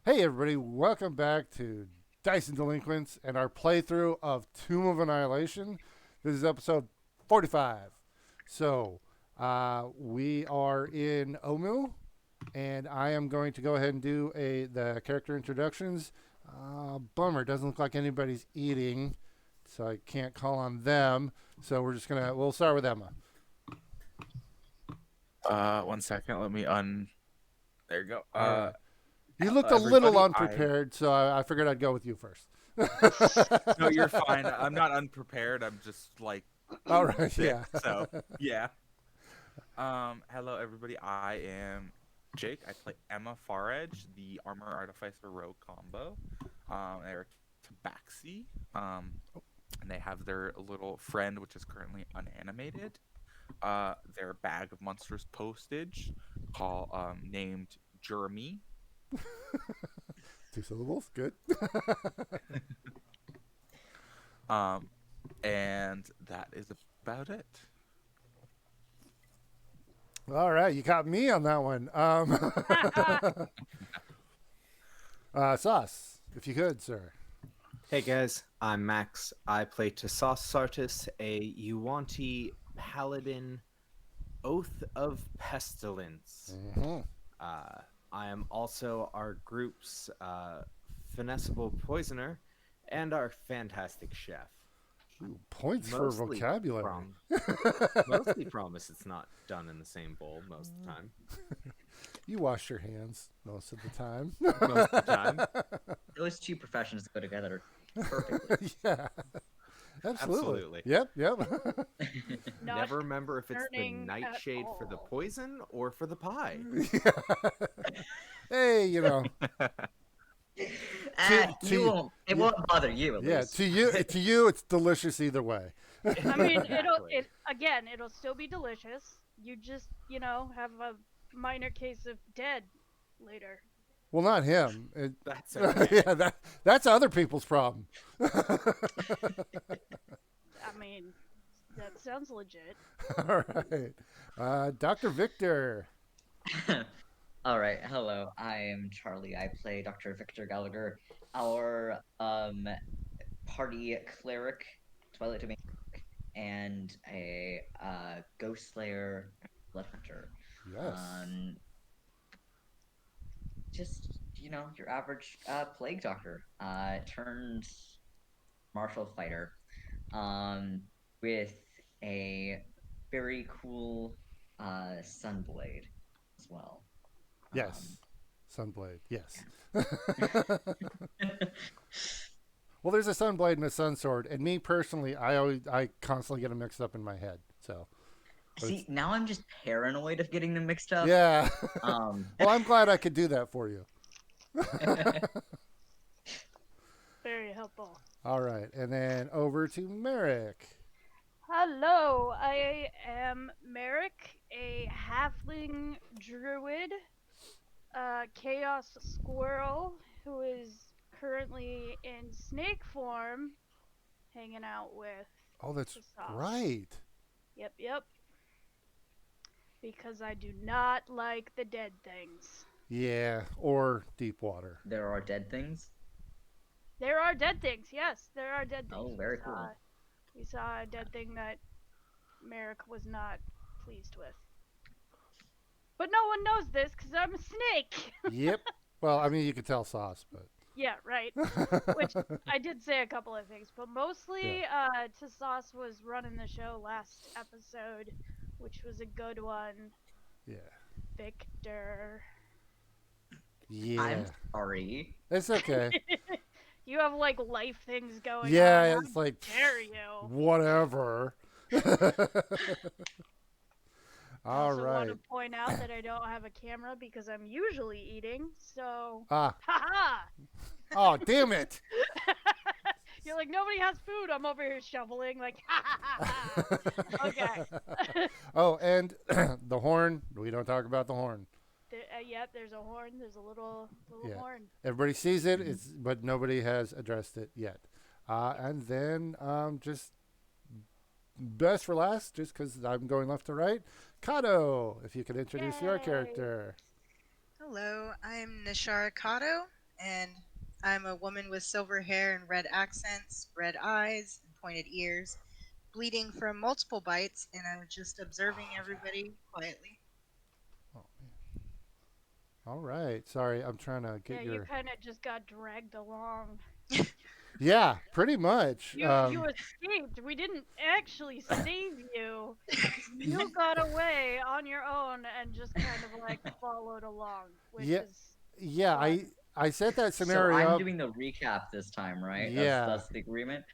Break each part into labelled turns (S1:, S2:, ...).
S1: Hey everybody, welcome back to Dice and Delinquents and our playthrough of Tomb of Annihilation. This is episode 45. We are in Omu, and I am going to go ahead and do the character introductions. Bummer, doesn't look like anybody's eating, so I can't call on them. So we'll start with Emma.
S2: 1 second. Let me There you go.
S1: You looked a little unprepared, so I figured I'd go with you first.
S2: No, you're fine. I'm not unprepared. I'm just like,
S1: all right,
S2: sick,
S1: yeah.
S2: So yeah. Hello everybody. I am Jake. I play Emma Faredge, the Armor Artificer Rogue combo. They're Tabaxi. And they have their little friend, which is currently unanimated. Their bag of monstrous postage, named Jeremy.
S1: 2 syllables, good.
S2: And that is about it.
S1: All right, you caught me on that one. Sauce, if you could, sir.
S3: Hey guys, I'm Max. I play Tasas Sartis, a Yuanti paladin, Oath of Pestilence.
S1: Mm-hmm.
S3: I am also our group's finessable poisoner and our fantastic chef.
S1: Ooh, points for vocabulary.
S3: Mostly promise it's not done in the same bowl most of the time.
S1: You wash your hands most of the time.
S3: Most of the time.
S4: Those two professions go together perfectly.
S1: Yeah. Absolutely. Yep.
S3: Never remember if it's the nightshade for the poison or for the pie.
S1: Yeah. Hey, you know.
S4: It won't bother you. At least.
S1: To you, it's delicious either way.
S5: I mean, it'll still be delicious. You just, have a minor case of dead later.
S1: Well, not him.
S3: That's okay.
S1: Yeah, that's other people's problem.
S5: I mean, that sounds legit.
S1: All right. Dr. Victor.
S4: All right. Hello. I am Charlie. I play Dr. Victor Gallagher, our party cleric, Twilight Domain, and a ghost slayer, blood hunter.
S1: Yes.
S4: Just your average plague doctor turned martial fighter, with a very cool sunblade as well.
S1: Yes. Sunblade. Yes. Well, there's a sunblade and a sunsword, and me personally, I constantly get them mixed up in my head. So.
S4: See, now I'm just paranoid of getting them mixed up.
S1: Yeah. Well, I'm glad I could do that for you.
S5: Very helpful.
S1: All right, and then over to Merrick.
S5: Hello, I am Merrick, a halfling druid, chaos squirrel who is currently in snake form, hanging out with.
S1: Oh, that's
S5: Tasas.
S1: right.
S5: Yep. Because I do not like the dead things.
S1: Yeah, or deep water.
S4: There are dead things.
S5: There are dead things, yes. There are dead things.
S4: Oh, very cool.
S5: We saw a dead thing that Merrick was not pleased with. But no one knows this because I'm a snake.
S1: Yep. Well, I mean, you could tell Sauce, but.
S5: Yeah, right. Which I did say a couple of things, but mostly Tasas was running the show last episode, which was a good one.
S1: Yeah.
S5: Victor.
S1: Yeah.
S4: I'm sorry.
S1: It's okay.
S5: You have life things going on.
S1: Yeah, it's like.
S5: Dare you?
S1: Whatever.
S5: I also want to point out that I don't have a camera because I'm usually eating, so. Haha!
S1: Oh, damn it!
S5: You're like, nobody has food. I'm over here shoveling, ha. Okay.
S1: Oh, and the horn. We don't talk about the horn.
S5: Yep, there's a horn. There's a little horn.
S1: Everybody sees it, but nobody has addressed it yet. And then just best for last, just because I'm going left to right. Kato, if you could introduce your character.
S6: Hello, I'm Nishara Kato. and I'm a woman with silver hair and red accents, red eyes, and pointed ears, bleeding from multiple bites, and I'm just observing everybody quietly.
S1: Oh, man. All right. Sorry, I'm trying to
S5: Yeah,
S1: get
S5: you
S1: your.
S5: kind of just got dragged along.
S1: Yeah, pretty much.
S5: You escaped. We didn't actually save you. You got away on your own and just kind of like followed along, which
S1: Yeah,
S5: is
S1: yeah.
S5: fun.
S1: I set that
S4: So
S1: scenario
S4: I'm
S1: up.
S4: doing the recap this time, right?
S1: Yeah.
S4: That's the agreement.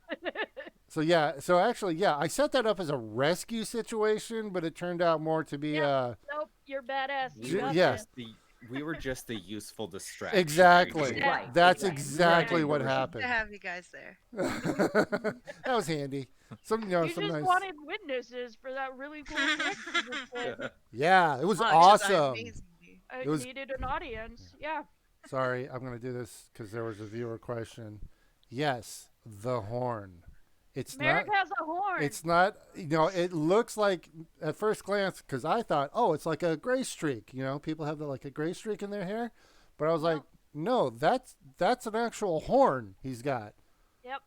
S1: So yeah. So actually, yeah, I set that up as a rescue situation, but it turned out more to be
S5: Yep. Nope, you're badass. You got
S1: yeah.
S5: this.
S3: We were just the useful distraction.
S1: Exactly.
S5: Yeah,
S4: Right.
S1: That's
S4: exactly.
S1: exactly what
S6: To
S1: happened.
S6: have you guys there.
S1: That was handy. Some,
S5: You just
S1: sometimes.
S5: wanted witnesses for that really cool trick you just did.
S1: Yeah, it was
S6: Oh,
S1: awesome.
S6: amazingly.
S1: It
S5: I
S1: was.
S5: needed an audience. Yeah.
S1: Sorry, I'm gonna do this because there was a viewer question. Yes, the horn. It's
S5: Merrick
S1: not.
S5: has a horn.
S1: It's not. It looks like at first glance because I thought, oh, it's like a gray streak. People have like a gray streak in their hair, but I was like, no, that's an actual horn he's got.
S5: Yep.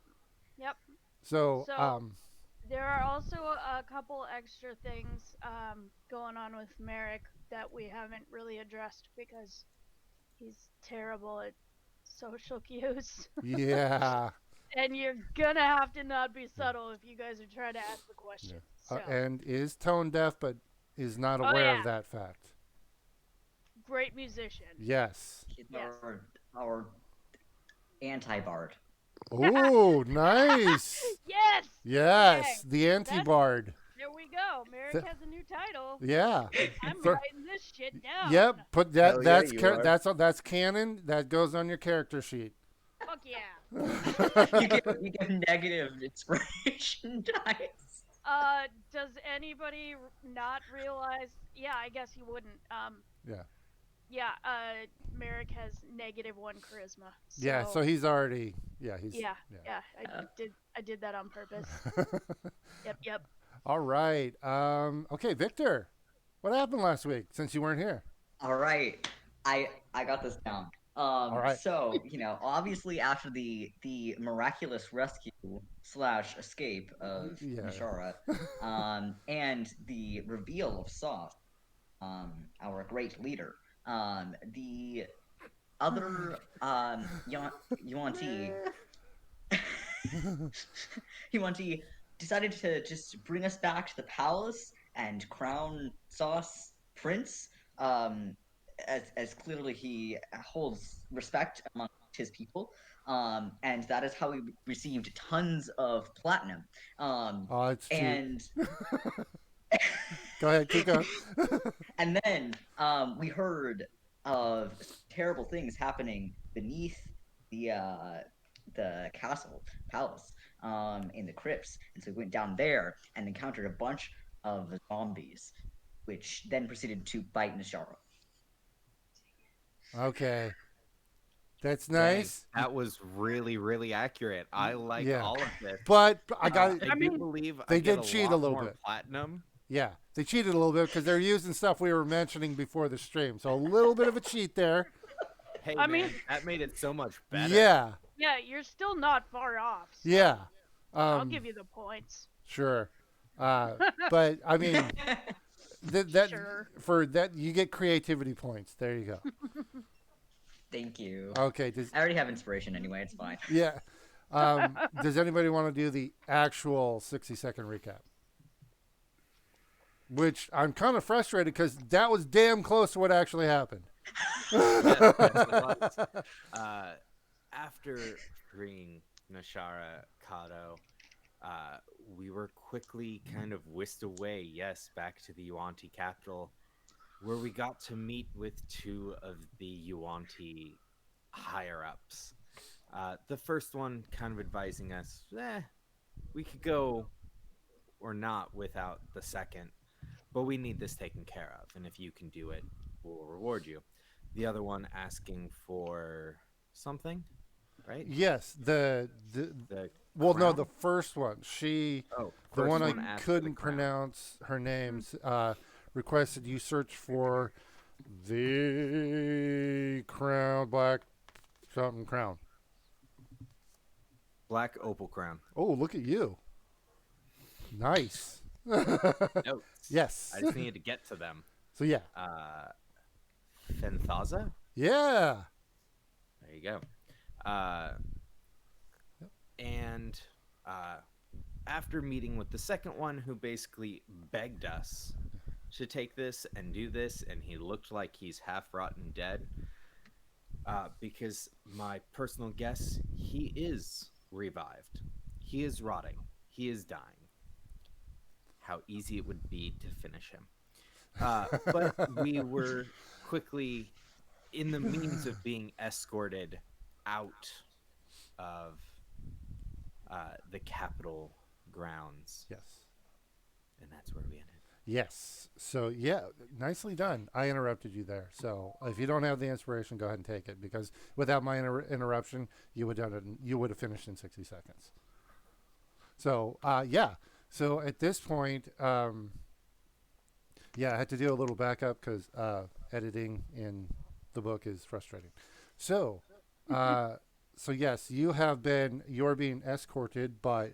S5: Yep.
S1: So,
S5: So there are also a couple extra things going on with Merrick that we haven't really addressed because he's terrible at social cues.
S1: yeah,
S5: And you're gonna have to not be subtle if you guys are trying to ask the question. So,
S1: and is tone deaf, but is not
S5: Oh,
S1: aware
S5: yeah.
S1: of that fact.
S5: great musician.
S1: Yes.
S4: He's
S5: Yes.
S4: our anti-bard.
S1: Oh, nice.
S5: Yes.
S1: Yes,
S5: Okay.
S1: the anti-bard.
S5: There we go. Merrick has a new title.
S1: Yeah.
S5: I'm
S1: For-
S5: writing this shit down.
S1: Yep. Put that.
S3: Hell yeah,
S1: That's
S3: you are.
S1: that's canon. That goes on your character sheet.
S5: Fuck yeah.
S4: You get negative inspiration dice.
S5: Does anybody not realize? Yeah, I guess you wouldn't.
S1: Yeah.
S5: Yeah. Merrick has -1 charisma.
S1: Yeah. So he's already. Yeah. He's.
S5: Yeah. I did that on purpose. Yep.
S1: All right. Okay, Victor. What happened last week since you weren't here?
S4: All right, I got this down.
S1: All right.
S4: So obviously after the miraculous rescue / escape of
S1: Yeah.
S4: Nishara, and the reveal of Soth, our great leader, the other Yuan-Ti Yuan-Ti decided to just bring us back to the palace and crown Sauce prince. As clearly he holds respect among his people, and that is how we received tons of platinum.
S1: Oh, it's cheap.
S4: And
S1: Go ahead, keep going.
S4: and then we heard of terrible things happening beneath the palace, in the crypts, and so we went down there and encountered a bunch of zombies, which then proceeded to bite Nishara.
S1: Okay. That's
S3: Dang,
S1: nice.
S3: that was really, really accurate. I like
S1: Yeah.
S3: all of this.
S1: But I got.
S3: I do believe
S1: they
S3: I get
S1: did cheat
S3: lot
S1: a little
S3: more
S1: bit.
S3: Platinum.
S1: Yeah, they cheated a little bit because they're using stuff we were mentioning before the stream. So a little bit of a cheat there.
S3: Hey,
S5: I
S3: man,
S5: mean-
S3: that made it so much better.
S1: Yeah.
S5: Yeah, you're still not far off. So
S1: Yeah.
S5: I'll give you the points.
S1: Sure. But I mean, that
S5: Sure.
S1: for that you get creativity points. There you go.
S4: Thank you.
S1: Okay.
S4: I already have inspiration anyway. It's fine.
S1: Yeah. Does anybody want to do the actual 60-second recap? Which I'm kind of frustrated because that was damn close to what actually happened.
S3: Yes, it was. After freeing Nashara Kato, we were quickly kind of whisked away, yes, back to the Yuan-Ti capital, where we got to meet with two of the Yuan-Ti higher-ups. The first one kind of advising us, we could go or not without the second, but we need this taken care of, and if you can do it, we'll reward you. The other one asking for something, right?
S1: Yes. The
S3: Well,
S1: no, the first one. She,
S3: Oh,
S1: the
S3: first
S1: one I
S3: asked for the
S1: couldn't
S3: crown.
S1: pronounce her names, requested you search for the crown black something crown.
S3: Black opal crown.
S1: Oh, look at you. Nice.
S3: Notes.
S1: Yes.
S3: I just needed to get to them.
S1: So yeah.
S3: Fenthaza?
S1: Yeah.
S3: There you go. And after meeting with the second one, who basically begged us to take this and do this, and he looked like he's half rotten dead, because my personal guess, he is revived. He is rotting. He is dying. How easy it would be to finish him. But we were quickly in the means of being escorted out of the Capitol grounds.
S1: Yes.
S3: And that's where we ended.
S1: Yes. So yeah, nicely done. I interrupted you there. So if you don't have the inspiration, go ahead and take it, because without my interruption, you would have finished in 60 seconds. So yeah. So at this point, yeah, I had to do a little backup because editing in the book is frustrating. So, so yes, you're being escorted by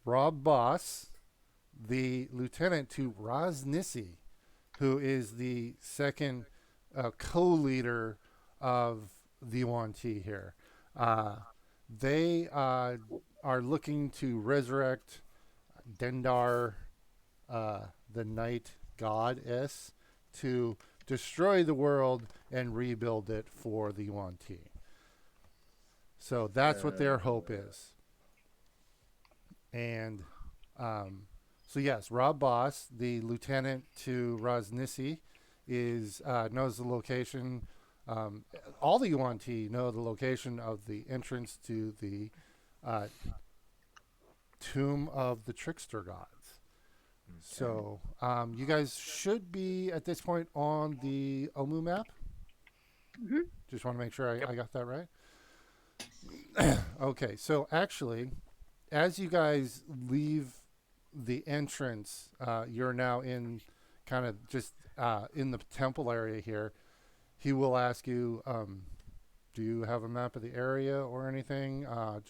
S1: Rob Boss, the lieutenant, to Rosnissi, who is the second co-leader of the Yuan Ti here. They are looking to resurrect Dendar, the night goddess, to destroy the world and rebuild it for the Yuan Ti. So that's what their hope is. And so yes, Rob Boss, the lieutenant to Rosnissi, knows the location. All the Yuan Ti know the location of the entrance to the tomb of the trickster gods. Okay. So you guys should be at this point on the Omu map.
S5: Mm-hmm.
S1: Just want to make sure I got that right. Okay, so actually, as you guys leave the entrance, you're now in kind of just in the temple area here. He will ask you, do you have a map of the area or anything? I'm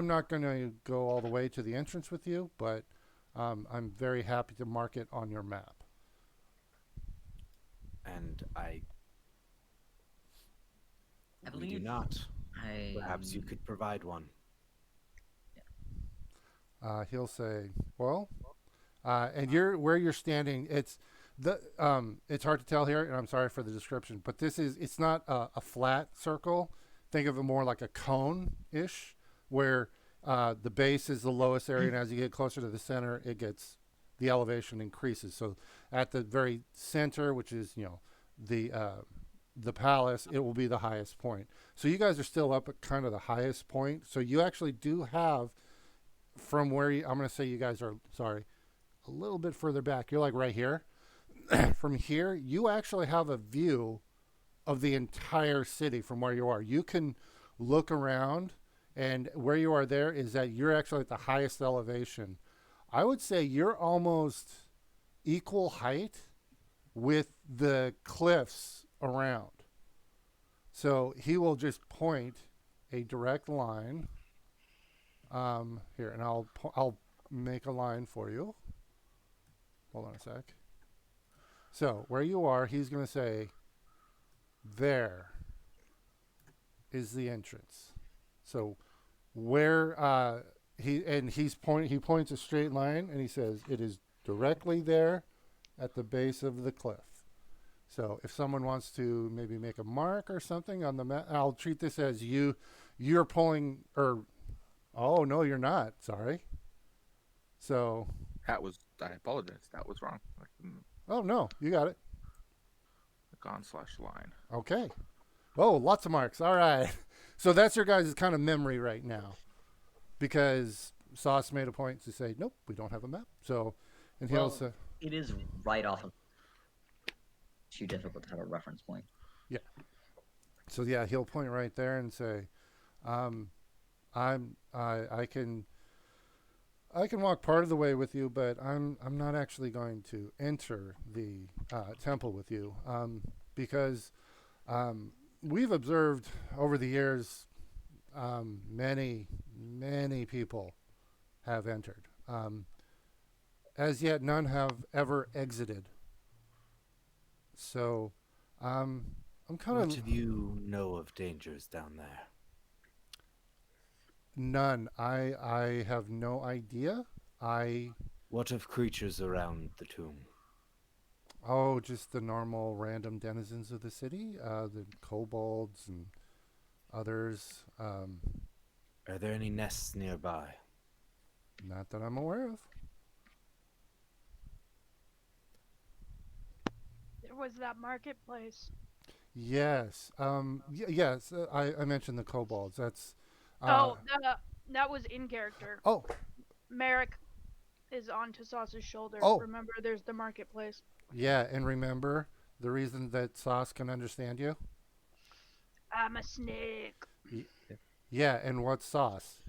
S1: not going to go all the way to the entrance with you, but I'm very happy to mark it on your map.
S3: And I do
S4: believe
S3: not. Perhaps you could provide one.
S1: He'll say, well, and where you're standing, it's hard to tell here, and I'm sorry for the description, but it's not a flat circle. Think of it more like a cone-ish, where the base is the lowest area, and as you get closer to the center, the elevation increases. So at the very center, which is the palace, it will be the highest point. So you guys are still up at kind of the highest point. So you actually do have, from where I'm going to say you guys are, sorry, a little bit further back. You're like right here. From here, you actually have a view of the entire city from where you are. You can look around, and where you are there is that you're actually at the highest elevation. I would say you're almost equal height with the cliffs around. So he will just point a direct line here, and I'll make a line for you. Hold on a sec. So where you are, he's going to say, there is the entrance. So where he points a straight line, and he says it is directly there at the base of the cliff. So if someone wants to maybe make a mark or something on the map, I'll treat this as you're pulling, or oh no, you're not. Sorry. So
S2: I apologize. That was wrong.
S1: Oh no, you got it.
S2: /line.
S1: Okay. Oh, lots of marks. All right. So that's your guys' kind of memory right now, because Sauce made a point to say, nope, we don't have a map. So, and he'll say,
S4: it is right off of. Too difficult to have a reference point.
S1: Yeah. So yeah, he'll point right there and say, I can walk part of the way with you, but I'm not actually going to enter the temple with you, because We've observed over the years many people have entered. As yet, none have ever exited. So, um, I'm kind
S3: What
S1: of
S3: of you know of dangers down there?
S1: none. I have no idea. I
S3: What of creatures around the tomb?
S1: Oh, just the normal random denizens of the city, the kobolds and others.
S3: Are there any nests nearby?
S1: Not that I'm aware of.
S5: There was that marketplace.
S1: Yes. Yes. I mentioned the kobolds. That's.
S5: Oh, that was in character.
S1: Oh.
S5: Merrick is on Tassa's shoulder.
S1: Oh.
S5: Remember, there's the marketplace.
S1: Yeah, and remember the reason that Sauce can understand you.
S5: I'm a snake.
S1: Yeah, and what's Sauce?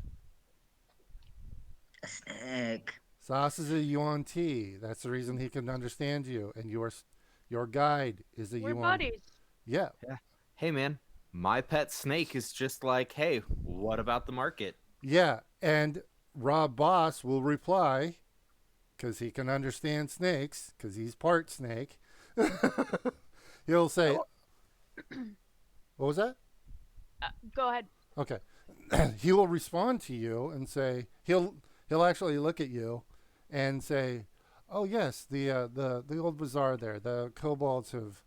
S4: A snake.
S1: Sauce is a yuan T. That's the reason he can understand you, and your guide is a
S5: We're
S1: yuan.
S5: buddies.
S1: Yeah.
S3: Yeah. Hey, man. My pet snake is just like, hey, what about the market?
S1: Yeah, and Rob Boss will reply because he can understand snakes because he's part snake. He'll say, "What was that?"
S5: Go ahead.
S1: Okay. He will respond to you and say he'll actually look at you and say, "Oh yes, the old bazaar there. The kobolds have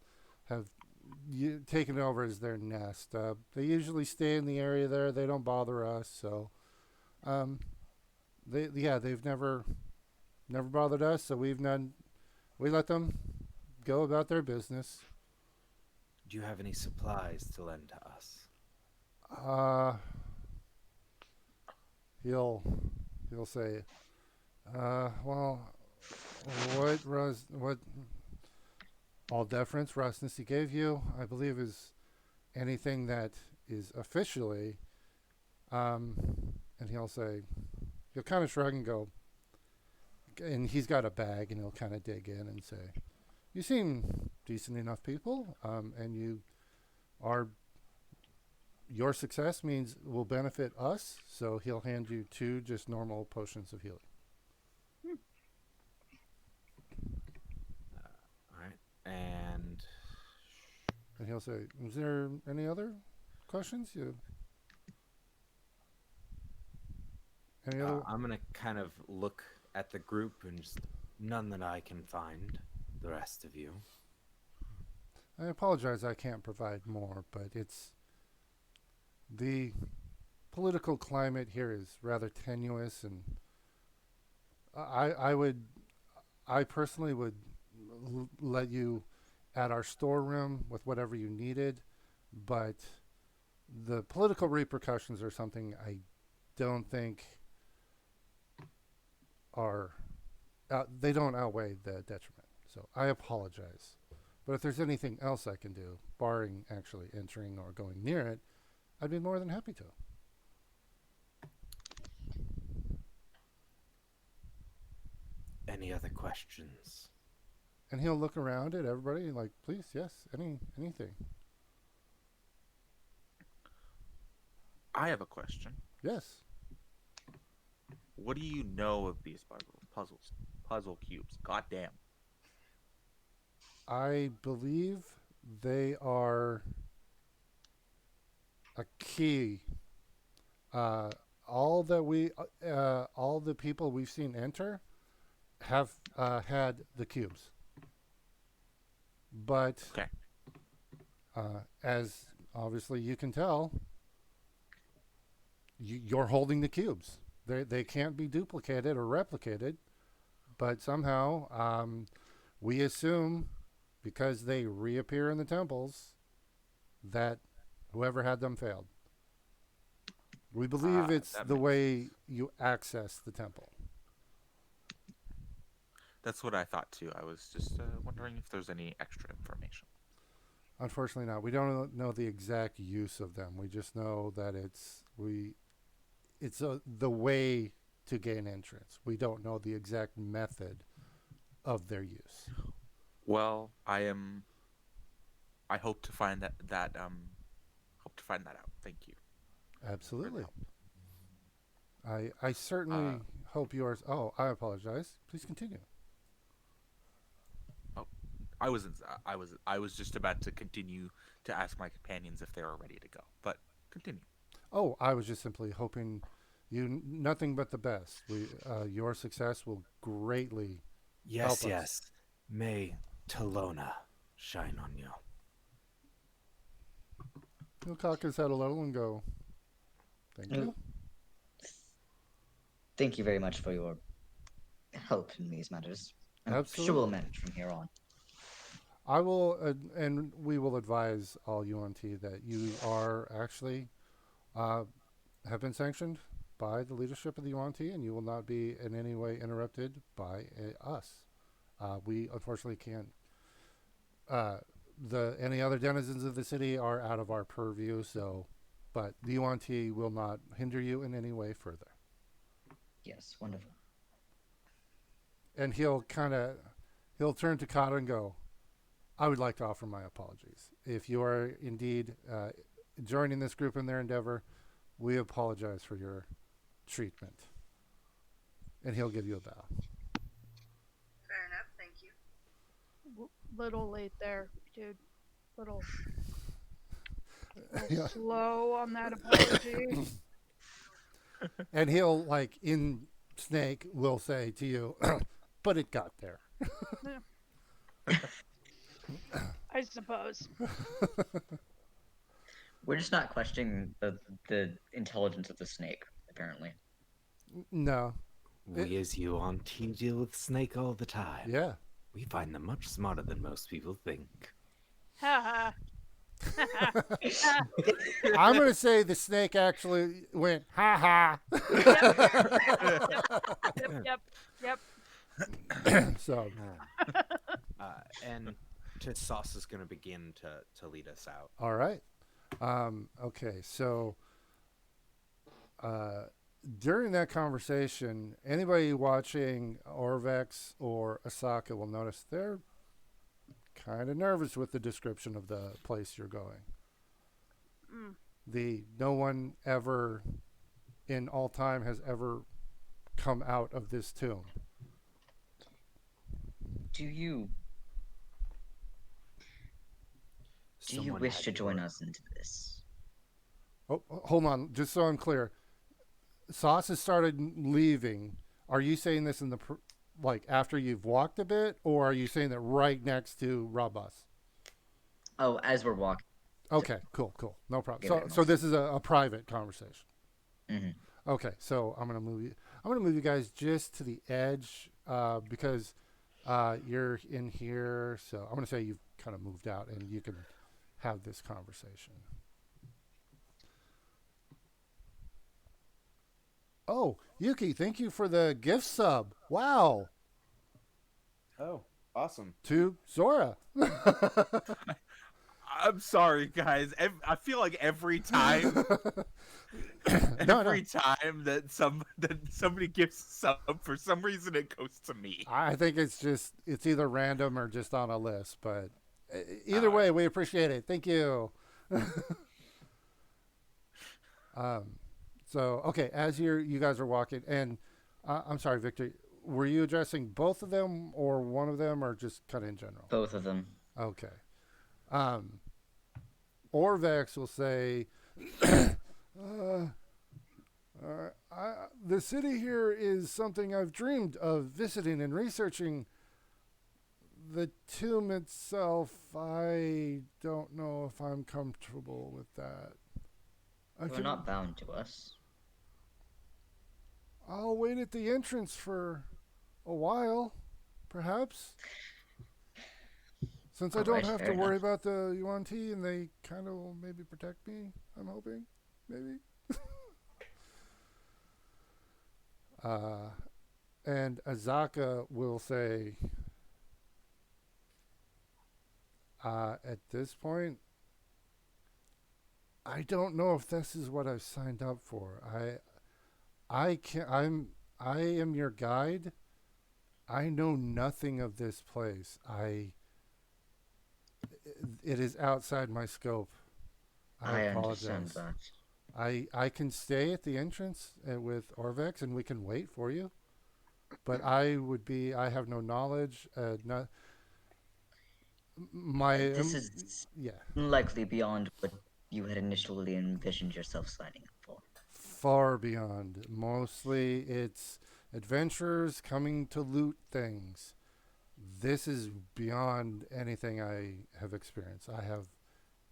S1: taken over as their nest. They usually stay in the area there. They don't bother us. So, they've never bothered us. So we let them go about their business.
S3: Do you have any supplies to lend to us?
S1: Uh, he'll say, well, what all deference, Rosness he gave you, I believe, is anything that is officially, and he'll kind of shrug and go, and he's got a bag, and he'll kind of dig in and say, you seem decent enough people, and your success means will benefit us, so he'll hand you 2 just normal potions of healing.
S3: All right. And
S1: And he'll say, is there any other questions? Any other?
S3: I'm going to kind of look at the group and just none that I can find. The rest of you.
S1: I apologize I can't provide more, but it's the political climate here is rather tenuous, and I personally would let you at our storeroom with whatever you needed, but the political repercussions are something I don't think are they don't outweigh the detriment. So I apologize. But if there's anything else I can do, barring actually entering or going near it, I'd be more than happy to.
S3: Any other questions?
S1: And he'll look around at everybody like, please, yes, anything.
S2: I have a question.
S1: Yes.
S2: What do you know of these puzzle cubes? Goddamn.
S1: I believe they are a key. All the people we've seen enter have had the cubes, but
S2: Okay.
S1: as obviously you can tell, you're holding the cubes. They can't be duplicated or replicated, but somehow we assume because they reappear in the temples that whoever had them failed. We believe it's
S2: that
S1: the
S2: makes
S1: way you access the temple.
S2: That's what I thought too. I was just wondering if there's any extra information.
S1: Unfortunately not. We don't know the exact use of them. We just know that it's the way to gain entrance. We don't know the exact method of their use.
S2: Well, I am I hope to find hope to find that out. Thank you for the
S1: Absolutely.
S2: help.
S1: I
S2: Uh,
S1: certainly hope yours. Oh, I apologize. Please continue.
S2: oh, I was just about to continue to ask my companions if they were ready to go, but continue.
S1: Oh, I was just simply hoping you nothing but the best. Your success will greatly help
S3: Yes,
S1: us.
S3: yes. May Talona shine on you.
S1: He'll cock his head a little and go, "Thank
S4: Uh,
S1: you."
S4: Thank you very much for your help in these matters. I'm sure we'll
S1: Absolutely.
S4: manage from here on.
S1: I will, and we will advise all UNT that you are actually uh, have been sanctioned by the leadership of the UNT, and you will not be in any way interrupted by us. We unfortunately can't. Uh, the any other denizens of the city are out of our purview, so, but the UNT will not hinder you in any way further.
S4: Yes, wonderful.
S1: And he'll turn to Kata and go, I would like to offer my apologies. If you are indeed joining this group in their endeavor, we apologize for your treatment. And he'll give you a bow.
S6: Fair enough. Thank you.
S5: Little late there, dude. Little, little
S1: Yeah.
S5: slow on that apology.
S1: And he'll, like, in Snake, will say to you, but it got there.
S5: I suppose.
S4: We're just not questioning the intelligence of the snake, apparently.
S1: No.
S3: We as you on T deal with Snake all the time.
S1: Yeah.
S3: We find them much smarter than most people think.
S5: Ha ha.
S1: I'm going to say the snake actually went, ha ha.
S5: Yep. Yep.
S1: So,
S3: And Sauce is going to begin to lead us out.
S1: all right. Okay. So, uh, during that conversation, anybody watching Orvex or Asaka will notice they're kind of nervous with the description of the place you're going.
S5: Mm.
S1: No one ever in all time has ever come out of this tomb.
S4: Do you
S3: Someone
S4: wish
S3: had
S4: to join
S3: your-
S4: us into this?
S1: Oh, hold on, just so I'm clear. Sauce has started leaving. Are you saying this in the like after you've walked a bit, or are you saying that right next to Rabas?
S4: Oh, as we're walking.
S1: Okay, cool, no problem.
S4: Give
S1: So,
S4: it a
S1: so this is a private conversation.
S4: Mm-hmm.
S1: Okay, so I'm gonna move you. I'm gonna move you guys just to the edge because you're in here. So I'm gonna say you've kind of moved out, and you can have this conversation. Oh, Yuki, thank you for the gift sub. Wow,
S2: Oh, awesome.
S1: to Zora.
S2: I'm sorry, guys. I feel like every time,
S1: No,
S2: every time that somebody gives sub, for some reason it goes to me.
S1: I think it's either random or just on a list, but either
S2: All
S1: way,
S2: right.
S1: we appreciate it. Thank you. So okay, as you guys are walking, and I'm sorry, Victor, were you addressing both of them or one of them, or just kind of in general?
S4: Both of them.
S1: Okay. Um, Orvex will say, the city here is something I've dreamed of visiting and researching. The tomb itself, I don't know if I'm comfortable with that.
S4: We're not bound to us.
S1: I'll wait at the entrance for a while, perhaps. Since I don't
S4: Alright,
S1: have
S4: fair
S1: to worry
S4: enough.
S1: about the UNT and they kind of will maybe protect me, I'm hoping. Maybe. uh, and Azaka will say, at this point, I don't know if this is what I've signed up for. I am your guide. I know nothing of this place. It is outside my scope. I
S4: I understand
S1: apologize.
S4: that.
S1: I can stay at the entrance with Orvex and we can wait for you. But I have no knowledge. Not my
S4: This is
S1: yeah,
S4: likely beyond what you had initially envisioned yourself signing up for.
S1: far beyond. Mostly it's adventurers coming to loot things. This is beyond anything I have experienced. I have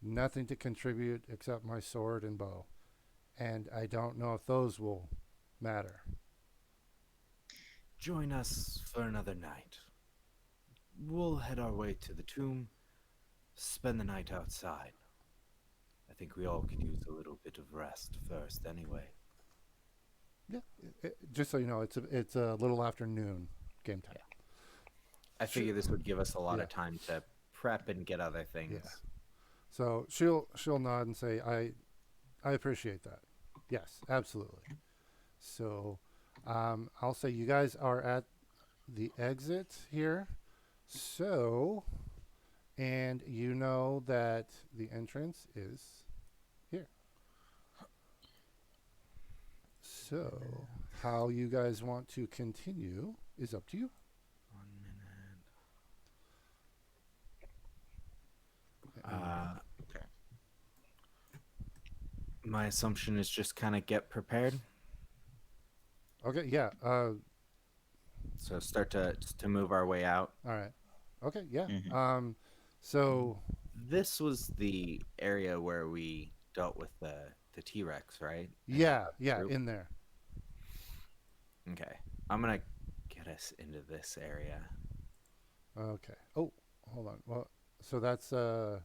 S1: nothing to contribute except my sword and bow. And I don't know if those will matter.
S3: Join us for another night. We'll head our way to the tomb, spend the night outside. I think we all could use a little bit of rest first, anyway.
S1: Yeah, just so you know, it's a little after noon game time.
S3: I figure this would give us a lot
S1: Yeah.
S3: of time to prep and get other things.
S1: Yeah. So she'll nod and say, I appreciate that. Yes, absolutely. So I'll say you guys are at the exit here. So, and you know that the entrance is here. So, how you guys want to continue is up to you.
S3: 1 minute.
S2: Okay.
S3: My assumption is just kind of get prepared.
S1: Okay, yeah.
S3: So start to move our way out.
S1: All right. Okay, yeah.
S4: Mhm.
S1: So
S3: This was the area where we dealt with the T-Rex, right? And
S1: yeah,
S3: our
S1: yeah,
S3: group?
S1: in there.
S3: Okay. I'm gonna get us into this area.
S1: Okay. Oh, hold on. Well, so that's oh,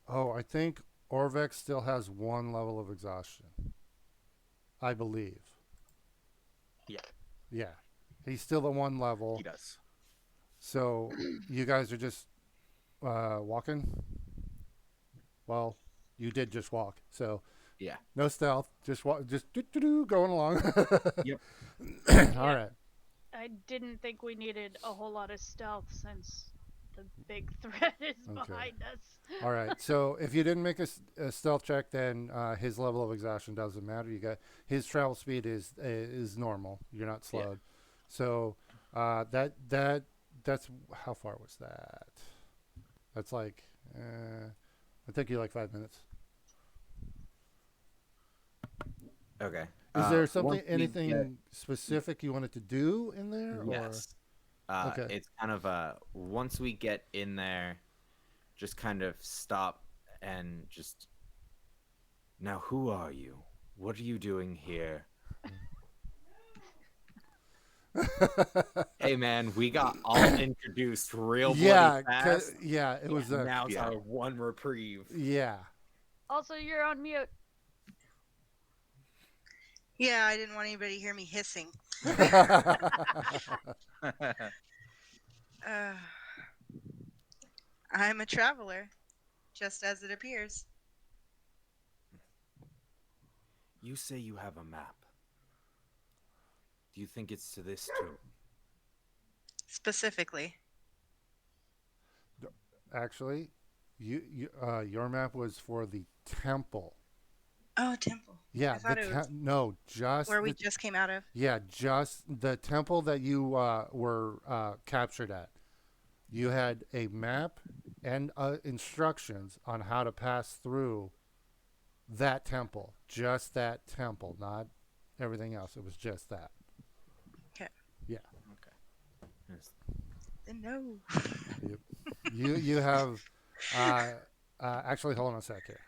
S1: I think Orvex still has one level of exhaustion. I believe.
S2: Yeah,
S1: Yeah. He's still at one level.
S2: he does.
S1: So you guys are just walking? Well, you did just walk. So
S3: Yeah.
S1: no stealth, just walk, just going along.
S3: Yep.
S1: All right.
S5: I didn't think we needed a whole lot of stealth since the big threat is
S1: Okay.
S5: behind us.
S1: All right. So if you didn't make a stealth check, then his level of exhaustion doesn't matter. You got his travel speed is normal. You're not
S3: Yeah.
S1: slowed. So that's how far was that? That's like I think you like 5 minutes.
S3: Okay.
S1: Is there
S3: once
S1: something
S3: we
S1: anything
S3: get-
S1: specific you wanted to do in there?
S3: Yes.
S1: Okay.
S3: It's kind of once we get in there, just kind of stop and just. Now, who are you? What are you doing here?
S1: Or
S3: Hey, man, we got all introduced real bloody
S1: yeah,
S3: fast.
S1: yeah, it was
S3: Now it's
S2: Yeah.
S3: our one reprieve.
S1: yeah.
S5: Also, you're on mute.
S6: Yeah, I didn't want anybody to hear me hissing. Uh, I'm a traveler, just as it appears.
S3: You say you have a map. Do you think it's to this tomb?
S6: Specifically.
S1: Actually, your map was for the temple.
S6: Oh, temple.
S1: Yeah,
S6: I thought it was
S1: no, just
S6: where we
S1: the,
S6: just came out of.
S1: yeah, just the temple that you were captured at. You had a map and instructions on how to pass through that temple. Just that temple, not everything else. It was just that.
S3: Yes.
S6: No.
S1: You have actually hold on a sec here.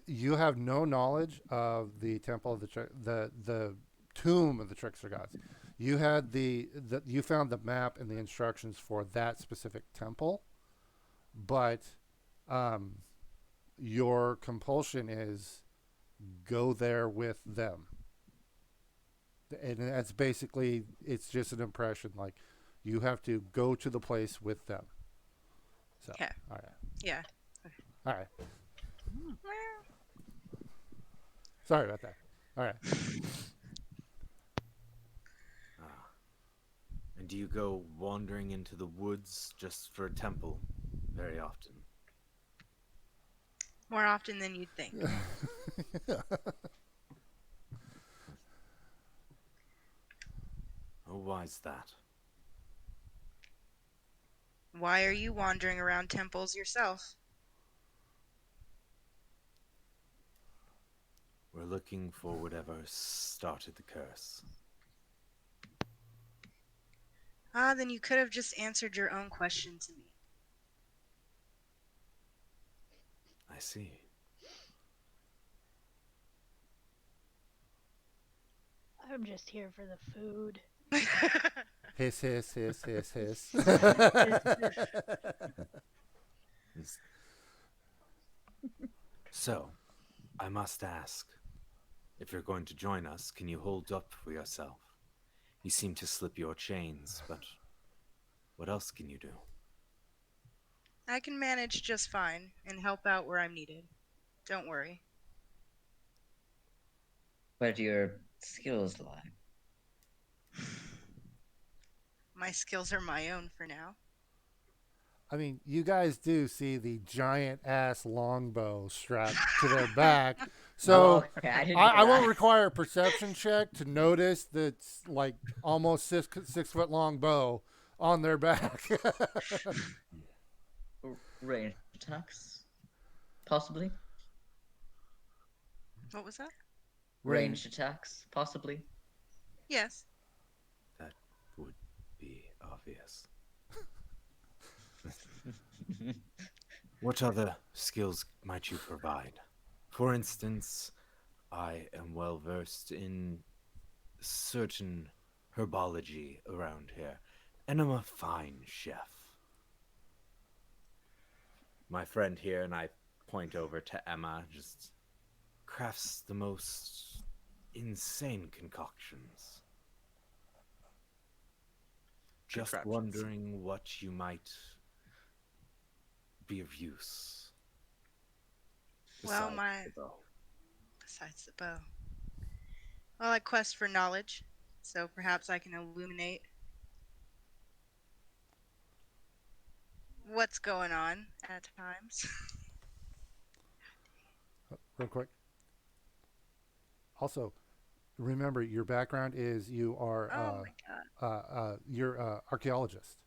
S1: You have no knowledge of the temple of the tomb of the trickster gods. You had you found the map and the instructions for that specific temple, but your compulsion is go there with them. And that's basically it's just an impression like you have to go to the place with them. So,
S6: Okay.
S1: all right.
S6: Yeah.
S1: All right.
S6: Well,
S1: Sorry about that. All right.
S3: And Do you go wandering into the woods just for a temple very often?
S6: More often than you'd think.
S3: Oh, why's that?
S6: Why are you wandering around temples yourself?
S3: We're looking for whatever started the curse.
S6: Ah, then you could have just answered your own question to me.
S3: I see.
S5: I'm just here for the food.
S1: Hiss, hiss, hiss, hiss, hiss.
S3: Is- So, I must ask, if you're going to join us, can you hold up for yourself? You seem to slip your chains, but what else can you do?
S6: I can manage just fine and help out where I'm needed. Don't worry.
S4: Where do your skills lie?
S6: My skills are my own for now.
S1: I mean, you guys do see the giant ass longbow strapped to their back. So
S4: Oh, okay, I didn't know
S1: I won't
S4: that.
S1: require a perception check to notice that's like almost 6 foot long bow on their back.
S4: Range attacks, possibly.
S6: What was that?
S4: Ranged attacks, possibly.
S6: Yes.
S3: That would be obvious. What other skills might you provide? For instance, I am well versed in certain herbology around here, and I'm a fine chef. My friend here, and I point over to Emma, just crafts the most insane concoctions. Just
S2: Contraptions.
S3: wondering what you might be of use.
S6: Well,
S3: besides the bow.
S6: besides the bow. Well, I quest for knowledge, so perhaps I can illuminate what's going on at times.
S1: Real quick. Also, remember your background is you are
S6: Oh my god.
S1: you're archaeologist.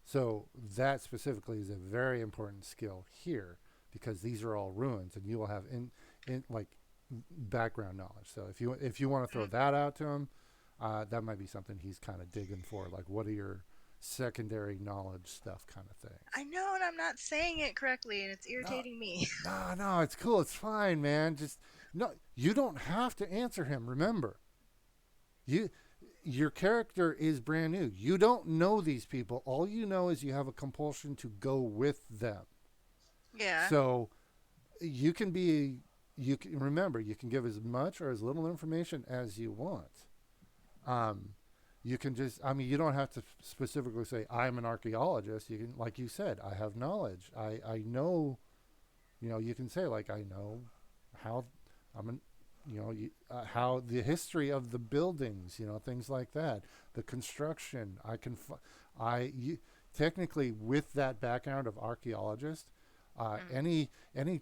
S1: So that specifically is a very important skill here because these are all ruins, and you will have in like background knowledge. So if you want to throw that out to him, that might be something he's kind of digging for. Like, what are your secondary knowledge stuff, kind of things.
S6: I know, and I'm not saying it correctly, and it's irritating me.
S1: No, it's cool. It's fine, man. Just no, you don't have to answer him. Remember, your character is brand new. You don't know these people. All you know is you have a compulsion to go with them.
S6: Yeah.
S1: So you can be you can remember you can give as much or as little information as you want. You can just you don't have to specifically say I'm an archaeologist. You can, like you said, I have knowledge. I know, you can say like I know how I'm an how the history of the buildings, things like that, the construction. Technically with that background of archaeologist, any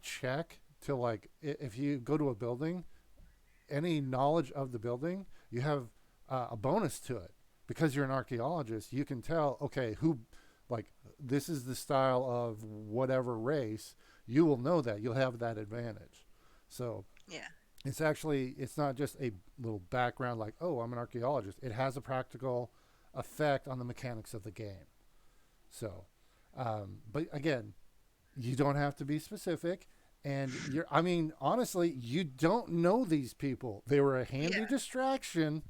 S1: check to like if you go to a building, any knowledge of the building, you have a bonus to it because you're an archaeologist. You can tell, okay, who, like, this is the style of whatever race. You will know that. You'll have that advantage. So
S6: Yeah.
S1: it's not just a little background like, oh, I'm an archaeologist. It has a practical effect on the mechanics of the game. So, but again, you don't have to be specific. And honestly, you don't know these people. They were a handy distraction.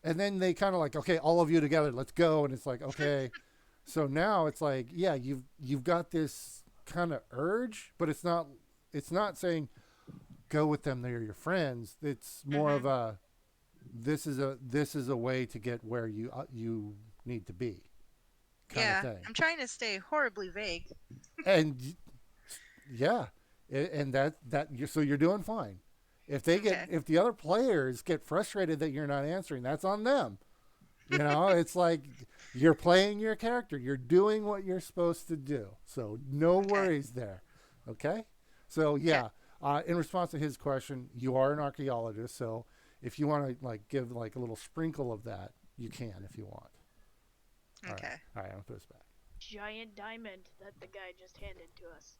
S1: And then they kind of like, okay, all of you together, let's go. And it's like, okay. So now it's like, yeah, you've got this kind of urge, but it's not saying go with them. They're your friends. It's more of a, this is a way to get where you need to be. Kind of thing.
S6: I'm trying to stay horribly vague.
S1: And yeah, and so you're doing fine. If they if the other players get frustrated that you're not answering, that's on them. You know, it's like you're playing your character. You're doing what you're supposed to do. So no
S6: Okay.
S1: worries there. Okay? So
S6: Okay.
S1: yeah, in response to his question, you are an archaeologist. So if you want to like give like a little sprinkle of that, you can if you want. All right.
S6: Okay.
S1: All right, I'll put this back.
S5: Giant diamond that the guy just handed to us.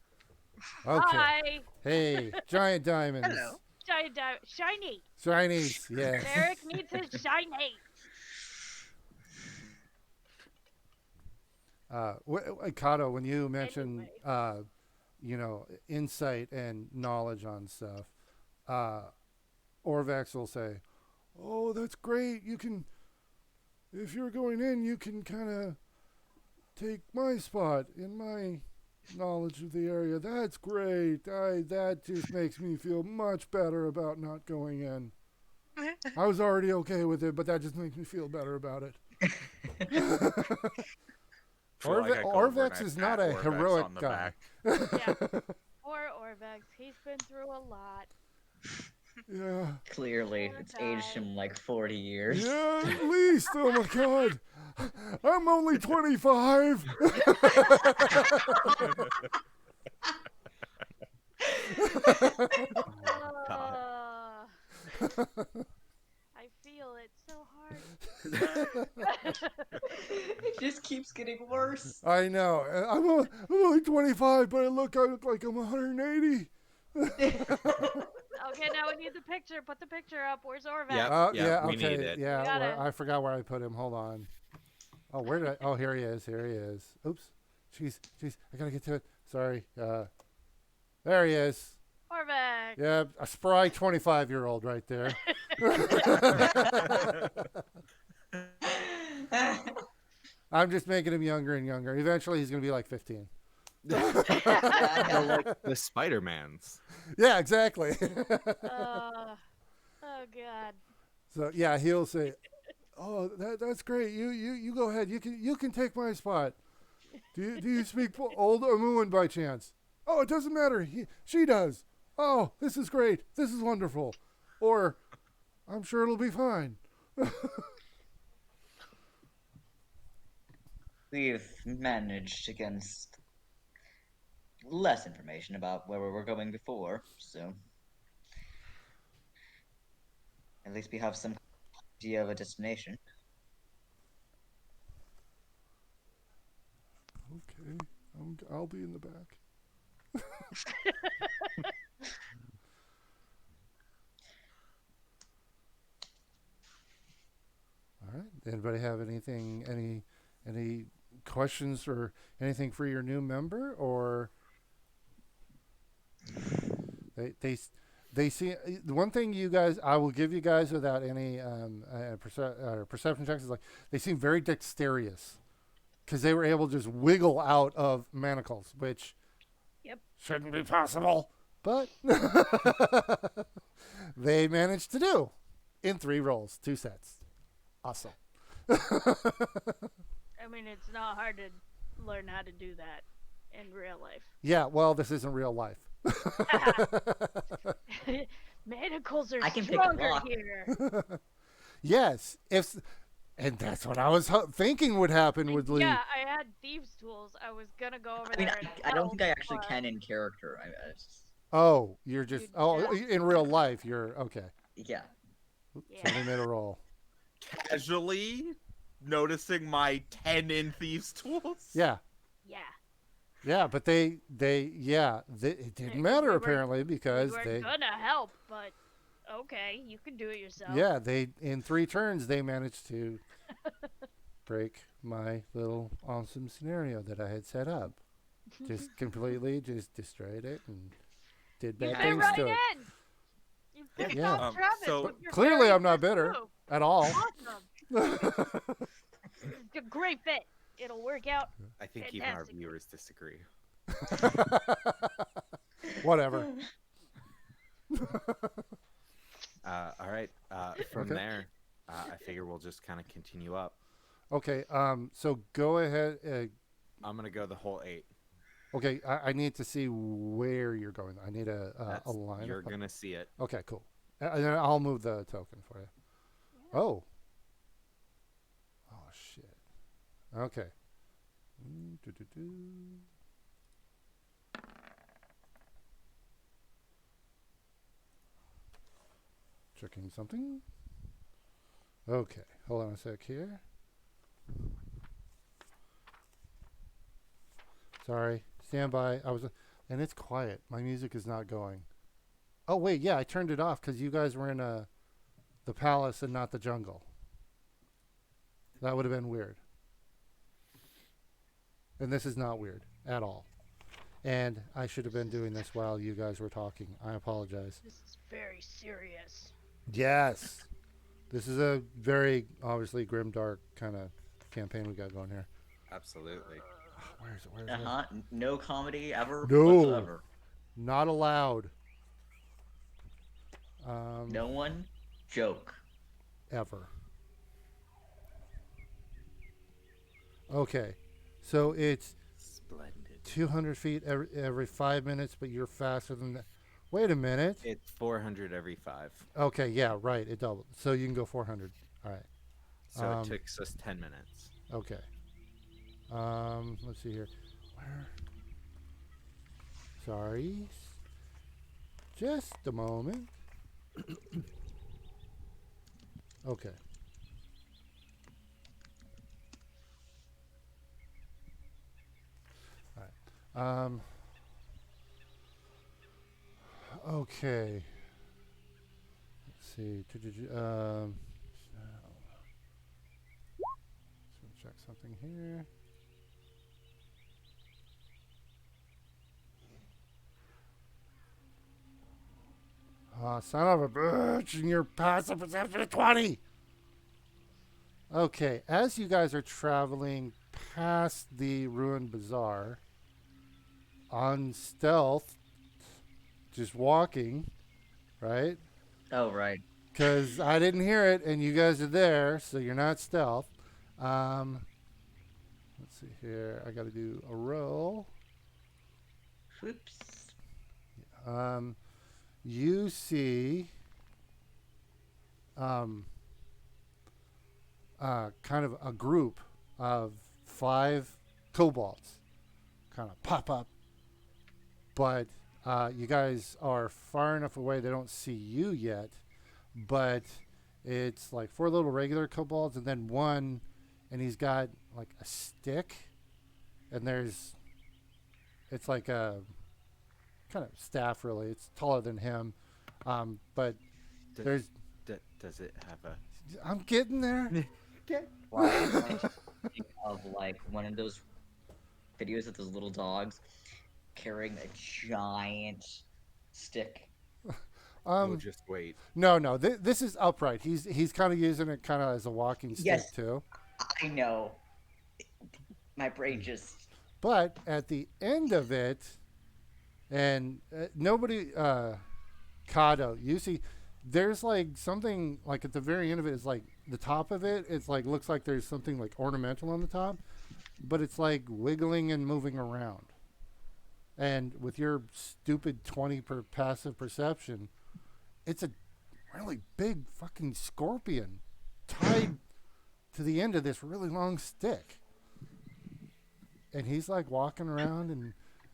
S1: Okay.
S5: Hi!
S1: Hey, giant diamonds.
S6: Hello.
S5: Giant diamond. Shiny!
S1: Shinies, yes.
S5: Merrick needs his shiny!
S1: Kato, when you mentioned,
S5: Anyway.
S1: you know, insight and knowledge on stuff, Orvax will say, "Oh, that's great. You can, if you're going in, you can kind of take my spot in my knowledge of the area. That's great. That just makes me feel much better about not going in. I was already okay with it, but that just makes me feel better about it."
S2: Feel like I go over and
S1: Orvex
S2: I
S1: is
S2: pat
S1: not a
S2: Orvex
S1: heroic
S2: on the
S1: guy.
S5: Yeah. Poor Orvex. He's been through a lot.
S1: Yeah.
S4: Clearly,
S5: Poor
S4: it's aged
S5: guy.
S4: him like 40 years.
S1: Yeah, at least. Oh my god. I'm only 25.
S3: Oh, God.
S5: I feel it so hard.
S4: It just keeps getting worse.
S1: I know. I'm only 25, but I look like I'm 180.
S5: Okay, now we need the picture. Put the picture up. Where's Orvax?
S3: Yep.
S1: Yeah,
S3: we need
S1: okay.
S3: it.
S1: Yeah,
S5: We gotta-
S1: I forgot where I put him. Hold on. Oh, where did I? Oh, here he is. Here he is. Oops. Jeez. I gotta get to it. Sorry. There he is.
S5: Orvax.
S1: Yeah, a spry 25-year-old right there. I'm just making him younger and younger. Eventually, he's gonna be like 15.
S3: Well, like the Spider-Mans.
S1: Yeah, exactly.
S5: Oh God.
S1: So yeah, he'll say, "Oh, that's great. You go ahead. You can take my spot. Do you speak Old Amuan by chance? Oh, it doesn't matter. She does. Oh, this is great. This is wonderful. Or, I'm sure it'll be fine."
S4: We've managed against less information about where we were going before, so at least we have some idea of a destination.
S1: Okay, I'll be in the back. All right. Anybody have any questions or anything for your new member, or they see the one thing you guys I will give you guys without any perception checks is like they seem very dexterous because they were able to just wiggle out of manacles, which
S5: Yep.
S1: shouldn't be possible, but they managed to do in 3 rolls, 2 sets. Awesome.
S5: I mean, it's not hard to learn how to do that in real life.
S1: Yeah, well, this isn't real life.
S5: Manacles are
S4: I can pick a
S5: stronger
S4: lock.
S5: here.
S1: Yes, and that's what I was thinking would happen with Lee.
S5: Yeah, I had thieves' tools. I was gonna go over
S4: I mean,
S5: there. And
S4: I don't
S5: help,
S4: think I actually
S5: but
S4: can in character.
S1: Oh, you're just
S5: You
S1: in real life you're okay.
S4: Yeah.
S5: Yeah.
S1: Somebody made a roll.
S2: Casually noticing my 10 in thieves tools.
S1: Yeah,
S5: Yeah.
S1: but it didn't
S5: We
S1: matter
S5: were-
S1: apparently
S5: We
S1: because
S5: were
S1: they
S5: gonna help, but okay, you can do it yourself.
S1: yeah they in 3 turns they managed to break my little awesome scenario that I had set up. Just completely just destroyed it and did
S5: You
S1: bad
S5: fit
S1: things
S5: right
S1: to it
S5: in. You picked
S1: Yeah.
S5: out Travis.
S2: So-
S5: with your
S1: Clearly
S5: very
S1: I'm not
S5: first
S1: bitter.
S5: move.
S1: at all.
S5: Awesome. It's a great fit. It'll work out.
S3: I think even our
S5: Fantastic.
S3: viewers disagree.
S1: Whatever.
S3: All right. From
S1: Okay.
S3: there, I figure we'll just kind of continue up.
S1: Okay. So go ahead.
S3: I'm gonna go the whole 8.
S1: Okay. I need to see where you're going. I need a
S3: That's-
S1: line.
S3: You're gonna see it.
S1: Okay. Cool. And then I'll move the token for you. Oh. Okay. Do-do-do. Checking something. Okay, hold on a sec here. Sorry, stand by. And it's quiet. My music is not going. Oh wait, yeah, I turned it off because you guys were in the palace and not the jungle. That would have been weird. And this is not weird at all. And I should have been doing this while you guys were talking. I apologize.
S5: This is very serious.
S1: Yes, this is a very obviously grim, dark kind of campaign we got going here.
S3: Absolutely.
S1: Where's it? Where's
S4: Uh
S1: it?
S4: huh. No comedy ever
S1: No.
S4: whatsoever.
S1: Not allowed.
S4: No one joke.
S1: Ever. Okay, so it's
S3: Splendid.
S1: 200 feet every 5 minutes, but you're faster than that. Wait a minute.
S3: It's 400 every 5.
S1: Okay, yeah, right. It doubled. So you can go 400. All right.
S3: So it takes us 10 minutes.
S1: Okay. Let's see here. Where? Sorry. Just a moment. Okay. All right. Okay. Let's see. Let's check something here. Son of a bitch, and your passive perception of 20. Okay, as you guys are traveling past the ruined bazaar on stealth, just walking, right?
S4: Oh, right.
S1: Because I didn't hear it, and you guys are there, so you're not stealth. Let's see here. I got to do a roll.
S4: Whoops.
S1: You see kind of a group of 5 kobolds kind of pop up, but you guys are far enough away they don't see you yet, but it's like 4 little regular kobolds and then one, and he's got like a stick, and it's like a kind of staff, really. It's taller than him, but
S3: D-
S1: there's
S3: Does it have a...
S1: I'm getting there.
S4: Wow. I think of like one of those videos of those little dogs carrying a giant stick.
S3: We'll just wait.
S1: No, this is upright. He's kind of using it kind of as a walking stick
S4: Yes.
S1: too.
S4: I know. My brain just.
S1: But at the end of it, and nobody, Kado, you see, there's like something like at the very end of it is like the top of it. It's like looks like there's something like ornamental on the top, but it's like wiggling and moving around. And with your stupid 20 per passive perception, it's a really big fucking scorpion tied to the end of this really long stick. And he's like walking around, and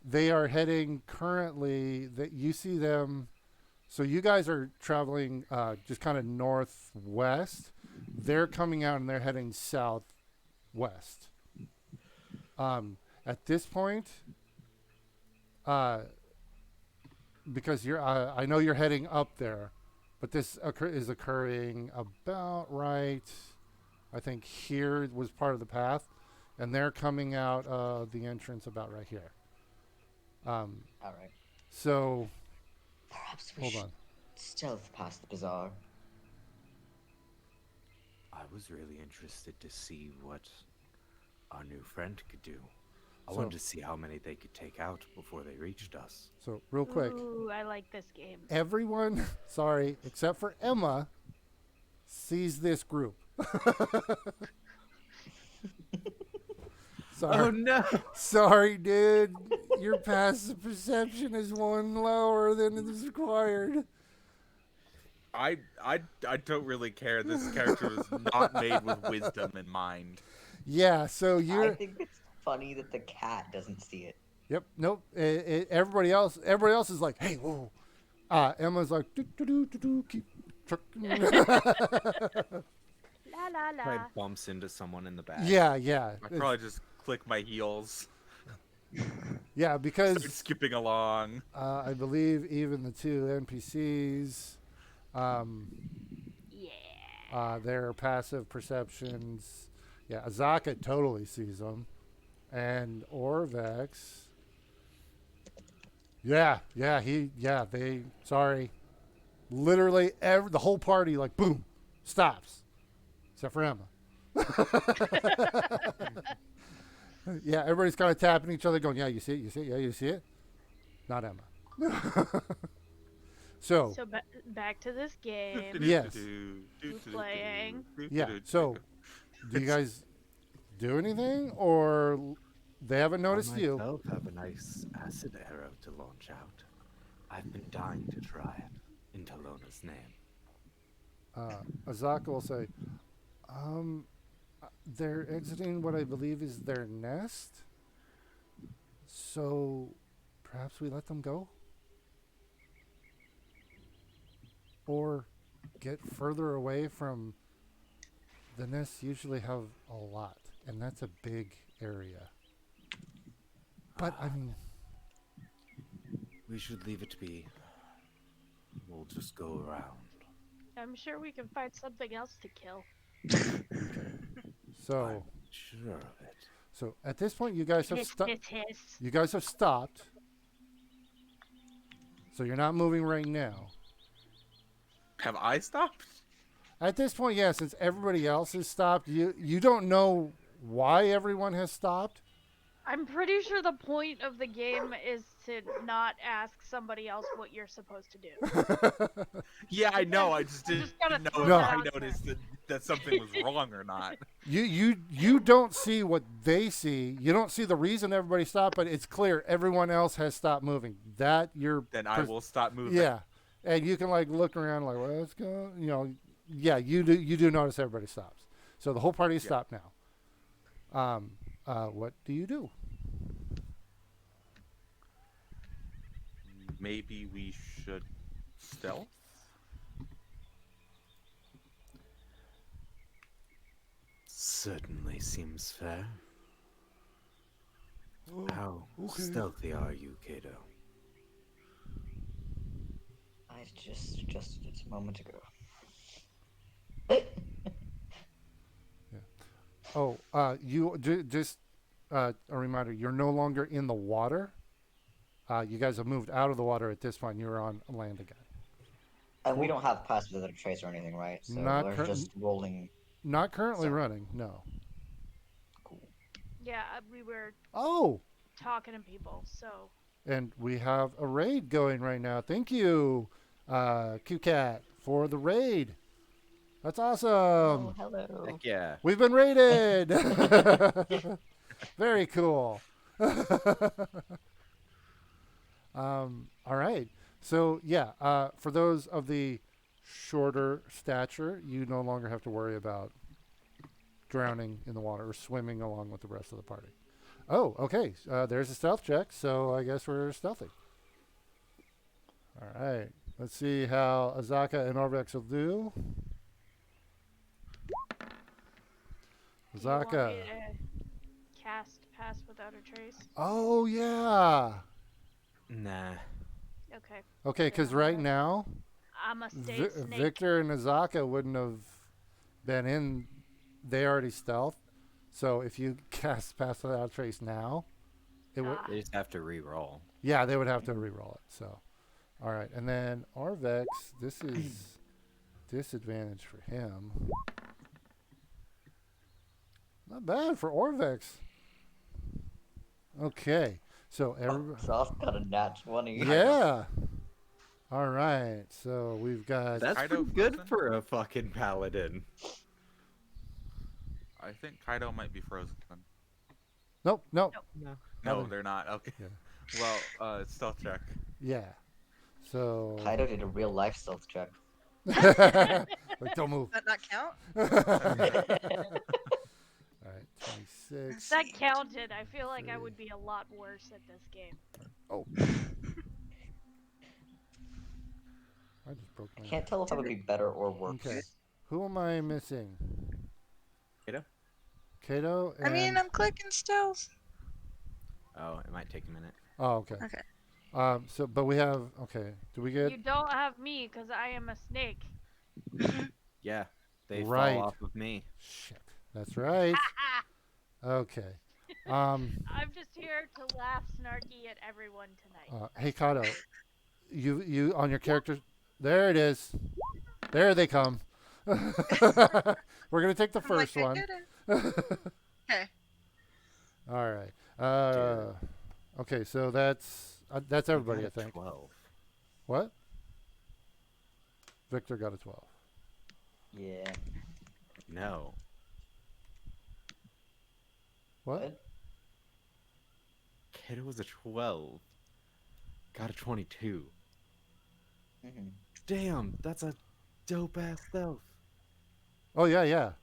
S1: they are heading currently that you see them. So you guys are traveling just kind of northwest. They're coming out and they're heading southwest. At this point, because I know you're heading up there, but this is occurring about right. I think here was part of the path, and they're coming out of the entrance about right here.
S4: All right.
S1: So
S4: Perhaps we
S1: hold
S4: should
S1: on.
S4: stealth past the bazaar.
S3: I was really interested to see what our new friend could do. I
S1: So-
S3: wanted to see how many they could take out before they reached us.
S1: So real quick,
S5: Ooh, I like this game.
S1: everyone, sorry, except for Emma, sees this group. Sorry.
S3: no!
S1: Sorry, dude. Your passive perception is 1 lower than is required.
S2: I don't really care. This character was not made with wisdom in mind.
S1: Yeah, so
S4: I
S1: you're.
S4: think it's funny that the cat doesn't see it.
S1: Yep. Nope. Everybody else is like, hey, whoa. Emma's like, do do do do do, keep trucking.
S5: La la
S3: Probably
S5: la.
S3: bumps into someone in the back.
S1: Yeah, yeah,
S2: I probably just click my heels,
S1: yeah.
S2: start
S1: Because
S2: skipping along.
S1: I believe even the two NPCs, um,
S5: Yeah.
S1: their passive perceptions. Yeah, Azaka totally sees them, and Orvex. They. Sorry, literally the whole party like boom, stops, except for Emma. Yeah, everybody's kind of tapping each other, going, "Yeah, you see it, you see it, yeah, you see it." Not Emma. So
S5: So back to this game.
S1: Yes.
S5: Who's playing?
S1: yeah, so do you guys do anything, or they haven't noticed
S3: I
S1: you?
S3: myself have a nice acid arrow to launch out. I've been dying to try it in Talona's name.
S1: Azaka will say, they're exiting what I believe is their nest. So perhaps we let them go? Or get further away from the nests usually have a lot, and that's a big area. But I mean,
S3: We should leave it be. We'll just go around.
S5: I'm sure we can find something else to kill.
S1: so
S3: I'm sure of it.
S1: so at this point you guys have
S5: Hiss,
S1: stopped.
S5: hiss, hiss.
S1: You guys have stopped. So you're not moving right now.
S2: Have I stopped?
S1: At this point, yeah, since everybody else has stopped, you don't know why everyone has stopped.
S5: I'm pretty sure the point of the game is to not ask somebody else what you're supposed to do.
S2: Yeah, I know. I just
S5: I'm
S2: didn't
S5: just gonna
S2: know
S5: throw
S2: if
S1: that
S2: I
S5: out there.
S2: noticed that something was wrong or not.
S1: You don't see what they see. You don't see the reason everybody stopped, but it's clear everyone else has stopped moving. That you're
S2: Then I will stop moving.
S1: yeah, and you can like look around like what's going. Yeah, you do notice everybody stops. So the whole party stopped now. What do you do?
S2: Maybe we should stealth?
S3: Certainly seems fair. How
S1: okay.
S3: stealthy are you, Kato?
S4: I just adjusted it a moment ago.
S1: Oh, just a reminder: you're no longer in the water. You guys have moved out of the water at this point. You're on land again.
S4: And we don't have passive without a trace or anything, right? So
S1: Not
S4: we're just rolling.
S1: Not currently
S4: So-
S1: running. No.
S4: Cool.
S5: Yeah, we were
S1: Oh,
S5: talking to people, so
S1: and we have a raid going right now. Thank you, QCat, for the raid. That's awesome.
S4: Oh, hello.
S3: Heck yeah.
S1: We've been raided. Very cool. All right. So yeah, for those of the shorter stature, you no longer have to worry about drowning in the water or swimming along with the rest of the party. Oh, okay. There's a stealth check, so I guess we're stealthy. All right. Let's see how Azaka and Orvex will do.
S5: do you want
S1: Azaka.
S5: me to cast Pass Without a Trace?
S1: Oh yeah.
S3: Nah.
S5: Okay.
S1: Okay, because right now,
S5: I'm a state snake.
S1: Victor and Azaka wouldn't have been in. They already stealth. So if you cast Pass Without Trace now, it would.
S5: Ah.
S3: They just have to re-roll.
S1: Yeah, they would have to re-roll it. So, all right, and then Orvex. This is disadvantage for him. Not bad for Orvex. Okay, so everybody.
S4: Josh got a nat 20.
S1: Yeah. All right, so we've got.
S3: That's
S2: Kaido
S3: pretty good
S2: frozen?
S3: for a fucking paladin.
S2: I think Kaido might be frozen.
S1: Nope.
S3: No.
S2: No,
S1: Kaido-
S2: they're not. Okay.
S1: Yeah.
S2: Well, stealth check.
S1: Yeah. So.
S4: Kaido did a real life stealth check.
S1: Like, don't move.
S6: Does that not count?
S1: All right.
S6: Let's
S1: 26.
S5: That
S6: see.
S5: counted. I feel like I
S1: 3.
S5: would be a lot worse at this game.
S1: Oh, I just broke
S4: I
S1: my.
S4: can't tell if I would be better or
S1: Okay.
S4: worse.
S1: Who am I missing?
S3: Kato?
S1: Kato
S6: I mean,
S1: and.
S6: I'm clicking still.
S3: Oh, it might take a minute.
S1: Oh, okay.
S6: Okay.
S1: But we have. Okay. Do we get.
S5: You don't have me because I am a snake.
S3: Yeah, they fall
S1: Right.
S3: off of me.
S1: Shit. That's right. Okay. Um,
S5: I'm just here to laugh snarky at everyone tonight.
S1: hey, Kato. You on your character. There it is. There they come. We're gonna take the
S6: I'm like,
S1: first
S6: I
S1: one.
S6: did it. Okay.
S1: All right.
S3: Dude.
S1: Okay, so that's
S3: I
S1: everybody,
S3: got
S1: I
S3: a
S1: think.
S3: 12.
S1: What? Victor got a 12.
S4: Yeah.
S3: No.
S1: What?
S4: What?
S3: Kato was a 12. Got a 22.
S4: Hmm.
S3: Damn, that's a dope ass stealth.
S1: Oh yeah, yeah.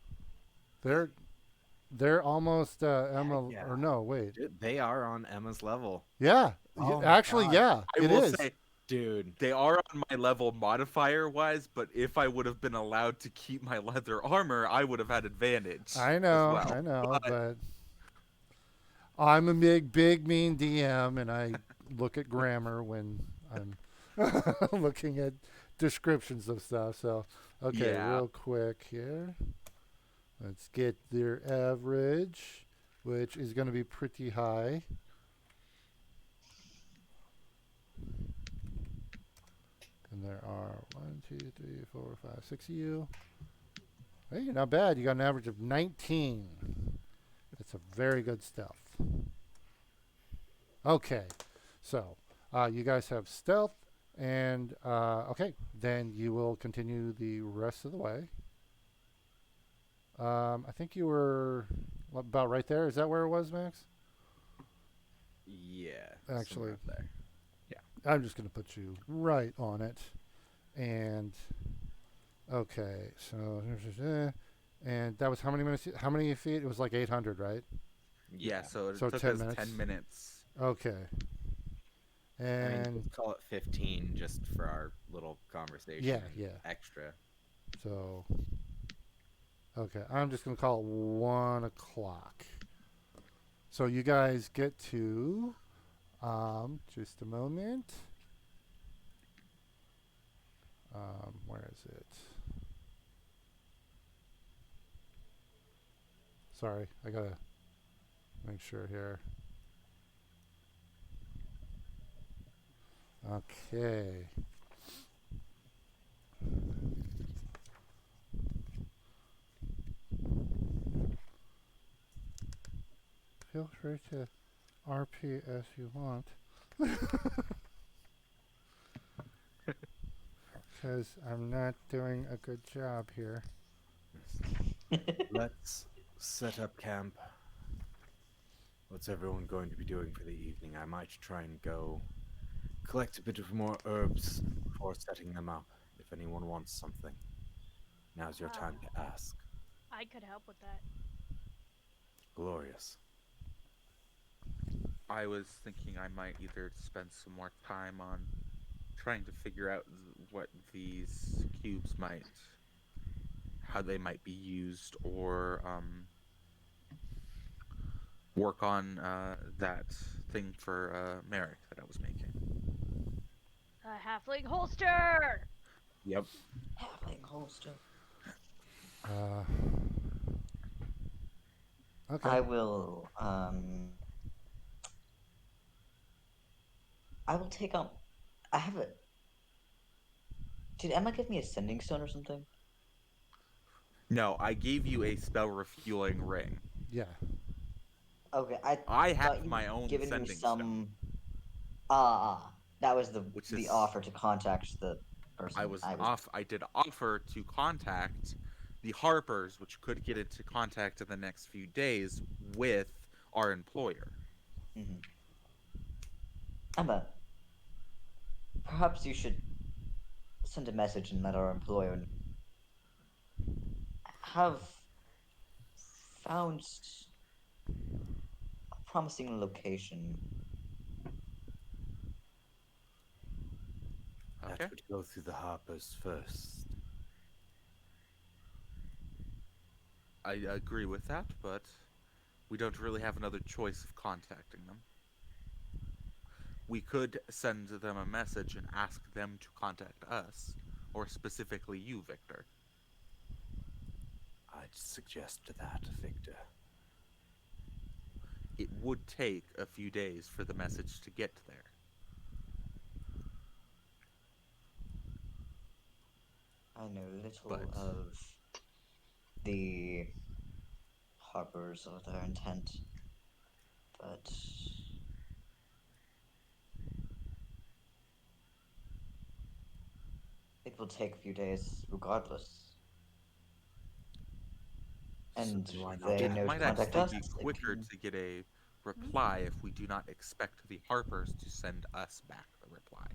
S1: They're they're almost
S3: Heck
S1: Emma
S3: yeah.
S1: or no, wait.
S3: Dude, they are on Emma's level.
S1: Yeah.
S3: Oh my
S1: Actually,
S3: god.
S1: yeah.
S2: I
S1: It
S2: will
S1: is.
S2: say
S3: Dude.
S2: they are on my level modifier wise, but if I would have been allowed to keep my leather armor, I would have had advantage
S1: I
S2: as
S1: know,
S2: well.
S1: I know,
S2: But
S1: but I'm a big mean DM and I look at grammar when I'm looking at descriptions of stuff. So, okay,
S2: yeah,
S1: real quick here. Let's get their average, which is going to be pretty high. And there are 1, 2, 3, 4, 5, 6 of you. Hey, not bad. You got an average of 19. That's a very good stealth. Okay, so you guys have stealth, and okay, then you will continue the rest of the way. I think you were about right there. Is that where it was, Max?
S3: Yeah.
S1: Actually,
S3: somewhere up there.
S1: I'm just going to put you right on it. And okay, so and that was how many minutes? How many feet? It was like 800, right?
S2: yeah. So it
S1: So
S2: took
S1: 10
S2: us
S1: minutes.
S2: 10 minutes.
S1: Okay.
S3: I mean,
S1: And
S3: let's call it 15 just for our little conversation.
S1: yeah,
S3: and
S1: yeah.
S3: Extra.
S1: So okay, I'm just gonna call it 1 o'clock. So you guys get to just a moment. Where is it? Sorry, I gotta make sure here. Okay. Feel free to RP as you want. Because I'm not doing a good job here.
S3: Let's set up camp. What's everyone going to be doing for the evening? I might try and go collect a bit of more herbs before setting them up. If anyone wants something, now's your time to ask.
S5: I could help with that.
S3: Glorious.
S2: I was thinking I might either spend some more time on trying to figure out what these cubes might, how they might be used, or work on that thing for Merrick that I was making.
S5: A halfling holster!
S2: Yep.
S4: Halfling holster.
S1: Uh, okay.
S4: I will. I will take on. I have a. Did Emma give me a sending stone or something?
S2: No, I gave you a spell refueling ring.
S1: Yeah.
S4: Okay,
S2: I
S4: thought
S2: have
S4: you
S2: my own
S4: given me
S2: sending
S4: some.
S2: stone,
S4: That was the
S2: which
S4: the
S2: is
S4: offer to contact the person.
S2: I did offer to contact the Harpers, which could get into contact in the next few days with our employer.
S4: Mhm. Emma, perhaps you should send a message and let our employer have found promising location.
S2: Okay.
S3: That would go through the Harpers first.
S2: I agree with that, but we don't really have another choice of contacting them. We could send them a message and ask them to contact us, or specifically you, Victor.
S3: I'd suggest that, Victor.
S2: It would take a few days for the message to get there.
S4: I know little
S2: But-
S4: of the Harpers or their intent, but it will take a few days regardless. And
S3: So why not
S4: they
S2: It
S4: know to
S2: might
S4: contact
S2: actually
S4: us.
S2: be
S4: it
S2: quicker
S4: can-
S2: to get a reply if we do not expect the Harpers to send us back the reply.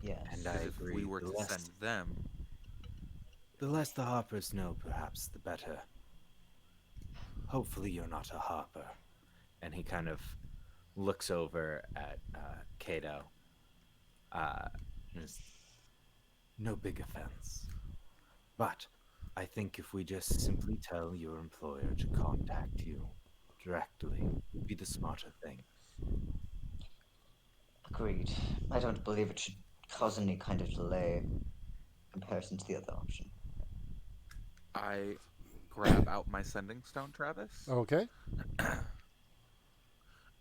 S4: Yes.
S3: And I
S2: Because if we
S3: agree.
S2: were to send them,
S3: The less the Harpers know, perhaps the better. Hopefully you're not a Harper. And he kind of looks over at Kato. Just, no big offense. But I think if we just simply tell your employer to contact you directly would be the smarter thing.
S4: Agreed. I don't believe it should cause any kind of delay in comparison to the other option.
S2: I grab out my sending stone, Travis,
S1: Okay.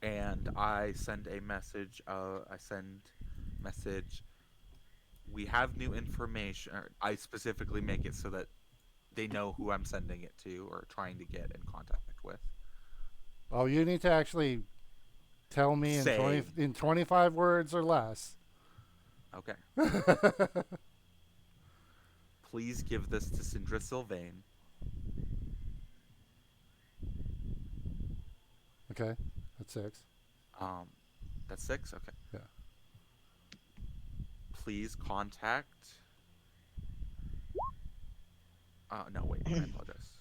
S2: and I send a message. I send message. We have new information. Or I specifically make it so that they know who I'm sending it to or trying to get in contact with.
S1: Oh, you need to actually tell me in
S2: Say.
S1: 25 words or less.
S2: Okay. Please give this to Sindra Sylvain.
S1: Okay, that's 6.
S2: That's 6. Okay.
S1: Yeah.
S2: Please contact. No, wait. I apologize.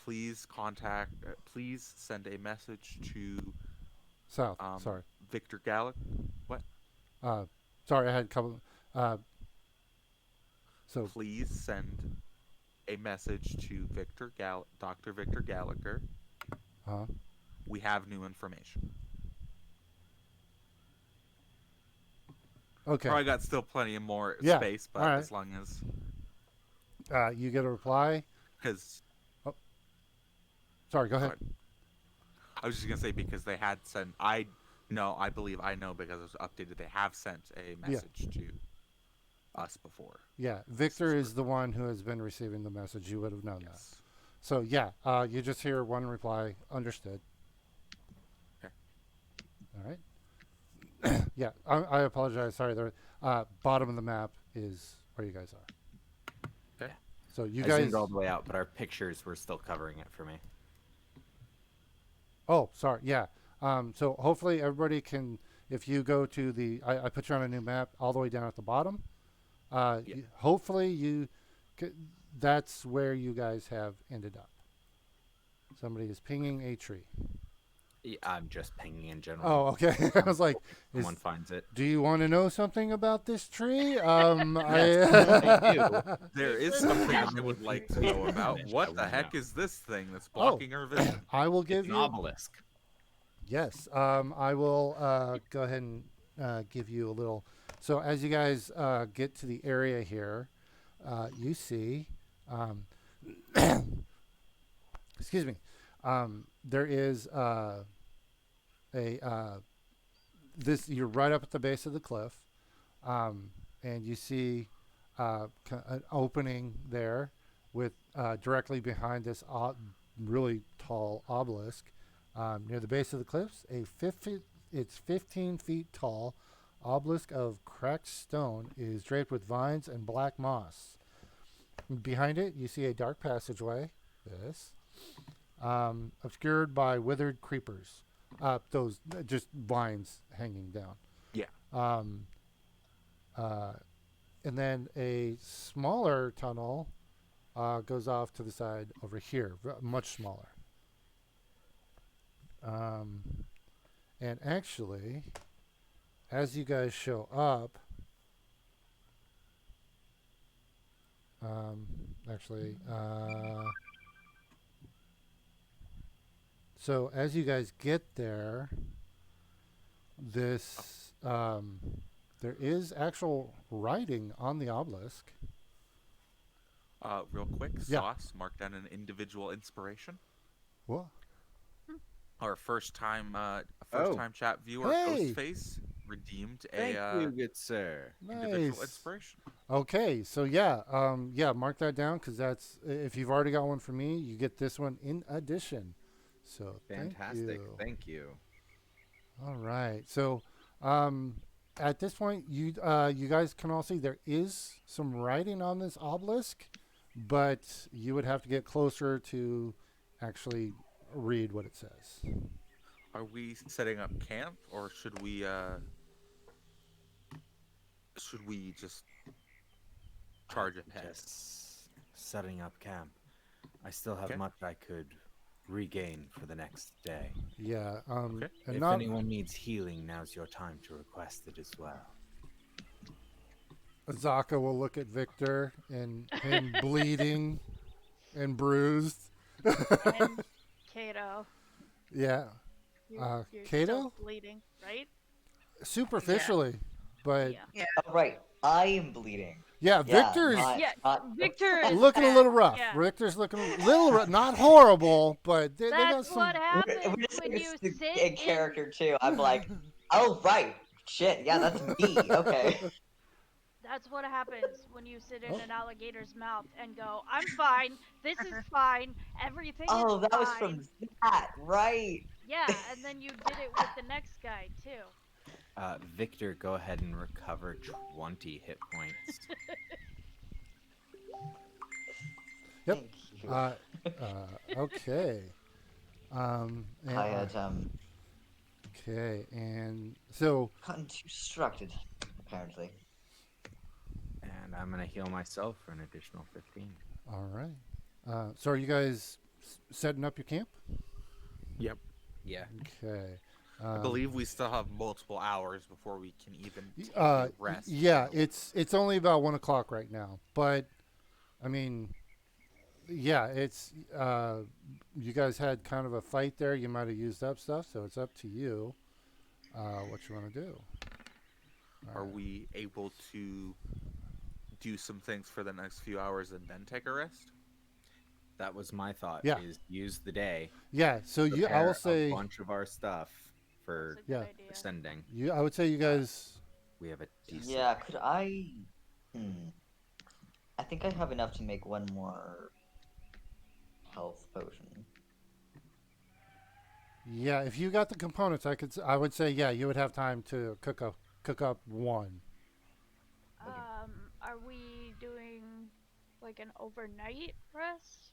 S2: Please contact. Please send a message to
S1: South. Sorry.
S2: Victor Gallic. What?
S1: Sorry, I had a couple. So
S2: Please send a message to Dr. Victor Gallagher.
S1: uh,
S2: We have new information.
S1: okay.
S2: Probably got still plenty of more
S1: Yeah,
S2: space, but
S1: alright.
S2: as long as
S1: You get a reply.
S2: because
S1: Sorry, go ahead.
S2: I was just gonna say because they had sent. I believe I know because it was updated. They have sent a message to us before.
S1: Yeah, Victor is the one who has been receiving the message. You would have known that.
S2: Yes.
S1: So yeah, you just hear one reply. Understood.
S2: Okay.
S1: All right. Yeah, I apologize. Sorry, the bottom of the map is where you guys are.
S2: Okay.
S1: So you
S3: I
S1: guys.
S3: zoomed all the way out, but our pictures were still covering it for me.
S1: Oh, sorry. Yeah. So hopefully everybody can. If you go to the, I put you on a new map all the way down at the bottom.
S2: Yeah.
S1: Hopefully that's where you guys have ended up. Somebody is pinging a tree.
S3: Yeah, I'm just pinging in general.
S1: Oh, okay. I was like,
S3: Someone finds it.
S1: do you want to know something about this tree?
S3: I do.
S2: There is something I would like to know about. What the heck is this thing that's blocking our vision?
S1: I will give
S3: It's an
S1: you.
S3: obelisk.
S1: Yes. I will go ahead and give you a little. So as you guys get to the area here, you see. Excuse me. There is this. You're right up at the base of the cliff, and you see an opening there with directly behind this really tall obelisk near the base of the cliffs. It's 15 feet tall obelisk of cracked stone is draped with vines and black moss. Behind it, you see a dark passageway. This. Obscured by withered creepers. Those just vines hanging down.
S2: Yeah.
S1: And then a smaller tunnel goes off to the side over here, much smaller. Um, and actually, as you guys show up, um, actually, so as you guys get there, this there is actual writing on the obelisk.
S2: Real quick,
S1: Yeah.
S2: Sauce marked down an individual inspiration.
S1: What?
S2: Our first
S3: Oh,
S2: time chat viewer,
S1: Hey!
S2: Ghostface, redeemed
S3: thank
S2: a
S3: you, good sir.
S2: individual
S1: Nice.
S2: inspiration.
S1: Okay, so yeah, yeah, mark that down because that's if you've already got one for me, you get this one in addition. So thank
S3: Fantastic.
S1: you.
S3: Thank you.
S1: All right. So, um, at this point, you guys can all see there is some writing on this obelisk, but you would have to get closer to actually read what it says.
S2: Are we setting up camp, or should we just charge ahead?
S3: Just setting up camp. I still have
S2: Okay.
S3: much I could regain for the next day.
S1: Yeah.
S2: Okay.
S1: And
S3: If
S1: not
S3: anyone needs healing, now's your time to request it as well.
S1: Zaka will look at Victor and him bleeding and bruised.
S5: And Kato,
S1: Yeah.
S5: you're
S1: Kato?
S5: still bleeding, right?
S1: Superficially, but
S5: Yeah.
S4: Oh, right. I am bleeding.
S1: yeah,
S4: Yeah,
S1: Victor's
S5: Yeah,
S4: not
S5: Victor is
S1: looking a
S5: bad.
S1: little rough.
S5: Yeah.
S1: Victor's looking a little rough. Not horrible, but they got
S5: That's
S1: some.
S5: what
S4: We're
S5: happens
S4: just
S5: when
S4: like
S5: you
S4: it's
S5: sit
S4: a
S5: in.
S4: character too. I'm like, oh right, shit, yeah, that's me. Okay.
S5: That's what happens when you sit in
S1: Oh.
S5: an alligator's mouth and go, "I'm fine. This is fine. Everything
S4: Oh,
S5: is
S4: that was
S5: fine."
S4: from that, right?
S5: Yeah, and then you did it with the next guy too.
S3: Victor, go ahead and recover 20 hit points.
S1: Yep.
S4: Thank you.
S1: Okay. And,
S4: I had
S1: okay, and so
S4: gotten too distracted, apparently.
S3: And I'm going to heal myself for an additional 15.
S1: all right. So are you guys setting up your camp?
S2: Yep.
S3: Yeah.
S1: Okay.
S2: I believe we still have multiple hours before we can even take
S1: Uh,
S2: a rest.
S1: yeah, it's only about 1 o'clock right now, but I mean, yeah, it's you guys had kind of a fight there. You might have used up stuff, so it's up to you what you want to do. All
S2: Are
S1: right.
S2: we able to do some things for the next few hours and then take a rest?
S3: That was my thought.
S1: Yeah.
S3: Is use the day.
S1: Yeah, so I
S3: Prepare
S1: will say
S3: a bunch of our stuff for
S5: That's a good
S1: Yeah.
S5: idea.
S3: ascending.
S1: I would say you guys.
S3: We have a decent.
S4: Yeah, could I? I think I have enough to make one more health potion.
S1: Yeah, if you got the components, I would say yeah, you would have time to cook up one.
S5: Are we doing like an overnight rest?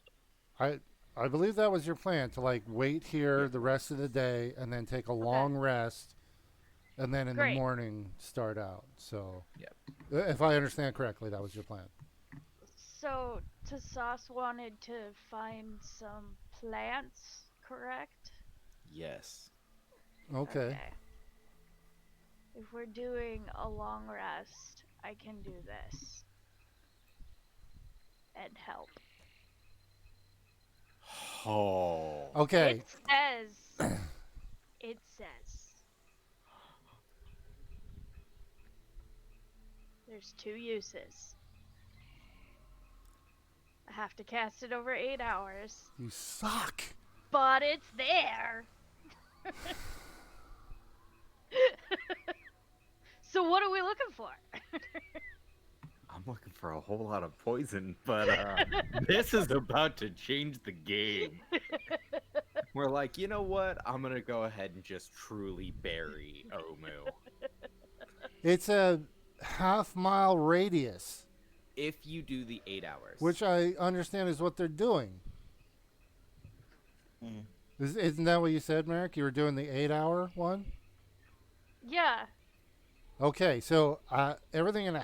S1: I believe that was your plan to like wait here the rest of the day and then take a long rest, and then in the
S5: Great.
S1: morning start out. So,
S3: Yep.
S1: if I understand correctly, that was your plan.
S5: So Tasas wanted to find some plants, correct?
S3: Yes.
S1: Okay.
S5: If we're doing a long rest, I can do this and help.
S3: Oh.
S1: Okay.
S5: It says there's 2 uses. I have to cast it over 8 hours,
S1: You suck.
S5: but it's there. So what are we looking for?
S3: I'm looking for a whole lot of poison, but this is about to change the game. We're like, you know what? I'm gonna go ahead and just truly bury Omu.
S1: It's a half-mile radius,
S3: If you do the 8 hours.
S1: which I understand is what they're doing.
S4: Mm.
S1: Isn't that what you said, Merrick? You were doing the 8-hour one?
S5: Yeah.
S1: Okay, so everything in a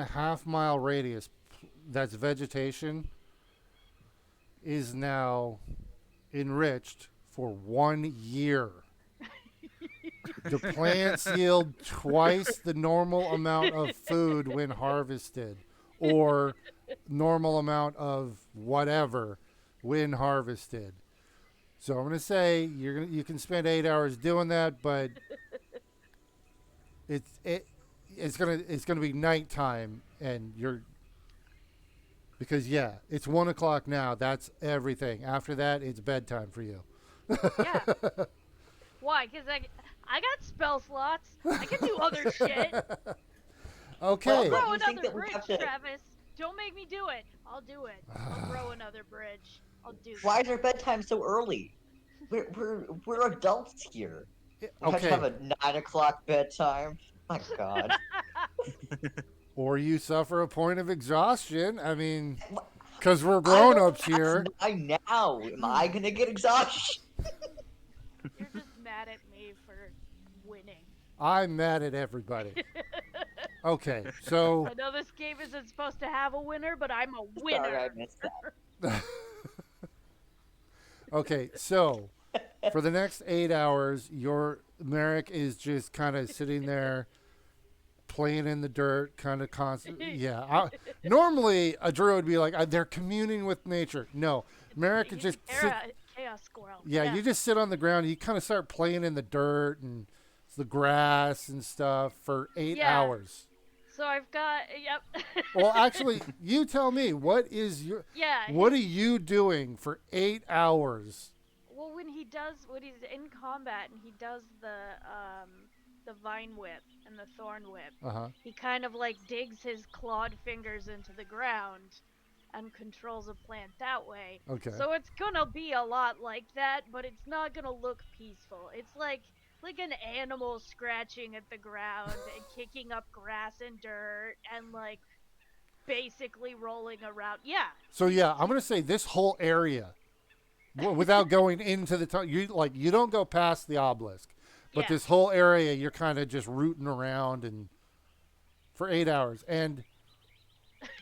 S1: half-mile radius that's vegetation is now enriched for 1 year. The plants yield twice the normal amount of food when harvested, or normal amount of whatever when harvested. So I'm gonna say you can spend 8 hours doing that, but it's it it's gonna be nighttime, and you're because yeah, it's 1 o'clock now. That's everything. After that, it's bedtime for you.
S5: Yeah. Why? Because I got spell slots. I can do other shit.
S1: Okay.
S5: I'll
S4: Well,
S5: grow
S4: don't you think
S5: another
S4: that we
S5: bridge,
S4: have to?
S5: Travis. Don't make me do it. I'll do it. I'll grow another bridge. I'll do
S4: Why
S5: that.
S4: is our bedtime so early? We're adults here. We have to have
S1: Okay.
S4: a 9 o'clock bedtime. My God.
S1: Or you suffer a point of exhaustion. I mean,
S4: Wha-
S1: because we're
S4: I
S1: grown
S4: don't
S1: ups
S4: pass
S1: here.
S4: 9 now. Am I gonna get exhaustion?
S5: You're just mad at me for winning.
S1: I'm mad at everybody. Okay, so
S5: I know this game isn't supposed to have a winner, but I'm a
S4: Sorry, I
S5: winner.
S4: missed that.
S1: okay, so for the next 8 hours, your Merrick is just kind of sitting there playing in the dirt, kind of constant. Yeah, normally a druid would be like they're communing with nature. No, Merrick is
S5: He's a
S1: just sit.
S5: chaos squirrel.
S1: Yeah, you just sit on the ground. And you kind of start playing in the dirt and the grass and stuff for 8 hours.
S5: So I've got yep.
S1: Well, actually, you tell me what
S5: yeah.
S1: what are you doing for 8 hours?
S5: Well, when he's in combat and he does the vine whip and the thorn whip,
S1: Uh-huh.
S5: he kind of like digs his clawed fingers into the ground and controls a plant that way.
S1: Okay.
S5: So it's gonna be a lot like that, but it's not gonna look peaceful. It's like an animal scratching at the ground and kicking up grass and dirt and like basically rolling around. Yeah.
S1: So yeah, I'm gonna say this whole area, without going into the you don't go past the obelisk, but
S5: Yeah.
S1: this whole area you're kind of just rooting around and for 8 hours. And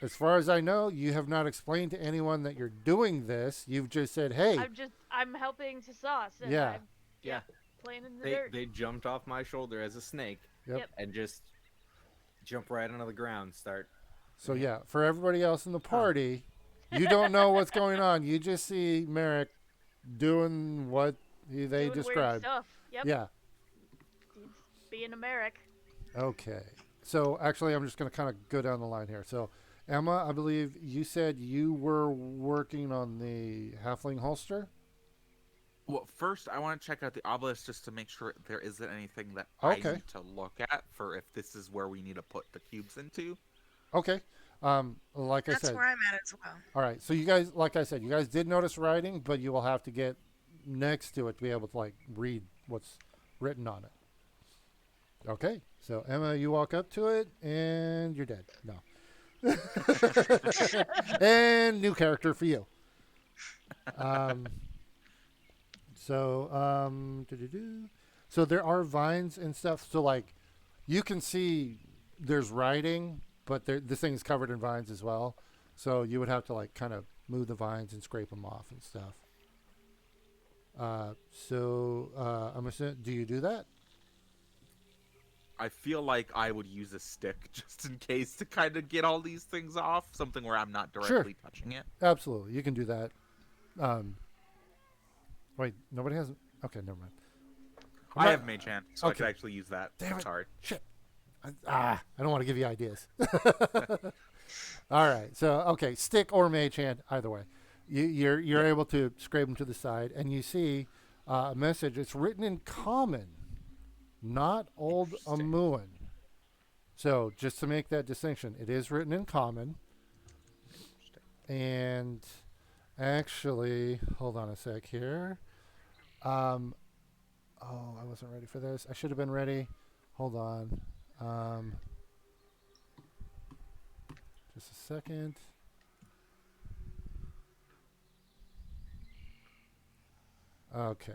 S1: as far as I know, you have not explained to anyone that you're doing this. You've just said, "Hey,
S5: I'm helping to sauce and
S1: Yeah.
S5: I'm
S3: Yeah.
S5: playing in the
S3: They
S5: dirt.
S3: they jumped off my shoulder as a snake
S1: Yep.
S3: and just jump right onto the ground. Start.
S1: So yeah, for everybody else in the party, you don't know what's going on. You just see Merrick doing what they
S5: Doing weird
S1: described.
S5: stuff. Yep.
S1: Yeah.
S5: He's being a Merrick.
S1: Okay. So actually, I'm just going to kind of go down the line here. So Emma, I believe you said you were working on the halfling holster.
S2: Well, first I want to check out the obelisk just to make sure there isn't anything that
S1: Okay.
S2: I need to look at for if this is where we need to put the cubes into.
S1: Okay. Like I
S6: That's
S1: said.
S6: where I'm at as well.
S1: All right. So you guys, like I said, you guys did notice writing, but you will have to get next to it to be able to like read what's written on it. Okay. So Emma, you walk up to it and you're dead. No. And new character for you. So there are vines and stuff. So like you can see there's writing, but this thing is covered in vines as well. So you would have to like kind of move the vines and scrape them off and stuff. I'm assuming, do you do that?
S2: I feel like I would use a stick just in case to kind of get all these things off. Something where I'm not directly touching it.
S1: Absolutely, you can do that. Wait, nobody has. Okay, never mind.
S2: I have Mage Hand, so I
S1: Okay.
S2: could actually use that.
S1: Damn it.
S2: Sorry.
S1: Shit. I don't want to give you ideas. All right. So, okay, stick or mage hand, either way. You're able to scrape them to the side, and you see a message. It's written in common, not Old
S2: Interesting.
S1: Amuan. So, just to make that distinction, it is written in common. And actually, hold on a sec here. Oh, I wasn't ready for this. I should have been ready. Hold on. Just a second. Okay.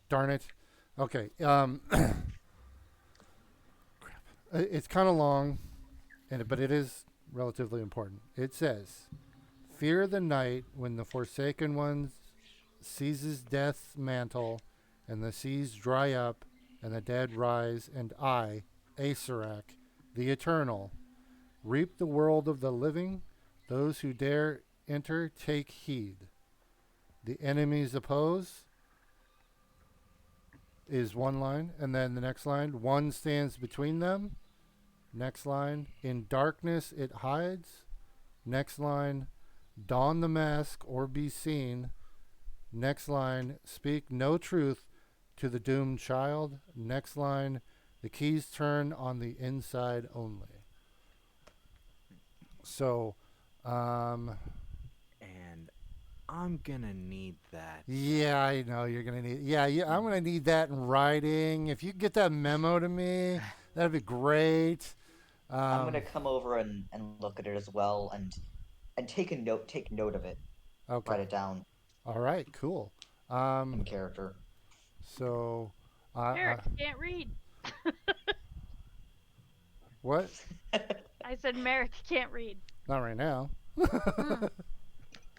S1: Darn it. Okay. Crap. It's kind of long, but it is relatively important. It says, "Fear the night when the Forsaken Ones seizes death's mantle, and the seas dry up, and the dead rise, and I, Asarak, the Eternal, reap the world of the living. Those who dare enter take heed. The enemies oppose is one line, and then the next line, one stands between them. Next line, in darkness it hides. Next line, don the mask or be seen. Next line, speak no truth to the doomed child. Next line, the keys turn on the inside only. So,
S3: And I'm gonna need that.
S1: yeah, I know you're gonna need. Yeah, I'm gonna need that in writing. If you could get that memo to me, that'd be great.
S4: I'm gonna come over and look at it as well and take note of it,
S1: Okay.
S4: write it down
S1: All right. Cool.
S4: in character.
S1: So,
S5: Merrick can't read.
S1: what?
S5: I said Merrick can't read.
S1: Not right now.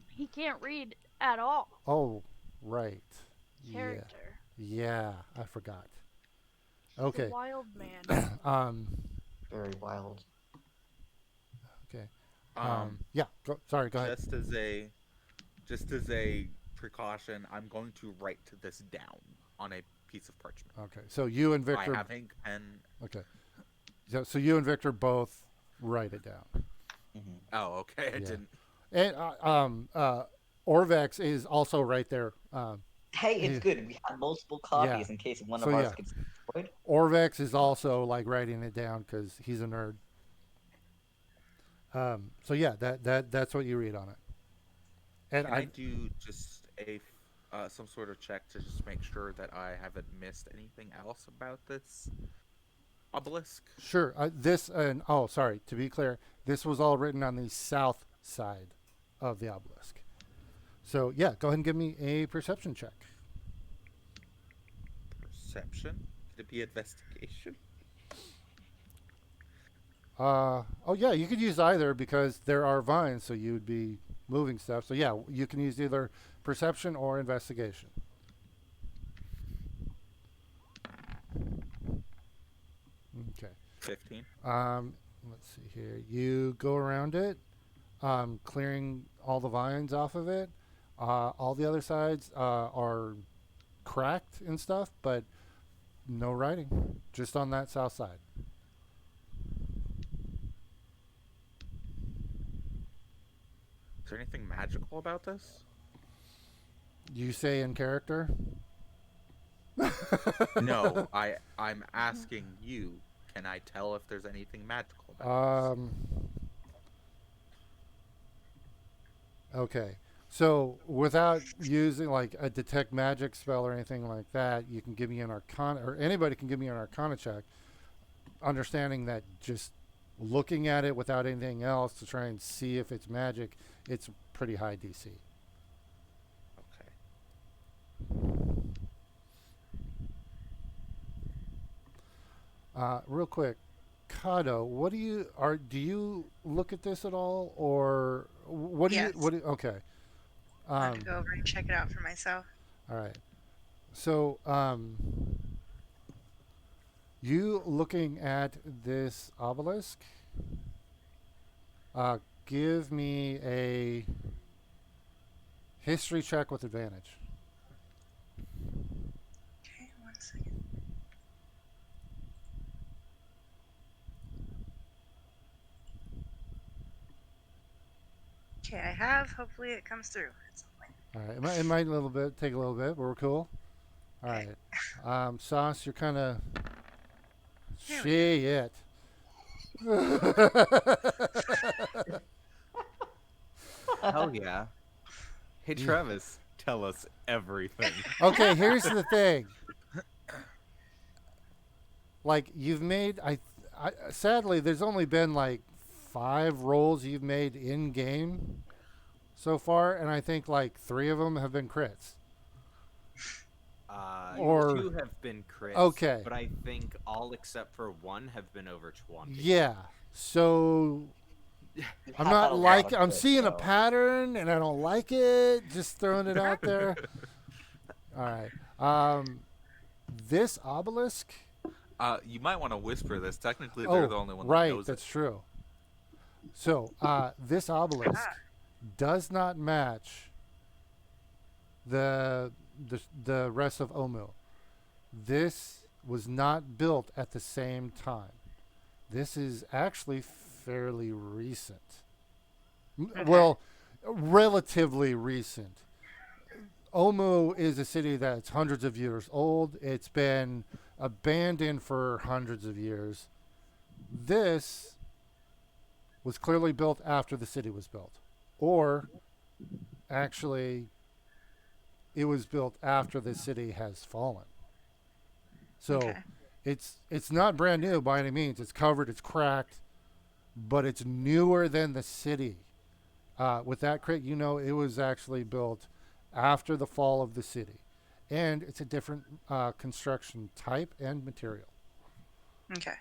S5: He can't read at all.
S1: Oh, right.
S5: Character.
S1: Yeah, I forgot.
S5: He's
S1: Okay.
S5: a wild man.
S4: Very wild.
S1: Okay.
S2: Um,
S1: Yeah. Sorry. Go ahead.
S2: just as a precaution, I'm going to write this down on a piece of parchment.
S1: Okay. So you and Victor.
S2: I have ink and
S1: Okay. So you and Victor both write it down.
S2: oh, okay, I
S1: Yeah.
S2: didn't.
S1: And Orvex is also right there.
S4: Hey, it's
S1: Yeah.
S4: good. We have multiple copies
S1: Yeah.
S4: in case one
S1: So,
S4: of ours
S1: yeah.
S4: gets destroyed.
S1: Orvex is also like writing it down because he's a nerd. So yeah, that's what you read on it. And
S2: Can I do just a some sort of check to just make sure that I haven't missed anything else about this obelisk?
S1: Sure. This and sorry. To be clear, this was all written on the south side of the obelisk. So yeah, go ahead and give me a perception check.
S2: Perception? Could it be investigation?
S1: Oh yeah, you could use either because there are vines, so you would be moving stuff. So yeah, you can use either perception or investigation. Okay.
S2: 15.
S1: Let's see here. You go around it, clearing all the vines off of it. All the other sides are cracked and stuff, but no writing. Just on that south side.
S2: Is there anything magical about this?
S1: You say in character?
S2: No, I'm asking you. Can I tell if there's anything magical about this?
S1: Okay. So without using like a detect magic spell or anything like that, you can give me an arcana, or anybody can give me an arcana check, understanding that just looking at it without anything else to try and see if it's magic, it's pretty high DC.
S2: Okay.
S1: Real quick, Kado, what do you look at this at all, or what do
S6: Yes.
S1: okay.
S6: I have to go over and check it out for myself.
S1: All right. So, you looking at this obelisk, give me a history check with advantage.
S6: Okay, 1 second. Okay, I have. Hopefully it comes through at some point.
S1: All right. It might a little bit take a little bit, but we're cool. All
S6: Okay.
S1: right. Sauce, you're kind of
S6: There
S1: shit.
S3: Hell yeah. Hey Travis, tell us everything.
S1: Okay, here's the thing. Like you've made, sadly, there's only been like 5 rolls you've made in game so far, and I think like 3 of them have been crits. Or-
S3: 2 have been crits.
S1: Okay.
S3: But I think all except for 1 have been over 20.
S1: Yeah. So
S4: You
S1: I'm
S4: have
S1: not
S4: had a lot
S1: like
S4: of
S1: I'm
S4: this,
S1: seeing a
S4: so-
S1: pattern, and I don't like it. Just throwing it out there. All right. This obelisk.
S2: You might want to whisper this. Technically, they're
S1: Oh,
S2: the only one that
S1: right.
S2: knows it.
S1: That's true. So, this obelisk does not match the the rest of Omu. This was not built at the same time. This is actually fairly recent.
S6: Okay.
S1: Well, relatively recent. Omu is a city that's hundreds of years old. It's been abandoned for hundreds of years. This was clearly built after the city was built. Or actually, it was built after the city has fallen. So
S6: Okay.
S1: it's not brand new by any means. It's covered, it's cracked, but it's newer than the city. With that crate, you know it was actually built after the fall of the city, and it's a different construction type and material.
S6: Okay.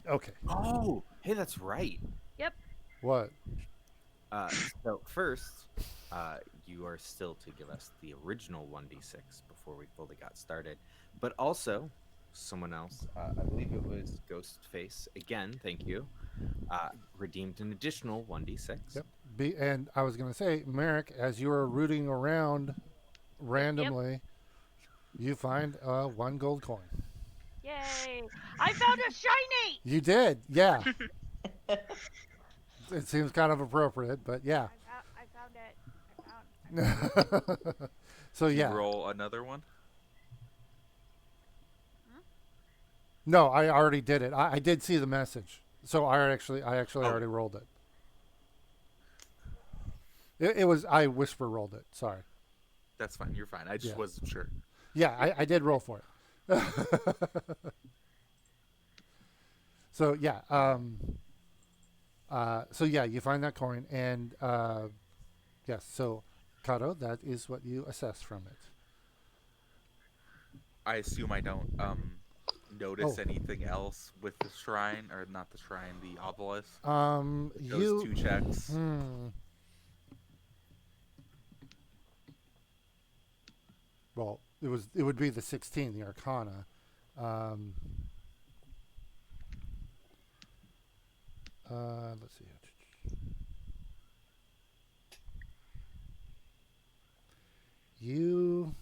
S1: Okay,
S3: Oh, hey, that's right.
S5: Yep.
S1: what?
S3: Uh, so first, you are still to give us the original 1d6 before we fully got started, but also someone else, I believe it was Ghostface. Again, thank you. Redeemed an additional 1d6.
S1: Yep. And I was going to say, Merrick, as you were rooting around
S5: Yep.
S1: randomly, you find one gold coin.
S5: Yay! I found a shiny.
S1: You did, yeah. It seems kind of appropriate, but yeah.
S5: I found it. I found it.
S1: So
S2: Did you
S1: yeah.
S2: roll another one?
S5: Hmm?
S1: No, I already did it. I did see the message, so I actually
S2: Oh.
S1: already rolled it. It was I whisper rolled it. Sorry.
S2: That's fine. You're fine. I just
S1: Yeah.
S2: wasn't sure.
S1: Yeah, I did roll for it. So yeah, so yeah, you find that coin, and yes, so Kato, that is what you assess from it.
S2: I assume I don't notice
S1: Oh.
S2: anything else with the shrine, or not the shrine, the obelisk. With those
S1: You.
S2: two checks.
S1: Well, it would be the 16, the Arcana. Um, let's see. You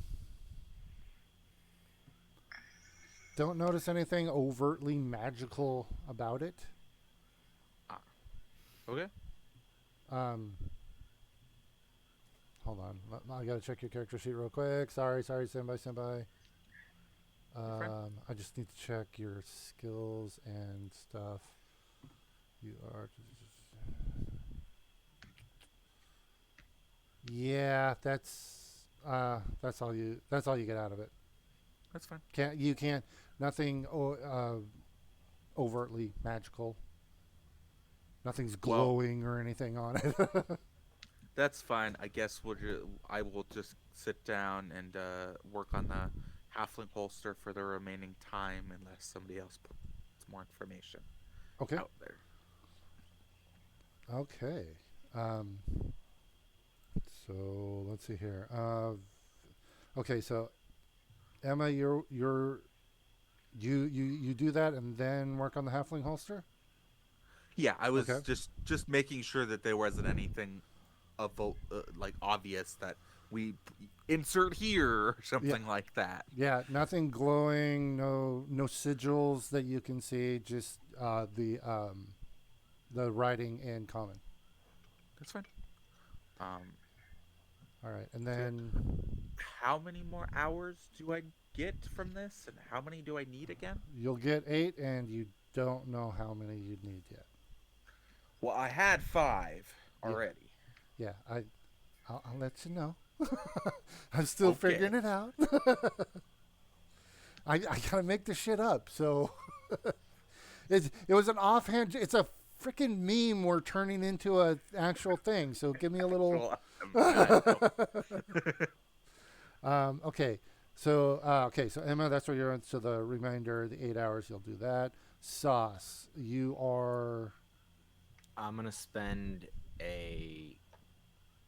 S1: don't notice anything overtly magical about it.
S2: Okay.
S1: Um, hold on. I gotta check your character sheet real quick. Sorry, senpai.
S2: fine.
S1: I just need to check your skills and stuff. You are. Yeah, that's all you. That's all you get out of it.
S2: That's fine.
S1: Can't nothing overtly magical. Nothing's
S2: Well,
S1: glowing or anything on it.
S2: that's fine. I guess I will just sit down and work on the halfling holster for the remaining time, unless somebody else puts more information
S1: Okay.
S2: out there.
S1: Okay. So let's see here. Okay, so Emma, you do that and then work on the halfling holster.
S2: Yeah, I was
S1: Okay.
S2: just making sure that there wasn't anything of like obvious that we insert here or something like that.
S1: Yeah, nothing glowing, no sigils that you can see, just the writing in common.
S2: That's fine. Um,
S1: All right, and
S2: so yeah.
S1: then
S2: How many more hours do I get from this, and how many do I need again?
S1: you'll get 8, and you don't know how many you'd need yet.
S2: Well, I had 5
S1: Yeah.
S2: already.
S1: Yeah, I'll let you know. I'm still
S2: Okay.
S1: figuring it out. I gotta make this shit up. So it was an offhand. It's a freaking meme we're turning into an actual thing. So give me a little. Okay. So Emma, that's where you're on. So the remainder, the 8 hours, you'll do that. Sauce, you are.
S3: I'm gonna spend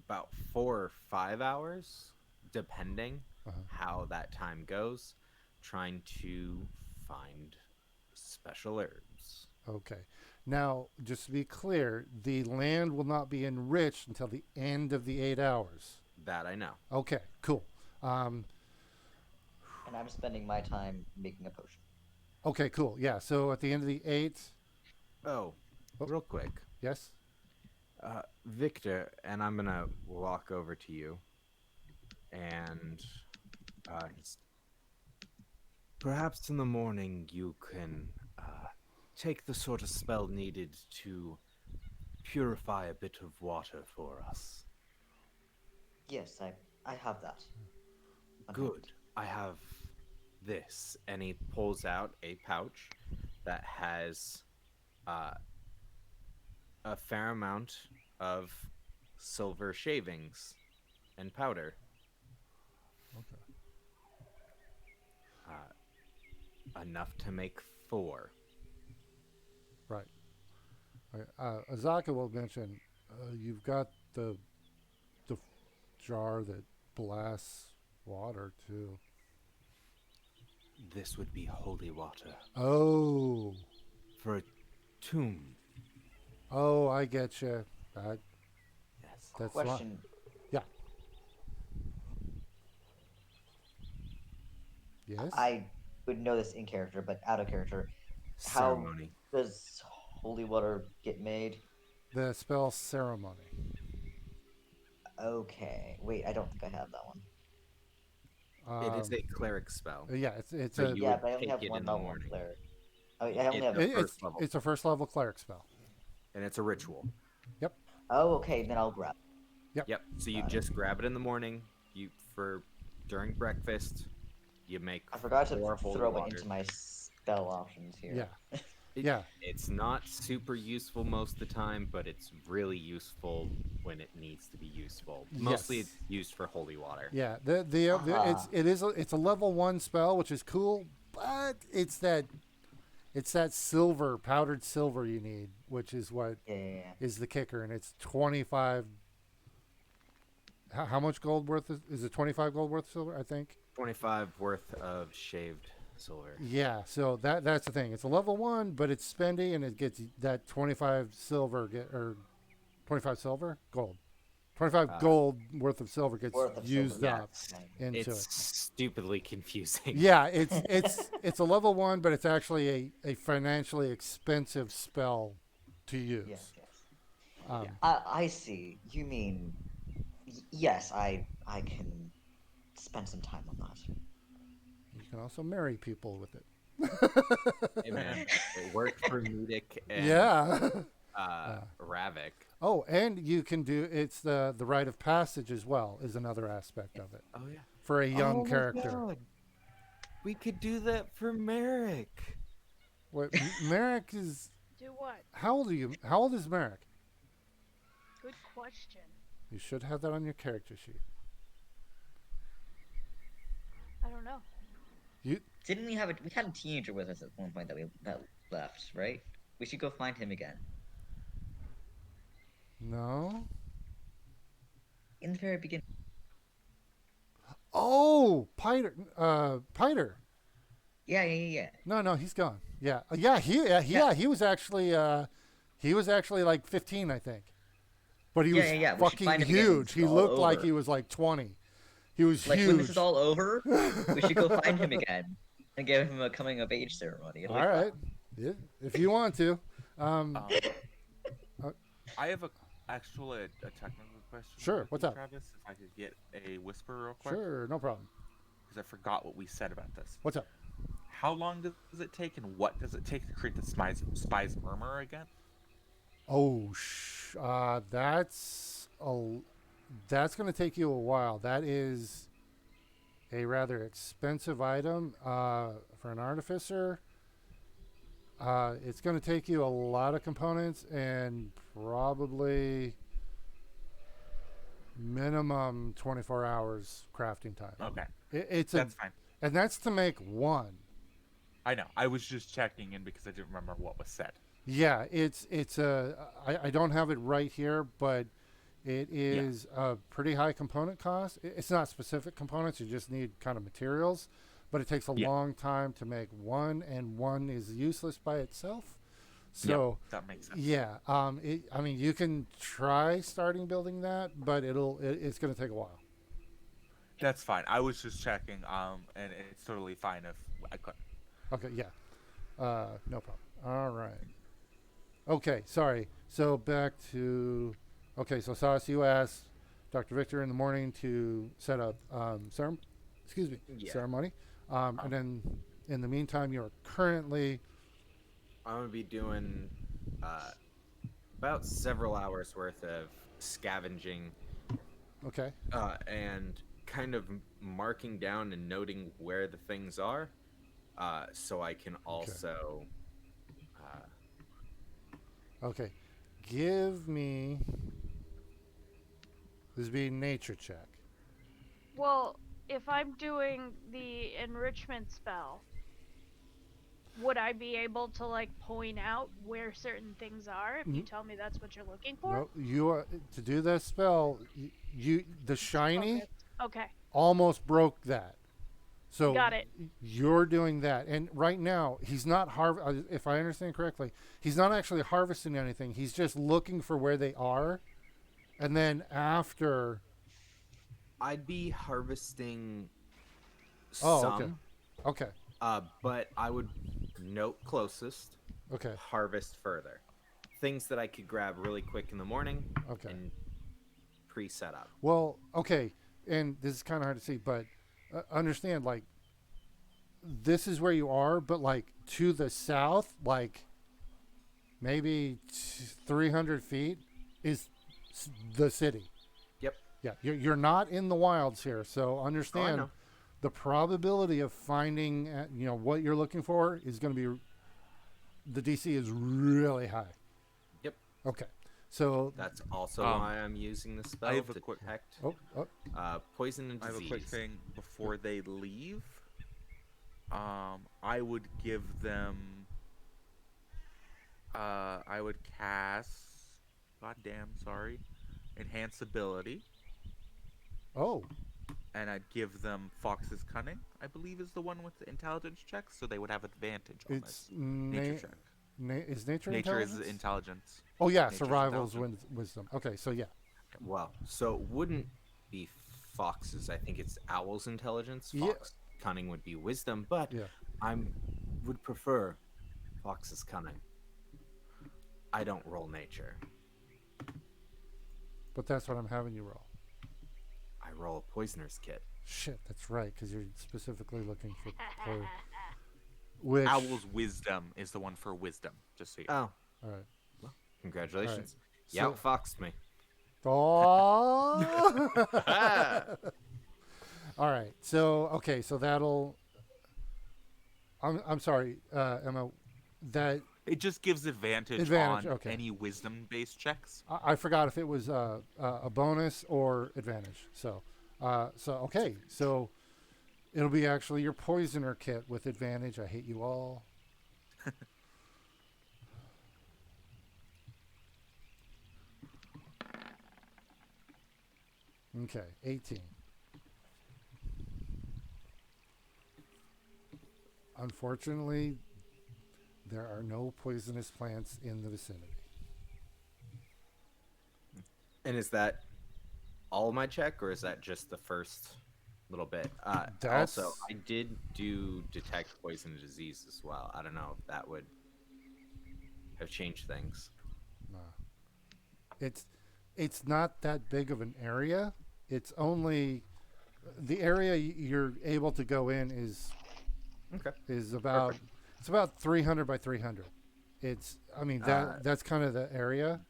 S3: about 4 or 5 hours depending
S1: Uh-huh.
S3: how that time goes, trying to find special herbs.
S1: Okay. Now, just to be clear, the land will not be enriched until the end of the 8 hours.
S3: That I know.
S1: Okay, cool. Um,
S4: And I'm spending my time making a potion.
S1: okay, cool. Yeah, so at the end of the 8,
S3: Oh,
S1: oh,
S3: real quick.
S1: yes?
S3: Victor, and I'm gonna walk over to you, and he's perhaps in the morning you can take the sort of spell needed to purify a bit of water for us.
S4: Yes, I have that. on hand.
S3: Good. I have this, and he pulls out a pouch that has uh, a fair amount of silver shavings and powder.
S1: Okay.
S3: Enough to make 4.
S1: Right. Okay. Azaka will mention you've got the jar that blasts water too.
S3: This would be holy water
S1: Oh,
S3: for a tomb.
S1: oh, I get you. That,
S3: Yes.
S1: that's why.
S4: Question:
S1: Yeah. Yes.
S4: I would know this in character, but out of character, how
S3: Ceremony.
S4: does holy water get made?
S1: The spell ceremony.
S4: Okay, wait, I don't think I have that one.
S3: It is
S1: Um,
S3: a cleric spell.
S1: yeah, it's
S3: So
S1: a
S3: you
S4: Yeah,
S3: would
S4: but I only
S3: take
S4: have
S3: it
S4: one
S3: in the
S4: level of
S3: morning.
S4: cleric. I only
S3: It's
S4: have.
S3: a
S1: it-
S3: first level,
S1: it's a first level cleric spell.
S3: and it's a ritual.
S1: Yep.
S4: Oh, okay, then I'll grab.
S3: Yep. So you
S4: Got it.
S3: just grab it in the morning. You for during breakfast. You make
S4: I forgot to
S3: 4 holy
S4: throw it
S3: water.
S4: into my spell options here.
S1: Yeah.
S3: It-
S1: Yeah.
S3: It's not super useful most of the time, but it's really useful when it needs to be useful. Mostly
S1: Yes.
S3: it's used for holy water.
S1: Yeah. It's a level 1 spell, which is cool, but it's that silver, powdered silver you need, which is what
S4: Yeah.
S1: is the kicker, and it's 25. How much gold worth is it? 25 gold worth of silver, I think.
S3: 25 worth of shaved silver.
S1: Yeah, so that's the thing. It's a level 1, but it's spendy, and it gets that 25 silver or 25 silver gold. 25 gold worth of silver gets
S4: Worth of
S1: used
S4: silver,
S1: up
S3: yes.
S1: into
S3: It's
S1: it.
S3: stupidly confusing.
S1: Yeah, it's a level 1, but it's actually a financially expensive spell to use.
S4: Yes. Yes.
S1: Um,
S4: I see. You mean? Yes, I can spend some time on that.
S1: You can also marry people with it.
S3: Hey, man, it worked for Mudik and
S1: Yeah.
S3: Ravik.
S1: Oh, and you can do it's the rite of passage as well is another aspect of it
S3: Oh yeah.
S1: for a young
S3: Oh my
S1: character.
S3: God. We could do that for Merrick.
S1: Wait, Merrick is
S5: Do what?
S1: how old are you? How old is Merrick?
S5: Good question.
S1: You should have that on your character sheet.
S5: I don't know.
S4: Didn't we have we had a teenager with us at one point that left, right? We should go find him again.
S1: No.
S4: In the very beginning.
S1: Oh, Piter.
S4: Yeah.
S1: No, he's gone. Yeah, he was actually like 15, I think. But he was
S4: Yeah. We should
S1: fucking
S4: find him again.
S1: huge.
S4: It's
S1: He
S4: all
S1: looked like
S4: over.
S1: he was like 20. He was
S4: Like
S1: huge.
S4: when this is all over, we should go find him again and give him a coming of age ceremony. It'll be
S1: All
S4: fun.
S1: right. Yeah, if you want to.
S2: I have a technical question.
S1: Sure,
S2: for
S1: what's
S2: you,
S1: up?
S2: Travis? If I could get a whisper real quick,
S1: Sure, no problem.
S2: because I forgot what we said about this.
S1: What's up?
S2: How long does it take, and what does it take to create the spies murmur again?
S1: Oh, that's going to take you a while. That is a rather expensive item for an artificer. It's going to take you a lot of components and probably minimum 24 hours crafting time.
S2: Okay,
S1: It's
S2: that's fine.
S1: and that's to make one.
S2: I know. I was just checking in because I didn't remember what was said.
S1: Yeah, I don't have it right here, but It is a pretty high component cost. It's not specific components, you just need kind of materials, but it takes a
S2: Yeah.
S1: long time to make one, and one is useless by itself.
S2: Yep,
S1: So,
S2: that makes sense.
S1: yeah, I mean, you can try starting building that, but it's going to take a while.
S2: That's fine. I was just checking, and it's totally fine if I could.
S1: Okay, yeah, no problem. All right. Okay, sorry. So back to, okay, so Sauce, you asked Dr. Victor in the morning to set up
S3: Yeah.
S1: ceremony. And then in the meantime, you're currently,
S3: I'm gonna be doing uh, about several hours worth of scavenging
S1: okay,
S3: and kind of marking down and noting where the things are, so I can also.
S1: okay. Give me, this would be a nature check.
S5: Well, if I'm doing the enrichment spell, would I be able to like point out where certain things are if you tell me that's what you're looking for?
S1: No, you are, to do that spell, the shiny
S5: Focus. Okay.
S1: almost broke that. So
S5: Got it.
S1: you're doing that, and right now he's not if I understand correctly, he's not actually harvesting anything. He's just looking for where they are, and then after.
S3: I'd be harvesting
S1: Oh,
S3: some,
S1: okay,
S3: but I would note closest,
S1: okay,
S3: harvest further. Things that I could grab really quick in the morning
S1: okay.
S3: and pre-set up.
S1: Well, okay, and this is kind of hard to see, but understand, like, this is where you are, but like to the south, like maybe 300 feet is the city.
S3: Yep.
S1: Yeah, you're not in the wilds here, so
S3: Oh, I
S1: understand
S3: know.
S1: the probability of finding what you're looking for is going to be, the DC is really high.
S3: Yep.
S1: Okay, so
S3: That's also
S2: Um,
S3: why I'm using the spell
S2: I have a
S3: to
S2: quick-
S3: detect poison and
S2: I have
S3: disease.
S2: a quick thing before they leave. I would give them. I would cast. Goddamn, sorry. Enhance ability,
S1: oh,
S2: and I'd give them Fox's Cunning. I believe is the one with the intelligence checks, so they would have advantage on
S1: it's
S2: this nature check.
S1: is nature
S2: Nature
S1: intelligence?
S2: is intelligence.
S1: Oh yeah,
S2: nature's
S1: survival's
S2: intelligence.
S1: wisdom. Okay, so yeah.
S3: Well, so it wouldn't be foxes. I think it's owl's intelligence.
S1: Yeah.
S3: Fox cunning would be wisdom, but
S1: Yeah.
S3: would prefer fox's cunning. I don't roll nature.
S1: But that's what I'm having you roll.
S3: I roll a poisoner's kit.
S1: Shit, that's right, because you're specifically looking for which.
S2: Owl's wisdom is the one for wisdom. Just so you know.
S3: Oh,
S1: All right.
S3: congratulations!
S1: So-
S3: You outfoxed me.
S1: Oh.
S3: Ah!
S1: All right. So okay. So that'll. I'm sorry, Emma. That
S2: It just gives advantage
S1: Advantage,
S2: on
S1: okay.
S2: any wisdom-based checks.
S1: I forgot if it was a bonus or advantage. So okay. So it'll be actually your poisoner kit with advantage. I hate you all. Okay, 18. Unfortunately, there are no poisonous plants in the vicinity.
S3: And is that all my check, or is that just the first little bit? Also,
S1: That's-
S3: I did do detect poison and disease as well. I don't know if that would have changed things.
S1: It's not that big of an area. It's only the area you're able to go in
S3: Okay.
S1: is about it's about 300 by 300. That's kind of the area.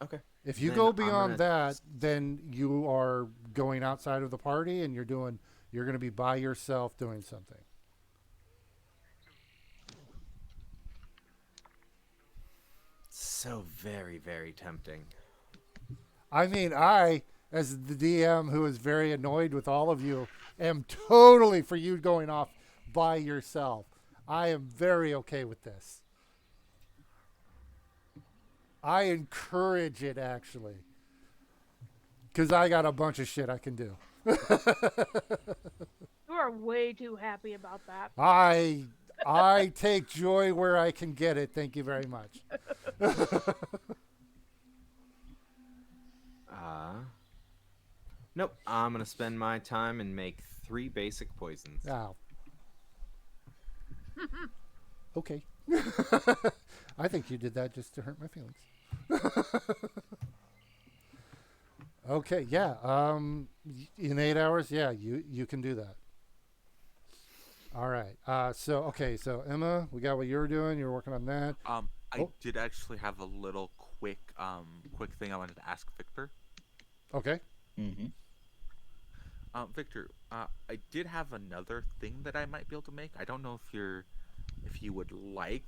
S3: Okay.
S1: If you
S3: Then
S1: go
S3: I'm
S1: beyond
S3: gonna-
S1: that, then you are going outside of the party and you're going to be by yourself doing something.
S3: So very, very tempting.
S1: I mean, I, as the DM who is very annoyed with all of you, am totally for you going off by yourself. I am very okay with this. I encourage it, actually. because I got a bunch of shit I can do.
S5: You are way too happy about that.
S1: I take joy where I can get it. Thank you very much.
S3: Uh, nope. I'm gonna spend my time and make 3 basic poisons.
S1: Oh, okay. I think you did that just to hurt my feelings. Okay, yeah. In 8 hours, yeah, you can do that. All right. So Emma, we got what you were doing. You were working on that.
S2: I
S1: Oh.
S2: did actually have a little quick thing I wanted to ask Victor.
S1: Okay.
S4: Mm-hmm.
S2: Victor, I did have another thing that I might be able to make. I don't know if you would like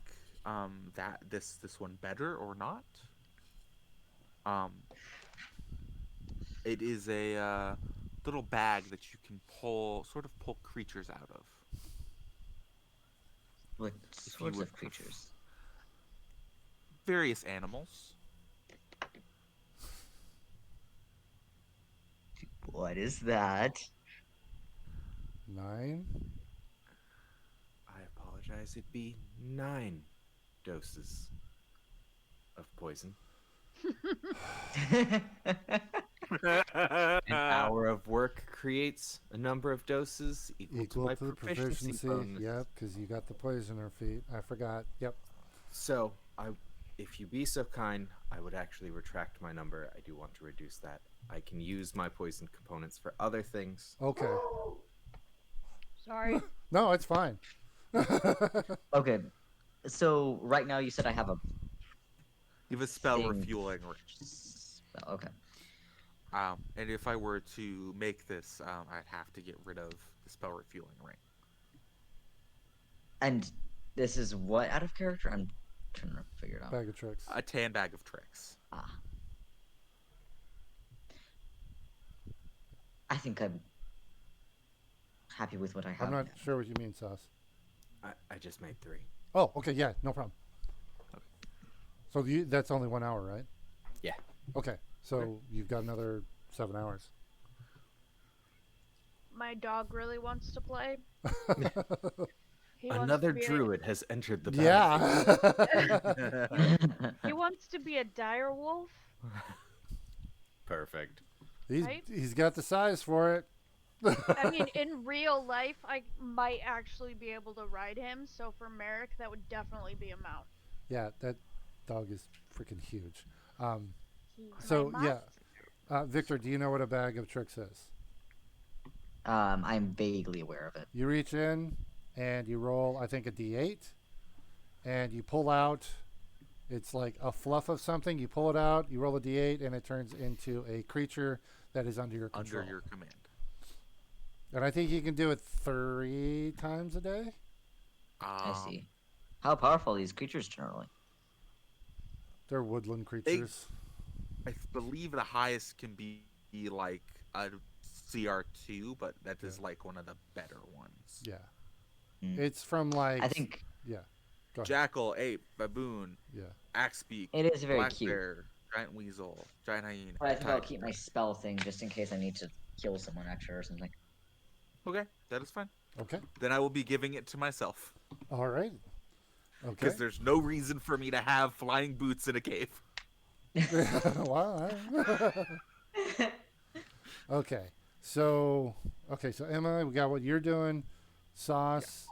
S2: this one better or not. Um, it is a little bag that you can pull creatures out of.
S4: What
S2: If you
S4: sorts
S2: would
S4: of creatures?
S2: various animals.
S4: What is that?
S1: 9.
S3: I apologize. It'd be 9 doses of poison. An hour of work creates a number of doses equal to my
S1: Equal to the
S3: proficiency bonus.
S1: Yep, because you got the poisoner feat. I forgot. Yep.
S3: So, if you be so kind, I would actually retract my number. I do want to reduce that. I can use my poison components for other things.
S1: Okay.
S5: Sorry.
S1: No, it's fine.
S4: Okay, so right now you said I have a
S2: You have a spell
S4: thing.
S2: refueling ring.
S4: Spell. Okay.
S2: And if I were to make this, I'd have to get rid of the spell refueling ring.
S4: And this is what out of character? I'm trying to figure it out.
S1: Bag of tricks.
S2: A tan bag of tricks.
S4: Ah. I think I'm happy with what I have.
S1: I'm not
S4: now.
S1: sure what you mean, Sauce.
S3: I just made 3.
S1: Oh, okay. Yeah, no problem. So that's only 1 hour, right?
S3: Yeah.
S1: Okay. So you've got another 7 hours.
S5: My dog really wants to play. He wants
S3: Another
S5: to be
S3: druid has entered the battlefield.
S1: Yeah.
S5: He wants to be a dire wolf.
S3: Perfect.
S5: Right?
S1: He's got the size for it.
S5: I mean, in real life, I might actually be able to ride him. So for Merrick, that would definitely be a mount.
S1: Yeah, that dog is freaking huge.
S5: He's
S1: So
S5: my
S1: yeah,
S5: master.
S1: Victor, do you know what a bag of tricks is?
S4: I'm vaguely aware of it.
S1: You reach in and you roll, I think, a d8, and you pull out. It's like a fluff of something. You pull it out, you roll a d8, and it turns into a creature that is under your control.
S2: Under your command.
S1: And I think you can do it 3 times a day.
S4: I see. How powerful are these creatures generally?
S1: They're woodland creatures.
S2: I believe the highest can be like a CR2, but that is like one of the better ones.
S1: Yeah.
S4: Mm.
S1: It's from like.
S4: I think
S1: Yeah. Go ahead.
S2: Jackal, ape, baboon,
S1: Yeah.
S2: axebeak,
S4: it is very
S2: black
S4: cute.
S2: bear, giant weasel, giant hyena.
S4: But I think I'll
S2: tiger.
S4: keep my spell thing just in case I need to kill someone extra or something.
S2: Okay, that is fine.
S1: Okay.
S2: Then I will be giving it to myself
S1: All right. Okay.
S2: because there's no reason for me to have flying boots in a cave.
S1: Wow. Okay. So Emma, we got what you're doing. Sauce.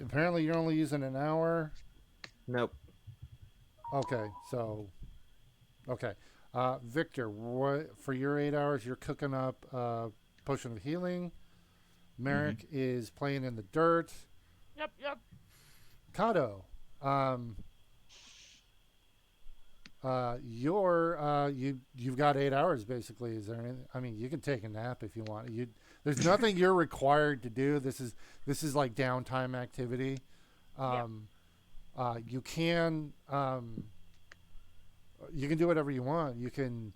S1: Apparently, you're only using an hour.
S3: Nope.
S1: Okay. So. Okay. Victor, what for your 8 hours? You're cooking up potion of healing. Merrick is playing in the dirt.
S5: Yep.
S1: Kato, you've got 8 hours basically. Is there anything? I mean, you can take a nap if you want. There's nothing you're required to do. This is like downtime activity. You can do whatever you want. You can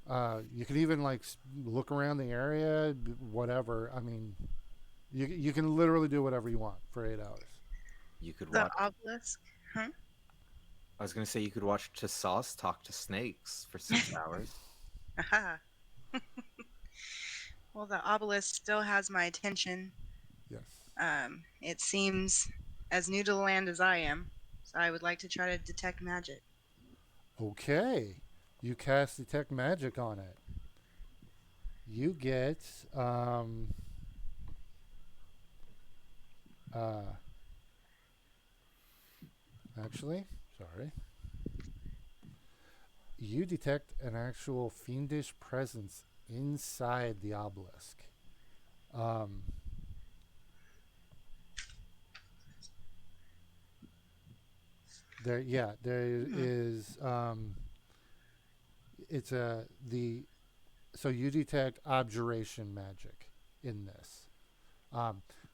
S1: even like look around the area, whatever. I mean, you can literally do whatever you want for 8 hours.
S3: You could
S6: The
S3: watch.
S6: obelisk. Huh?
S3: I was gonna say you could watch Tassos talk to snakes for 6 hours.
S6: Aha. Well, the obelisk still has my attention.
S1: Yes.
S6: It seems as new to the land as I am, so I would like to try to detect magic.
S1: Okay. You cast detect magic on it. You get uh actually, sorry. You detect an actual fiendish presence inside the obelisk. Um there
S6: Hmm.
S1: is it's a the so you detect abjuration magic in this.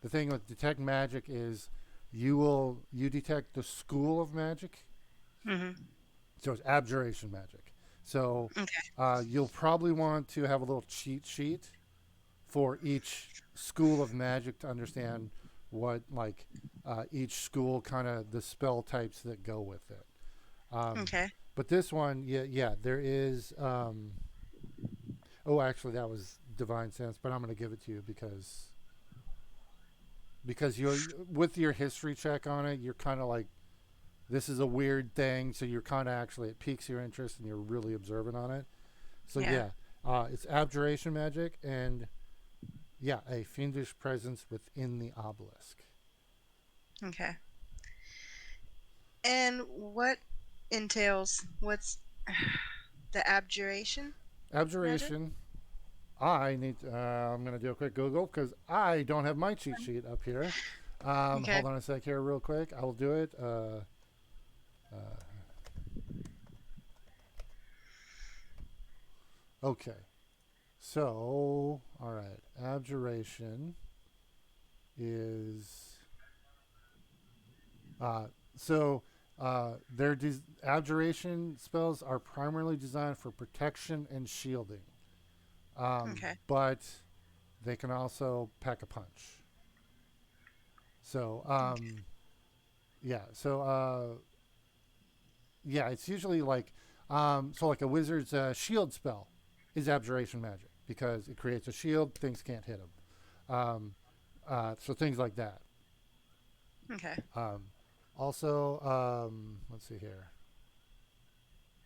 S1: The thing with detect magic is you detect the school of magic,
S6: Hmm.
S1: so it's abjuration magic. So
S6: Okay.
S1: you'll probably want to have a little cheat sheet for each school of magic to understand what each school kind of the spell types that go with it. Um,
S6: Okay.
S1: but this one, yeah, there is. Oh, actually, that was divine sense, but I'm going to give it to you because you with your history check on it, you're kind of like this is a weird thing, so you're kind of actually it piques your interest and you're really observant on it. So
S6: Yeah.
S1: yeah, it's abjuration magic and yeah, a fiendish presence within the obelisk.
S6: Okay. And what entails what's the abjuration magic?
S1: Abjuration. I'm going to do a quick Google because I don't have my cheat sheet up here.
S6: Okay.
S1: Hold on a sec here, real quick. I will do it. Uh, okay. So, all right. Abjuration is uh, so abjuration spells are primarily designed for protection and shielding,
S6: Okay.
S1: but they can also pack a punch. So
S6: Okay.
S1: yeah, so yeah, it's usually like a wizard's shield spell is abjuration magic because it creates a shield, things can't hit them. So things like that.
S6: Okay.
S1: Um, also, let's see here.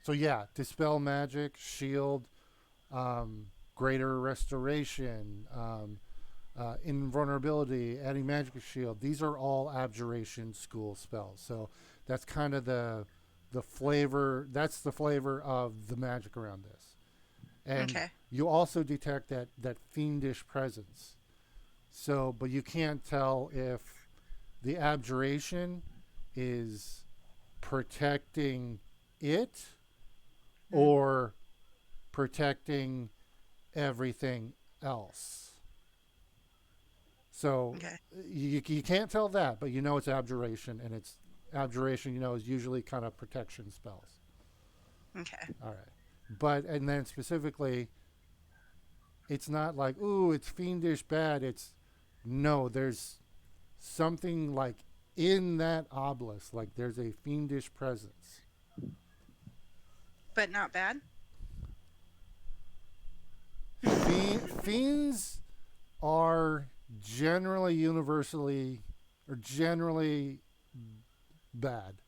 S1: So yeah, dispel magic, shield, greater restoration, invulnerability, adding magic shield. These are all abjuration school spells. So that's kind of the flavor. That's the flavor of the magic around this. And
S6: Okay.
S1: you also detect that fiendish presence. So, but you can't tell if the abjuration is protecting it
S6: Mm.
S1: or protecting everything else. So
S6: Okay.
S1: you can't tell that, but you know it's abjuration, and it's abjuration. You know is usually kind of protection spells.
S6: Okay.
S1: All right, but and then specifically, it's not like ooh, it's fiendish bad. It's no, there's something like in that obelisk, like there's a fiendish presence.
S6: But not bad.
S1: Fiends are generally universally or generally bad.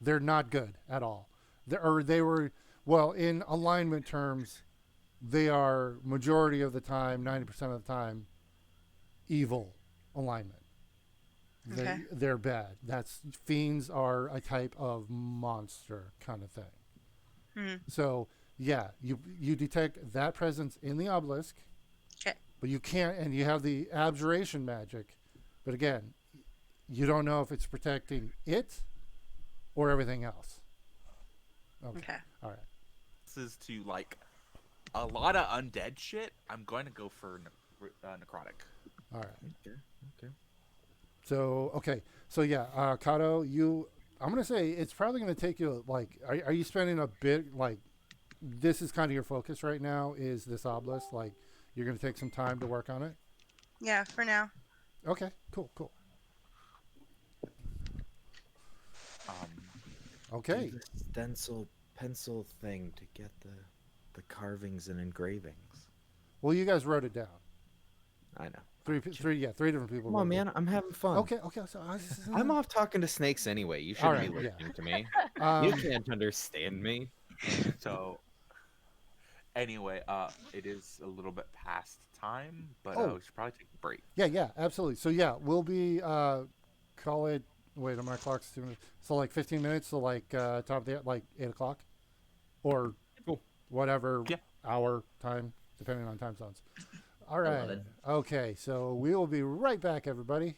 S1: They're not good at all. They were well in alignment terms. They are majority of the time, 90% of the time, evil alignment.
S6: Okay.
S1: They're bad. That's fiends are a type of monster kind of thing.
S6: Mm.
S1: So yeah, you detect that presence in the obelisk,
S6: Okay.
S1: but you can't, and you have the abjuration magic, but again, you don't know if it's protecting it or everything else. Okay,
S6: Okay.
S1: all right.
S2: This is to like a lot of undead shit. I'm going to go for necrotic.
S1: All right.
S3: Okay. Okay.
S1: So okay. So yeah, Kato, you. I'm gonna say it's probably gonna take you like. Are you spending a bit like? This is kind of your focus right now. Is this obelisk like? You're gonna take some time to work on it.
S6: Yeah. For now.
S1: Okay. Cool. Cool.
S2: Um,
S3: Do
S1: Okay.
S3: the stencil pencil thing to get the The carvings and engravings.
S1: Well, you guys wrote it down.
S3: I know.
S1: Three different people.
S3: Come on,
S1: wrote it.
S3: man. I'm having fun.
S1: Okay. So
S3: I'm off talking to snakes anyway. You
S1: All
S3: shouldn't be
S1: right, yeah.
S3: listening to me. You
S1: Um,
S3: can't understand me.
S2: So anyway, it is a little bit past time, but
S1: Oh.
S2: we should probably take a break.
S1: yeah, absolutely. So yeah, we'll be call it. Wait, my clock's 2 minutes. So like 15 minutes. So like top of the like 8 o'clock, or
S3: Cool.
S1: whatever
S2: Yeah.
S1: hour time, depending on time zones. All right.
S4: 11.
S1: Okay. So we will be right back, everybody.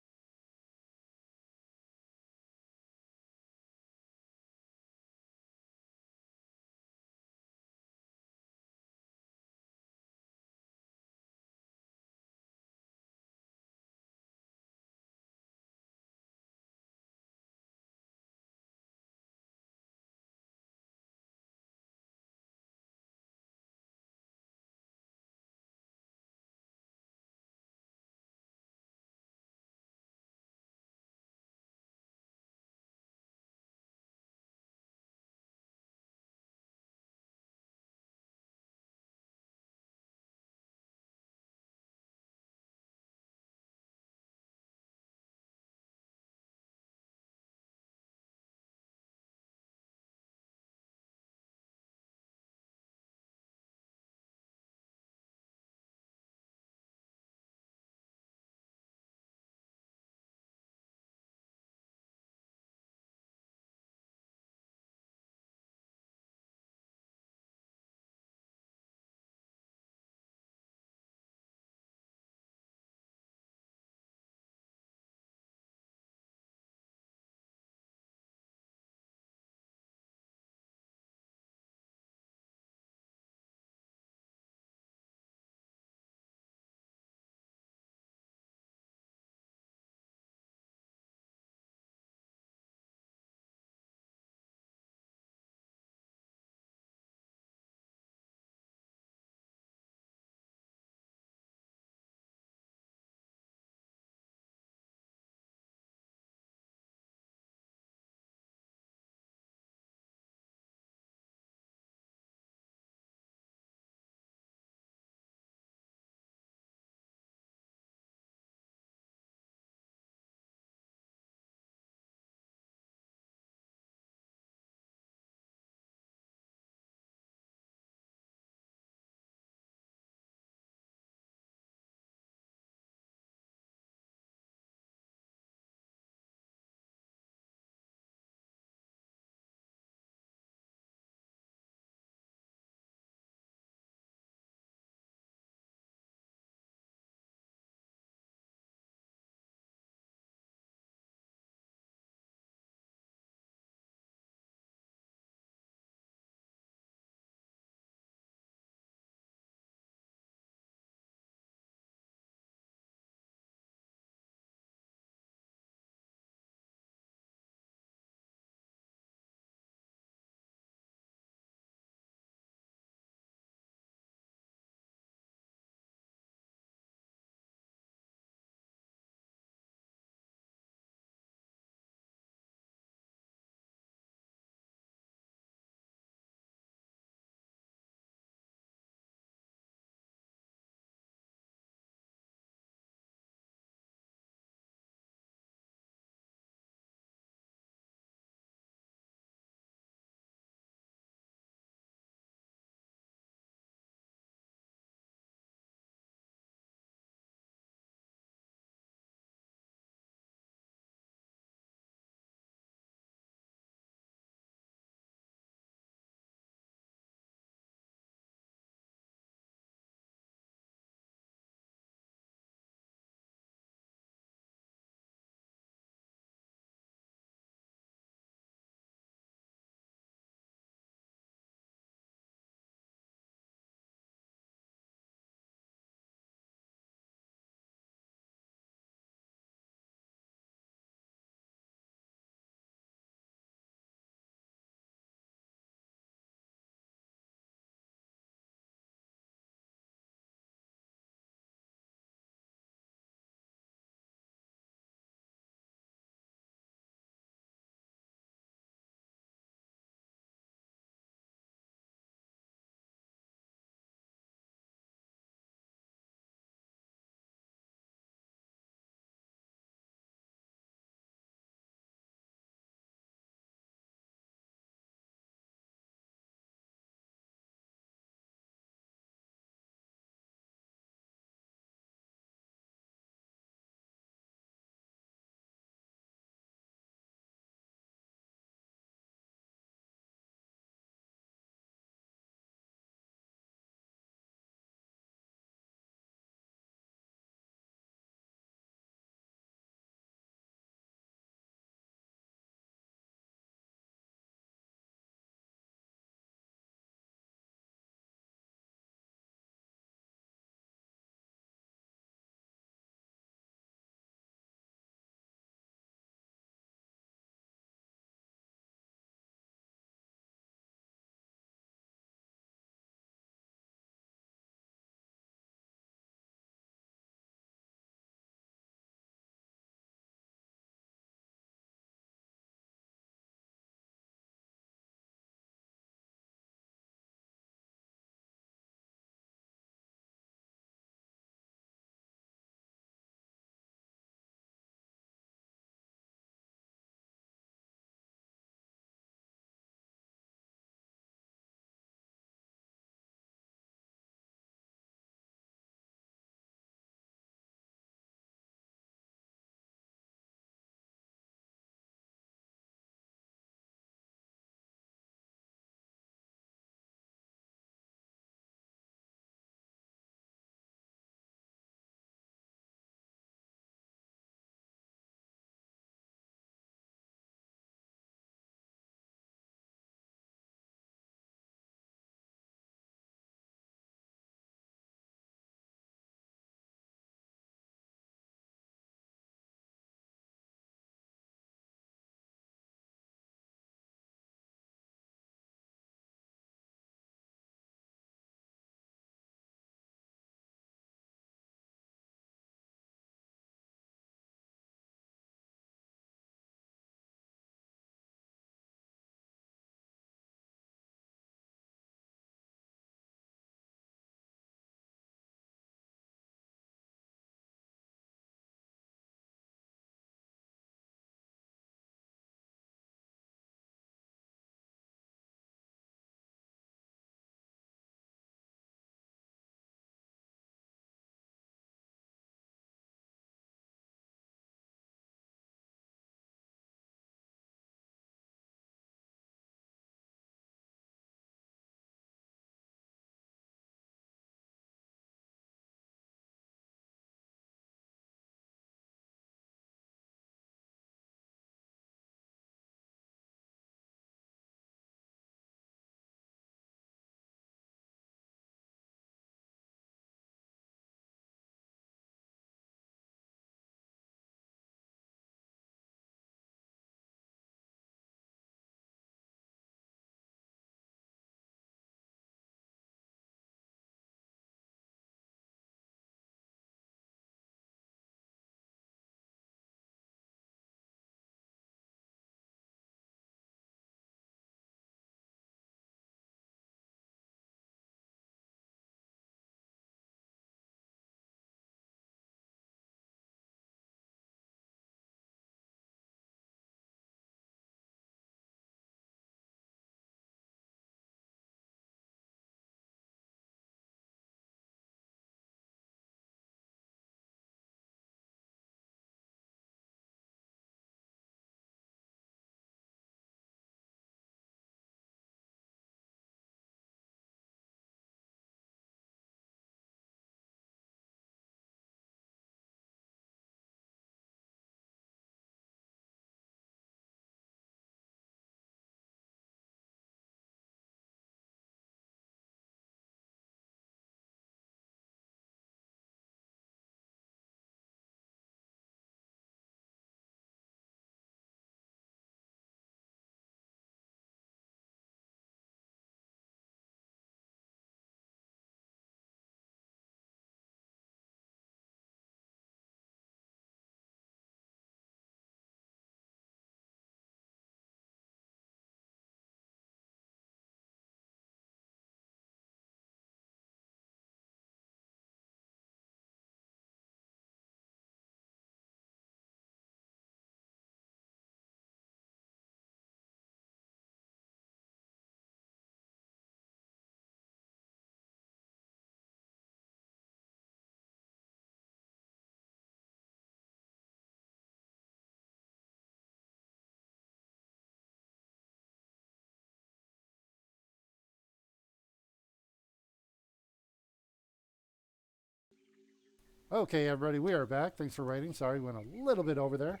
S1: Okay, everybody, we are back. Thanks for waiting. Sorry, went a little bit over there.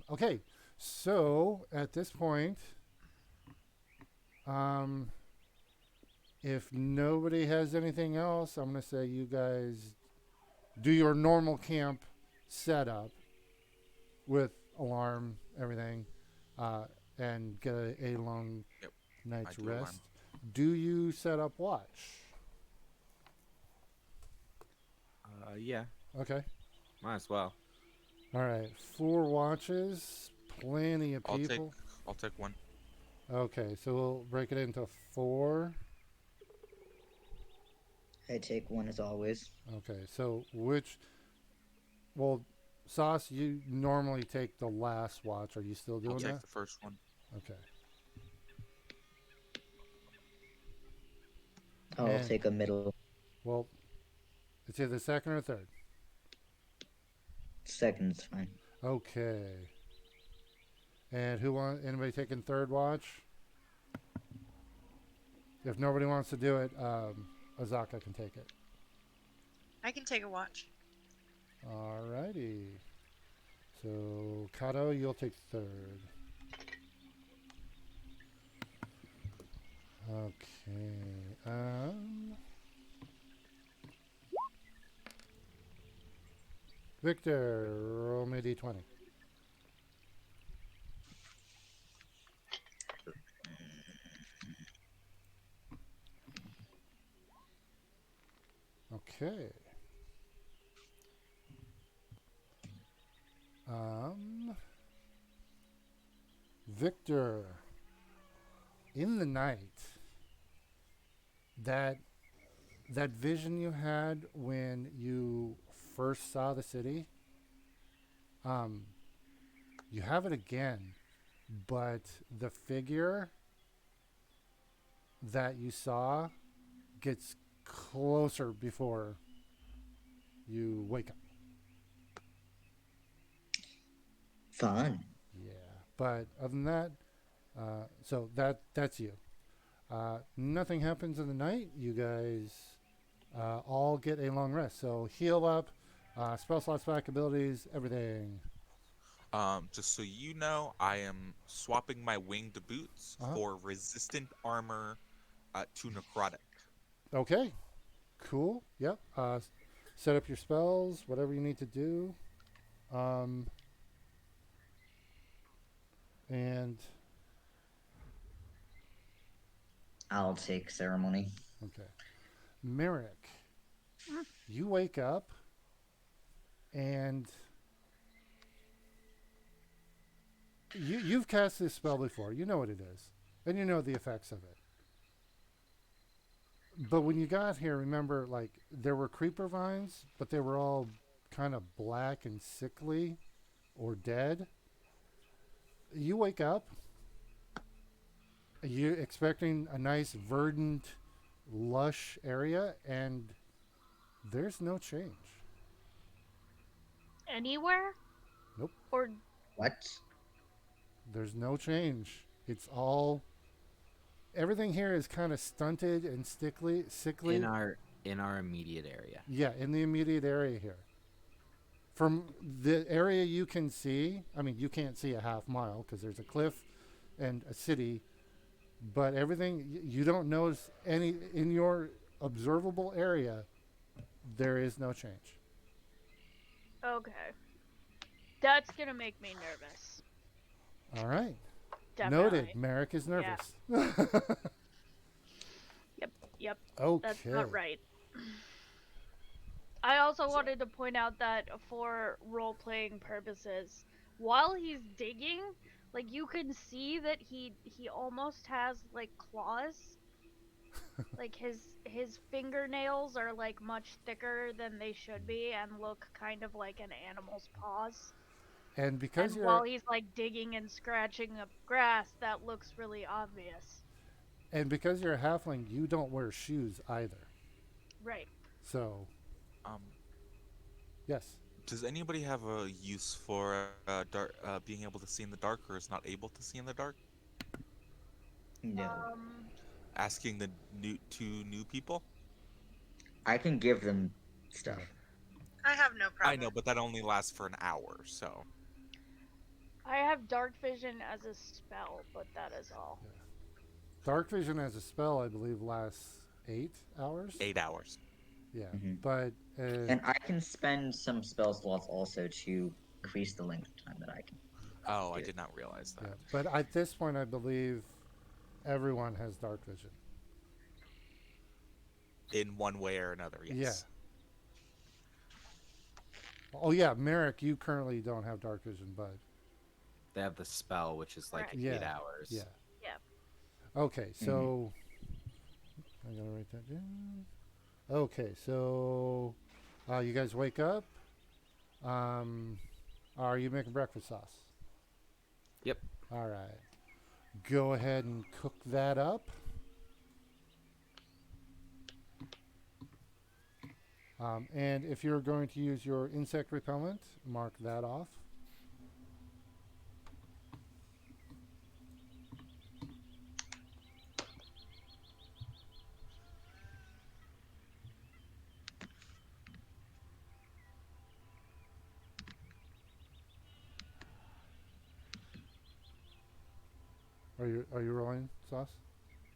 S1: Okay, so at this point, um, if nobody has anything else, I'm going to say you guys do your normal camp setup with alarm, everything, uh, and get a long
S2: Yep, I
S1: night's
S2: do alarm.
S1: rest. Do you set up watch?
S3: Yeah,
S1: Okay.
S3: might as well.
S1: All right. 4 watches, plenty of
S2: I'll take
S1: people.
S2: I'll take one.
S1: Okay, so we'll break it into four.
S4: I take one as always.
S1: Okay, so well, Sauce, you normally take the last watch. Are you still
S2: I'll
S1: doing
S2: take
S1: that?
S2: the first one.
S1: Okay.
S4: I'll
S1: And,
S4: take a middle.
S1: well, it's either second or third.
S4: Second's fine.
S1: Okay. And anybody taking third watch? If nobody wants to do it, Azaka can take it.
S6: I can take a watch.
S1: Alrighty. So, Kato, you'll take third. Okay. Victor, roll me a d20. Okay. Um, Victor, in the night, that that vision you had when you first saw the city, um, you have it again, but the figure that you saw gets closer before you wake up.
S4: Fun.
S1: Yeah, but other than that, so that's you. Nothing happens in the night. You guys all get a long rest. So heal up, spell slots back, abilities, everything.
S2: Just so you know, I am swapping my winged boots
S1: Uh huh.
S2: for resistant armor to necrotic.
S1: Okay, cool. Yep. Set up your spells, whatever you need to do. Um, and
S4: I'll take ceremony.
S1: okay, Merrick,
S5: Mm.
S1: you wake up and you've cast this spell before. You know what it is, and you know the effects of it. But when you got here, remember, like there were creeper vines, but they were all kind of black and sickly or dead. You wake up, you expecting a nice verdant, lush area, and there's no change.
S5: Anywhere?
S1: Nope,
S5: Or
S4: What?
S1: there's no change. It's all everything here is kind of stunted and
S3: In
S1: sickly.
S3: our immediate area.
S1: Yeah, in the immediate area here. From the area you can see, I mean, you can't see a half mile because there's a cliff and a city, but everything you don't notice any in your observable area. There is no change.
S5: okay. That's gonna make me nervous.
S1: All right, noted.
S5: Definitely.
S1: Merrick is
S5: Yeah.
S1: nervous.
S5: Yep. Yep. That's
S1: Okay.
S5: not right. I also wanted to point out that for role playing purposes, while he's digging, like you can see that he almost has like claws. Like his fingernails are like much thicker than they should be and look kind of like an animal's paws.
S1: And because
S5: And
S1: you're
S5: while he's like digging and scratching up grass, that looks really obvious.
S1: a halfling, you don't wear shoes either.
S5: Right.
S1: So
S2: Um,
S1: yes.
S2: does anybody have a use for being able to see in the dark, or is not able to see in the dark?
S4: No.
S5: Um
S2: Asking the two new people.
S4: I can give them
S1: Okay.
S4: stuff.
S6: I have no
S2: I
S6: problem.
S2: know, but that only lasts for an hour, so
S5: I have dark vision as a spell, but that is all.
S1: Dark vision as a spell, I believe, lasts 8 hours.
S2: 8 hours.
S1: Yeah,
S4: Hmm.
S1: but
S4: And I can spend some spell slots also to increase the length of time that I can
S2: Oh, I
S4: do.
S2: did not realize
S1: yeah,
S2: that.
S1: but at this point, I believe everyone has dark vision.
S2: In one way or another,
S1: Yeah.
S2: yes.
S1: Oh yeah, Merrick, you currently don't have dark vision, but
S3: They have the spell, which is like
S5: Correct.
S1: yeah,
S3: 8 hours.
S1: yeah.
S5: Yep.
S1: Okay,
S4: Hmm.
S1: so I gotta write that down. Okay, so you guys wake up. Um, are you making breakfast sauce?
S3: Yep.
S1: All right. Go ahead and cook that up. And if you're going to use your insect repellent, mark that off. Are you rolling sauce?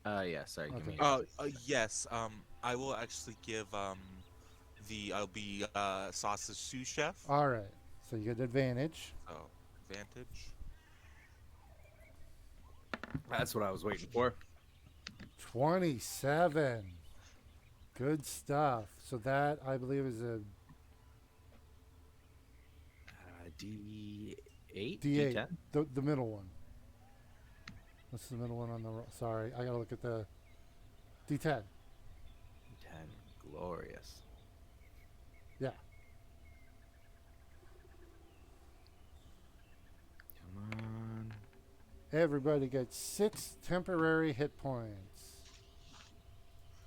S3: Yeah. Sorry. Give
S1: Okay.
S3: me just a second.
S2: Yes. I will actually give I'll be Sauce's sous chef.
S1: All right. So you get advantage.
S2: So advantage.
S3: That's what I was waiting for.
S1: 27. Good stuff. So that I believe is a
S3: D8,
S1: D8,
S3: D10.
S1: the middle one. What's the middle one on the? Sorry, I gotta look at the D10.
S3: D10. Glorious.
S1: Yeah.
S3: Come on.
S1: Everybody gets 6 temporary hit points.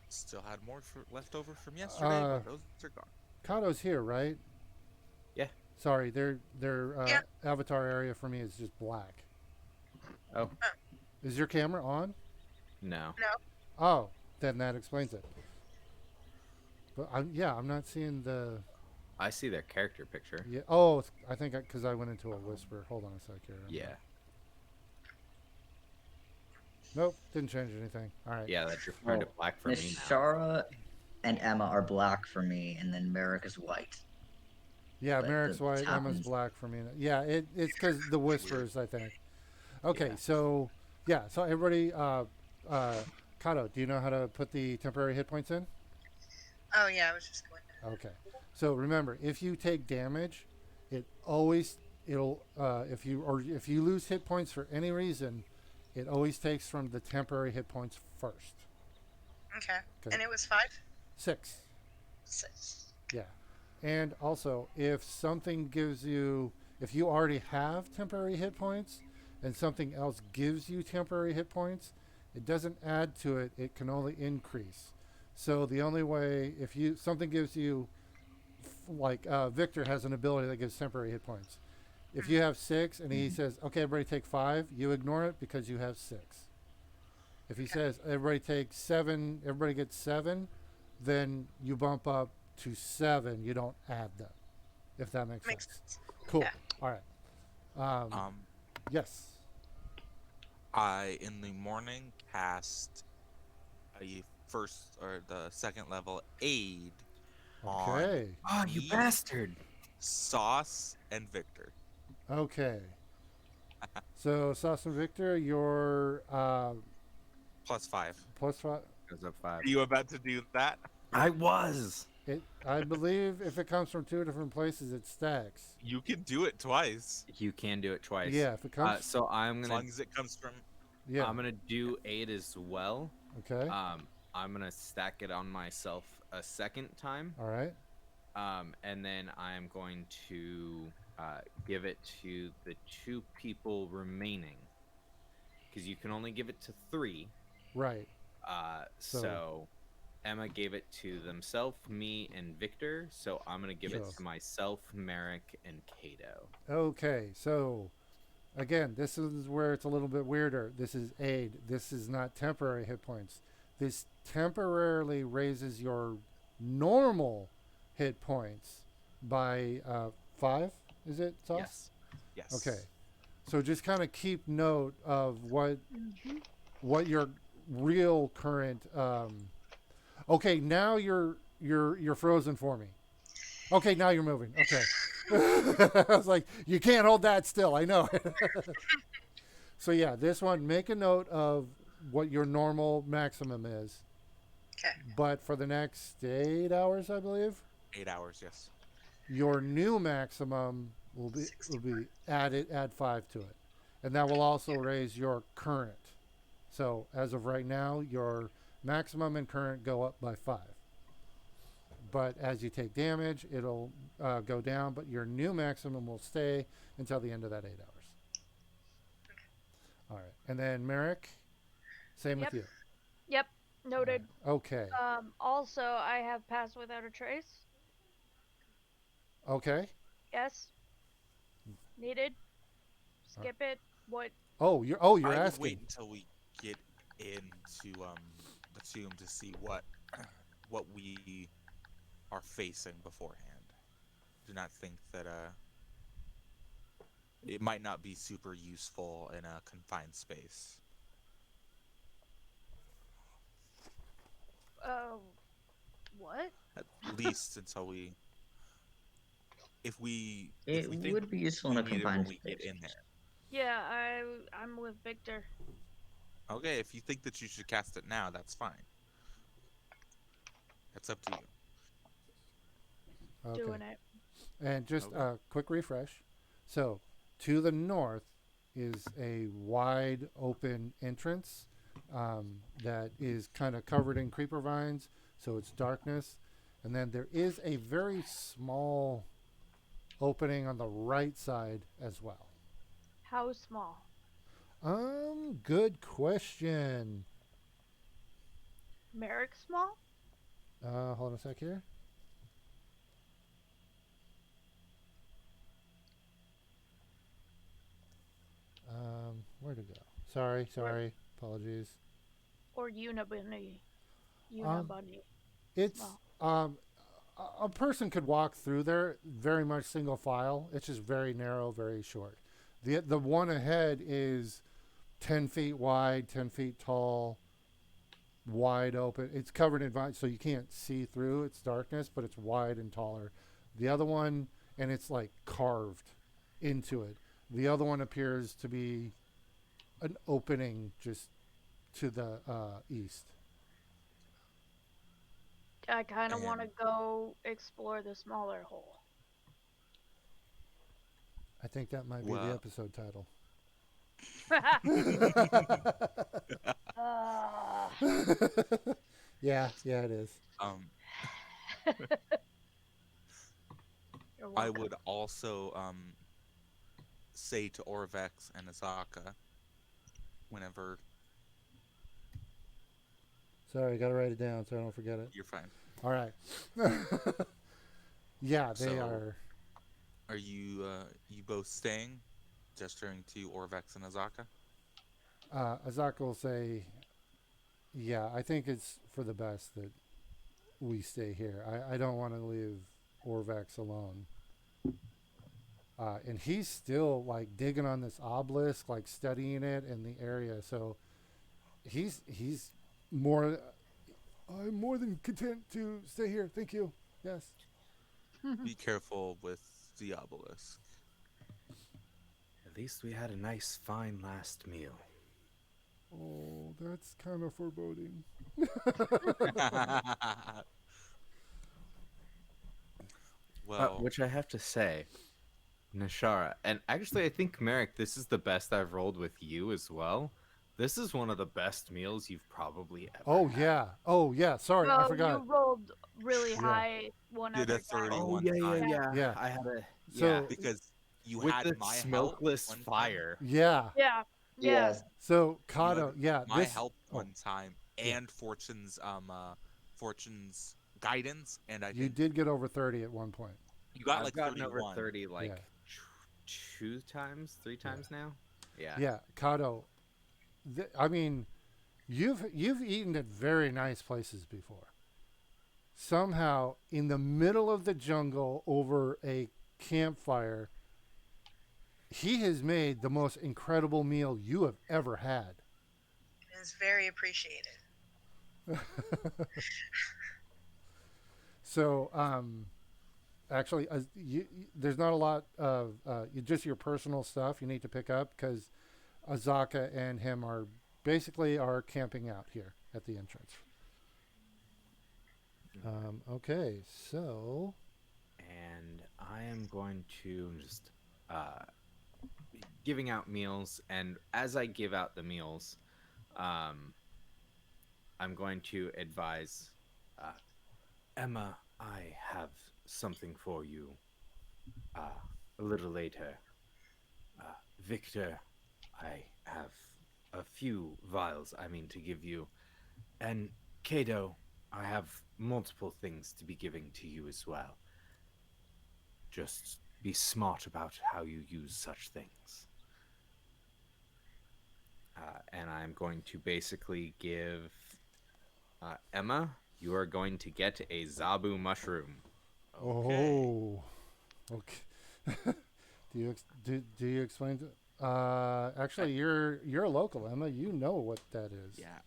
S2: Still had more left over from yesterday,
S1: Uh,
S2: but those are gone.
S1: Kato's here, right?
S3: Yeah.
S1: Sorry, their
S6: Yeah.
S1: avatar area for me is just black.
S3: Oh
S1: Is your camera on?
S3: no.
S6: No.
S1: Oh, then that explains it. But I'm not seeing the.
S3: I see their character picture.
S1: Yeah. Oh, I think because I went into a whisper. Hold on a sec here.
S3: Yeah.
S1: Nope, didn't change anything. All right.
S3: Yeah. That just turned
S4: Well,
S3: it black for me now.
S4: Nishara and Emma are black for me, and then Merrick is white.
S1: Yeah,
S4: But
S1: Merrick's
S4: this
S1: white, Emma's
S4: happens.
S1: black for me. Yeah, it's because the
S2: Weird.
S1: whispers, I think. Okay,
S3: Yeah.
S1: so yeah, so everybody, Kato, do you know how to put the temporary hit points in?
S6: Oh yeah, I was just going.
S1: Okay, so remember, if you take damage, it always it'll if you lose hit points for any reason, it always takes from the temporary hit points first.
S6: Okay.
S1: Okay,
S6: And it was 5.
S1: 6.
S6: 6.
S1: Yeah. And also, if you already have temporary hit points and something else gives you temporary hit points, it doesn't add to it, it can only increase. So the only way, if something gives you, like Victor has an ability that gives temporary hit points. If you have 6 and he
S4: Mhm.
S1: says, okay, everybody take 5, you ignore it because you have 6. If he
S6: Okay.
S1: says everybody takes 7, everybody gets 7, then you bump up to 7. You don't add them, if that makes
S6: Makes
S1: sense.
S6: sense.
S1: Cool.
S6: Yeah.
S1: All right.
S2: Um,
S1: Yes.
S2: I in the morning cast a first or the second level aid on
S1: Okay.
S3: Oh, you
S2: me,
S3: bastard!
S2: Sauce, and Victor.
S1: Okay. So, Sauce and Victor, your
S2: +5.
S1: plus 5.
S3: Goes up 5.
S2: Are you about to do that?
S3: I was.
S1: I believe if it comes from 2 different places, it stacks.
S2: You can do it twice.
S3: You can do it twice.
S1: Yeah, if it comes.
S3: So I'm
S2: As
S3: gonna
S2: long as it comes from.
S1: Yeah.
S3: I'm gonna do 8 as well.
S1: Okay.
S3: I'm gonna stack it on myself a second time.
S1: All right.
S3: And then I'm going to give it to the 2 people remaining, because you can only give it to 3.
S1: Right.
S3: So Emma gave it to themselves, me, and Victor. So I'm gonna give it
S1: Sure.
S3: to myself, Merrick, and Kato.
S1: Okay. So, again, this is where it's a little bit weirder. This is aid. This is not temporary hit points. This temporarily raises your normal hit points by 5. Is it, Sauce?
S2: Yes. Yes.
S1: Okay. So just kind of keep note of
S5: Hmm.
S1: what your real current. Okay, now you're frozen for me. Okay, now you're moving. Okay. I was like, you can't hold that still. I know. So yeah, this one, make a note of what your normal maximum is,
S6: Okay.
S1: but for the next 8 hours, I believe,
S2: 8 hours. Yes.
S1: your new maximum will
S6: 60.
S1: be add 5 to it, and that will also raise your current. So as of right now, your maximum and current go up by 5. But as you take damage, it'll go down. But your new maximum will stay until the end of that 8 hours. All right, and then Merrick, same with
S5: Yep.
S1: you.
S5: Yep.
S1: All right.
S5: Noted.
S1: Okay.
S5: Also, I have passed without a trace.
S1: Okay.
S5: Yes. Needed.
S1: All right.
S5: Skip it. What?
S1: You're
S2: I would
S1: asking.
S2: wait until we get into the tomb to see what we are facing beforehand. Do not think that it might not be super useful in a confined space.
S5: Uh, what?
S2: At least until we if
S4: It
S2: we think
S4: would be useful in
S2: we
S4: a
S2: need it when
S4: confined
S2: we get
S4: space.
S2: in there.
S5: Yeah, I'm with Victor.
S2: Okay, if you think that you should cast it now, that's fine. That's up to you.
S1: Okay.
S5: Doing it.
S1: And just
S2: Okay.
S1: a quick refresh. So to the north is a wide open entrance that is kind of covered in creeper vines, so it's darkness. And then there is a very small opening on the right side as well.
S5: How small?
S1: Good question.
S5: Merrick small?
S1: Hold on a sec here. Where'd it go? Sorry. Apologies.
S5: Or Unibunny?
S1: Um,
S5: Unibunny.
S1: it's
S5: Small.
S1: a person could walk through there very much single file. It's just very narrow, very short. The one ahead is 10 feet wide, 10 feet tall, wide open. It's covered in vines, so you can't see through. It's darkness, but it's wide and taller. The other one, and it's like carved into it. The other one appears to be an opening just to the east.
S5: I kind of want to
S2: And
S5: go explore the smaller hole.
S1: I think that might be the
S2: well,
S1: episode title.
S5: uh,
S1: Yeah, it is.
S2: um,
S5: you're
S2: I
S5: welcome.
S2: would also say to Orvex and Azaka whenever
S1: Sorry, got to write it down so I don't forget it.
S2: you're fine.
S1: All right. Yeah, they
S2: So,
S1: are.
S2: are you both staying? Gesturing to Orvex and Azaka.
S1: Azaka will say, yeah, I think it's for the best that we stay here. I don't want to leave Orvex alone. And he's still like digging on this obelisk, like studying it in the area. So he's more. I'm more than content to stay here. Thank you. Yes.
S2: Be careful with the obelisk.
S3: At least we had a nice, fine last meal.
S1: Oh, that's kind of foreboding.
S2: Well,
S3: Which I have to say, Nashara, and actually, I think Merrick, this is the best I've rolled with you as well. This is one of the best meals you've probably ever
S1: Oh
S3: had.
S1: yeah. Oh yeah. Sorry, I
S5: Well,
S1: forgot.
S5: you rolled really
S1: Yeah.
S5: high one
S2: did a
S5: other time.
S2: 30
S3: Oh
S2: one
S3: yeah, yeah,
S2: time
S5: Yeah.
S3: yeah.
S1: Yeah.
S3: I had a yeah
S1: So
S2: because you
S3: with
S2: had
S3: the
S2: my help
S3: smokeless
S2: one time.
S3: fire.
S1: yeah.
S5: Yeah. Yeah.
S4: Yes.
S1: So
S2: You had
S1: Kato, yeah,
S2: my
S1: this.
S2: help
S1: Oh,
S2: one time
S1: yeah.
S2: and Fortune's guidance, and I
S1: You
S2: think
S1: did get over 30 at one point.
S2: you got
S3: I've
S2: like
S3: gotten over
S2: 31.
S3: 30
S1: Yeah.
S3: like two times, three
S1: Yeah.
S3: times now. Yeah.
S1: Yeah, Kato. I mean, you've eaten at very nice places before. somehow in the middle of the jungle over a campfire, he has made the most incredible meal you have ever had.
S6: It is very appreciated.
S1: So, actually, there's not a lot of just your personal stuff you need to pick up because Azaka and him are camping out here at the entrance. Okay, so
S3: And I am going to just uh, giving out meals, and as I give out the meals, um, I'm going to advise uh, Emma. I have something for you. Uh, a little later, Victor. I have a few vials. I mean to give you, and Kato. I have multiple things to be giving to you as well. Just be smart about how you use such things. And I'm going to basically give Emma, you are going to get a Zabu mushroom.
S2: Okay.
S1: oh, okay. Do you explain? Actually, you're a local, Emma. You know what that is.
S2: Yeah.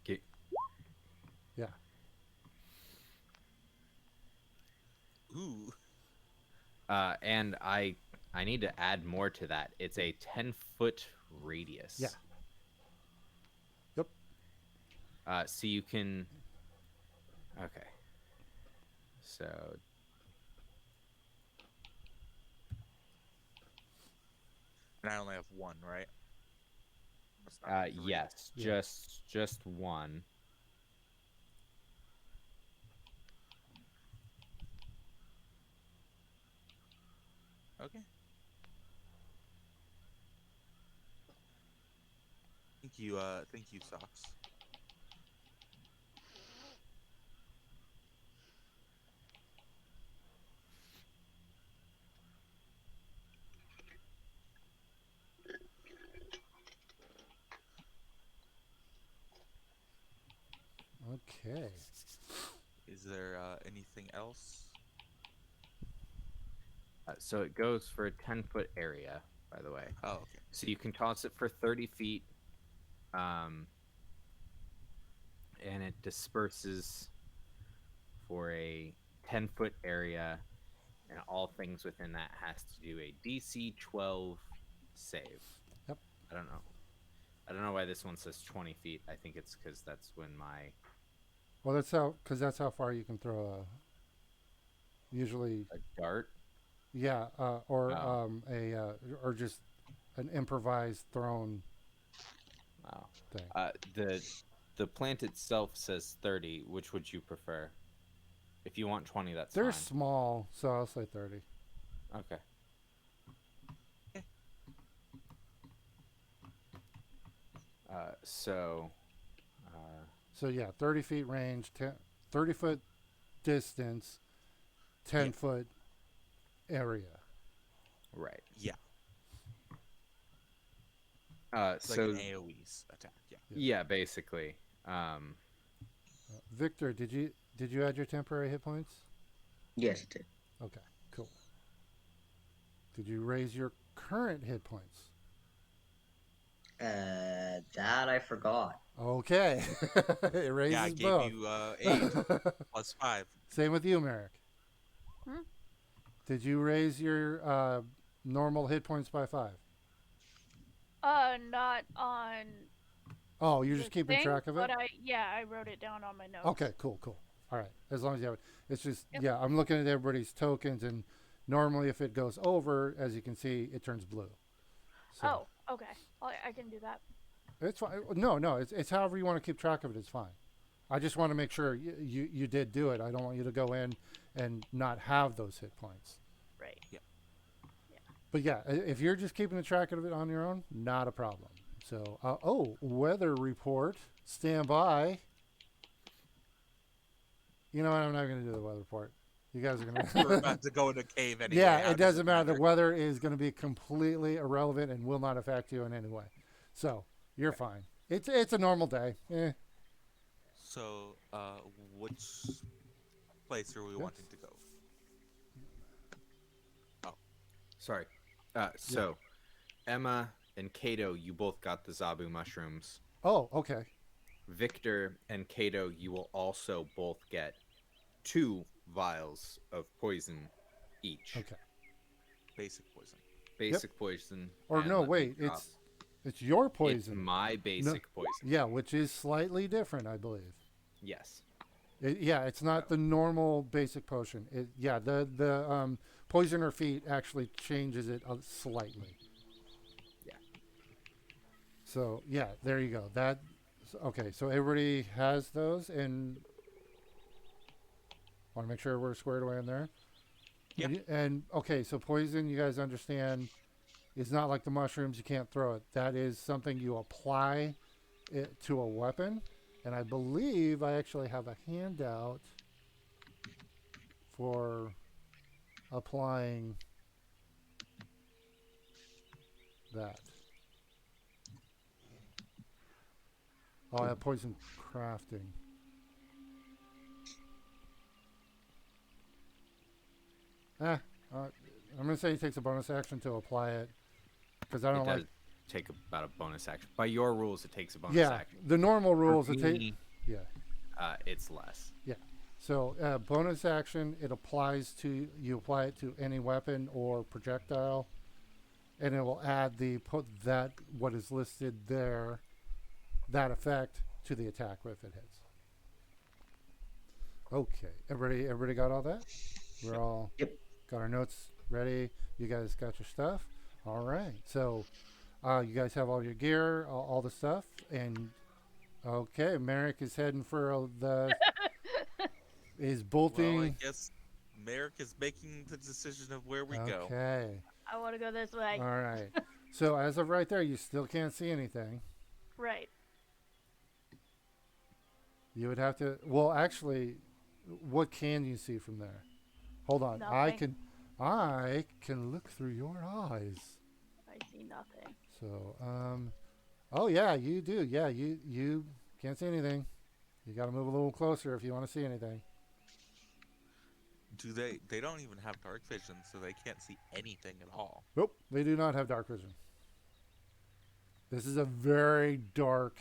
S3: Get,
S1: Yeah.
S2: Ooh.
S3: and I need to add more to that. It's a 10-foot radius.
S1: Yeah. Yep.
S3: So you can. Okay. So
S2: And I only have one, right? It's not three.
S3: yes,
S1: Yeah.
S3: just one.
S2: Okay. Thank you, Socks.
S1: Okay.
S2: Is there anything else?
S3: So it goes for a 10-foot area, by the way.
S2: Oh, okay.
S3: So you can toss it for 30 feet, um, and it disperses for a 10-foot area, and all things within that has to do a DC 12 save.
S1: Yep.
S3: I don't know. I don't know why this one says 20 feet. I think it's because that's when my
S1: Well, that's how far you can throw a. Usually,
S3: dart.
S1: yeah, or just an improvised thrown
S3: Wow.
S1: thing.
S3: The plant itself says 30. Which would you prefer? If you want 20, that's
S1: They're
S3: fine.
S1: small, so I'll say 30.
S3: Okay. So,
S1: So yeah, 30 feet range, 30 foot distance, 10 foot area.
S3: right.
S2: Yeah. It's
S3: So
S2: like an AoE's attack. Yeah.
S3: yeah, basically.
S1: Victor, did you add your temporary hit points?
S4: Yes, it did.
S1: Okay, cool. Did you raise your current hit points?
S4: That I forgot.
S1: Okay, it raises
S2: Yeah, I gave
S1: both.
S2: you 8 plus 5.
S1: Same with you, Merrick.
S5: Hmm?
S1: Did you raise your normal hit points by 5?
S5: Not on.
S1: Oh, you're
S5: the
S1: just keeping
S5: thing,
S1: track of it?
S5: But I wrote it down on my notes.
S1: Okay, cool. All right. As long as you have it. It's just,
S5: Yep.
S1: yeah, I'm looking at everybody's tokens, and normally if it goes over, as you can see, it turns blue. So
S5: Oh, okay. I can do that.
S1: it's fine. No, it's however you want to keep track of it. It's fine. I just want to make sure you did do it. I don't want you to go in and not have those hit points.
S5: Right.
S1: But yeah, if you're just keeping the track of it on your own, not a problem. So, weather report. Stand by. You know what? I'm not going to do the weather report. You guys are going
S2: We're
S1: to.
S2: about to go into cave anyway.
S1: Yeah,
S2: How
S1: it
S2: does
S1: doesn't matter. The weather is going to be completely irrelevant and will not affect you in any way. So you're fine. It's a normal day.
S2: So, which place are we
S1: Yes.
S2: wanting to go? Oh,
S3: Sorry.
S1: Yeah.
S3: So Emma and Kato, you both got the Zabu mushrooms.
S1: Oh, okay.
S3: Victor and Kato, you will also both get 2 vials of poison each.
S1: Okay.
S2: basic poison.
S1: Yep.
S3: Basic poison.
S1: Or
S3: And
S1: no,
S3: let me
S1: wait.
S3: drop.
S1: It's your
S3: It's
S1: poison.
S3: my basic poison.
S1: Yeah, which is slightly different, I believe.
S3: Yes.
S1: Yeah, it's not
S3: So,
S1: the normal basic potion. Yeah, the poison or feat actually changes it slightly.
S3: yeah.
S1: So yeah, there you go. Okay. So everybody has those, and want to make sure we're squared away in there.
S2: Yep.
S1: And okay, so poison, you guys understand, is not like the mushrooms. You can't throw it. That is something you apply it to a weapon, and I believe I actually have a handout for applying that. Oh, I have poison crafting. Eh, I'm gonna say he takes a bonus action to apply it because I
S3: It
S1: don't
S3: does
S1: like.
S3: take about a bonus action. By your rules, it takes a bonus
S1: Yeah,
S3: action.
S1: the normal
S3: For
S1: rules it take.
S3: me,
S1: Yeah,
S3: it's less.
S1: yeah. So bonus action, it applies to you apply it to any weapon or projectile, and it will add the put that what is listed there, that effect to the attack if it hits. Okay, everybody got all that? We're all
S4: Yep.
S1: got our notes ready. You guys got your stuff. All right. So you guys have all your gear, all the stuff, and okay, Merrick is heading for the is
S2: Well, I
S1: bolting.
S2: guess Merrick is making the decision of where we go.
S1: Okay.
S5: I want to go this way.
S1: All right. So as of right there, you still can't see anything.
S5: Right.
S1: You would have to. Well, actually, what can you see from there? Hold on.
S5: Nothing.
S1: I can look through your eyes.
S5: I see nothing.
S1: So, oh yeah, you do. Yeah, you can't see anything. You got to move a little closer if you want to see anything.
S2: Do they? They don't even have dark vision, so they can't see anything at all.
S1: Nope, they do not have dark vision. This is a very dark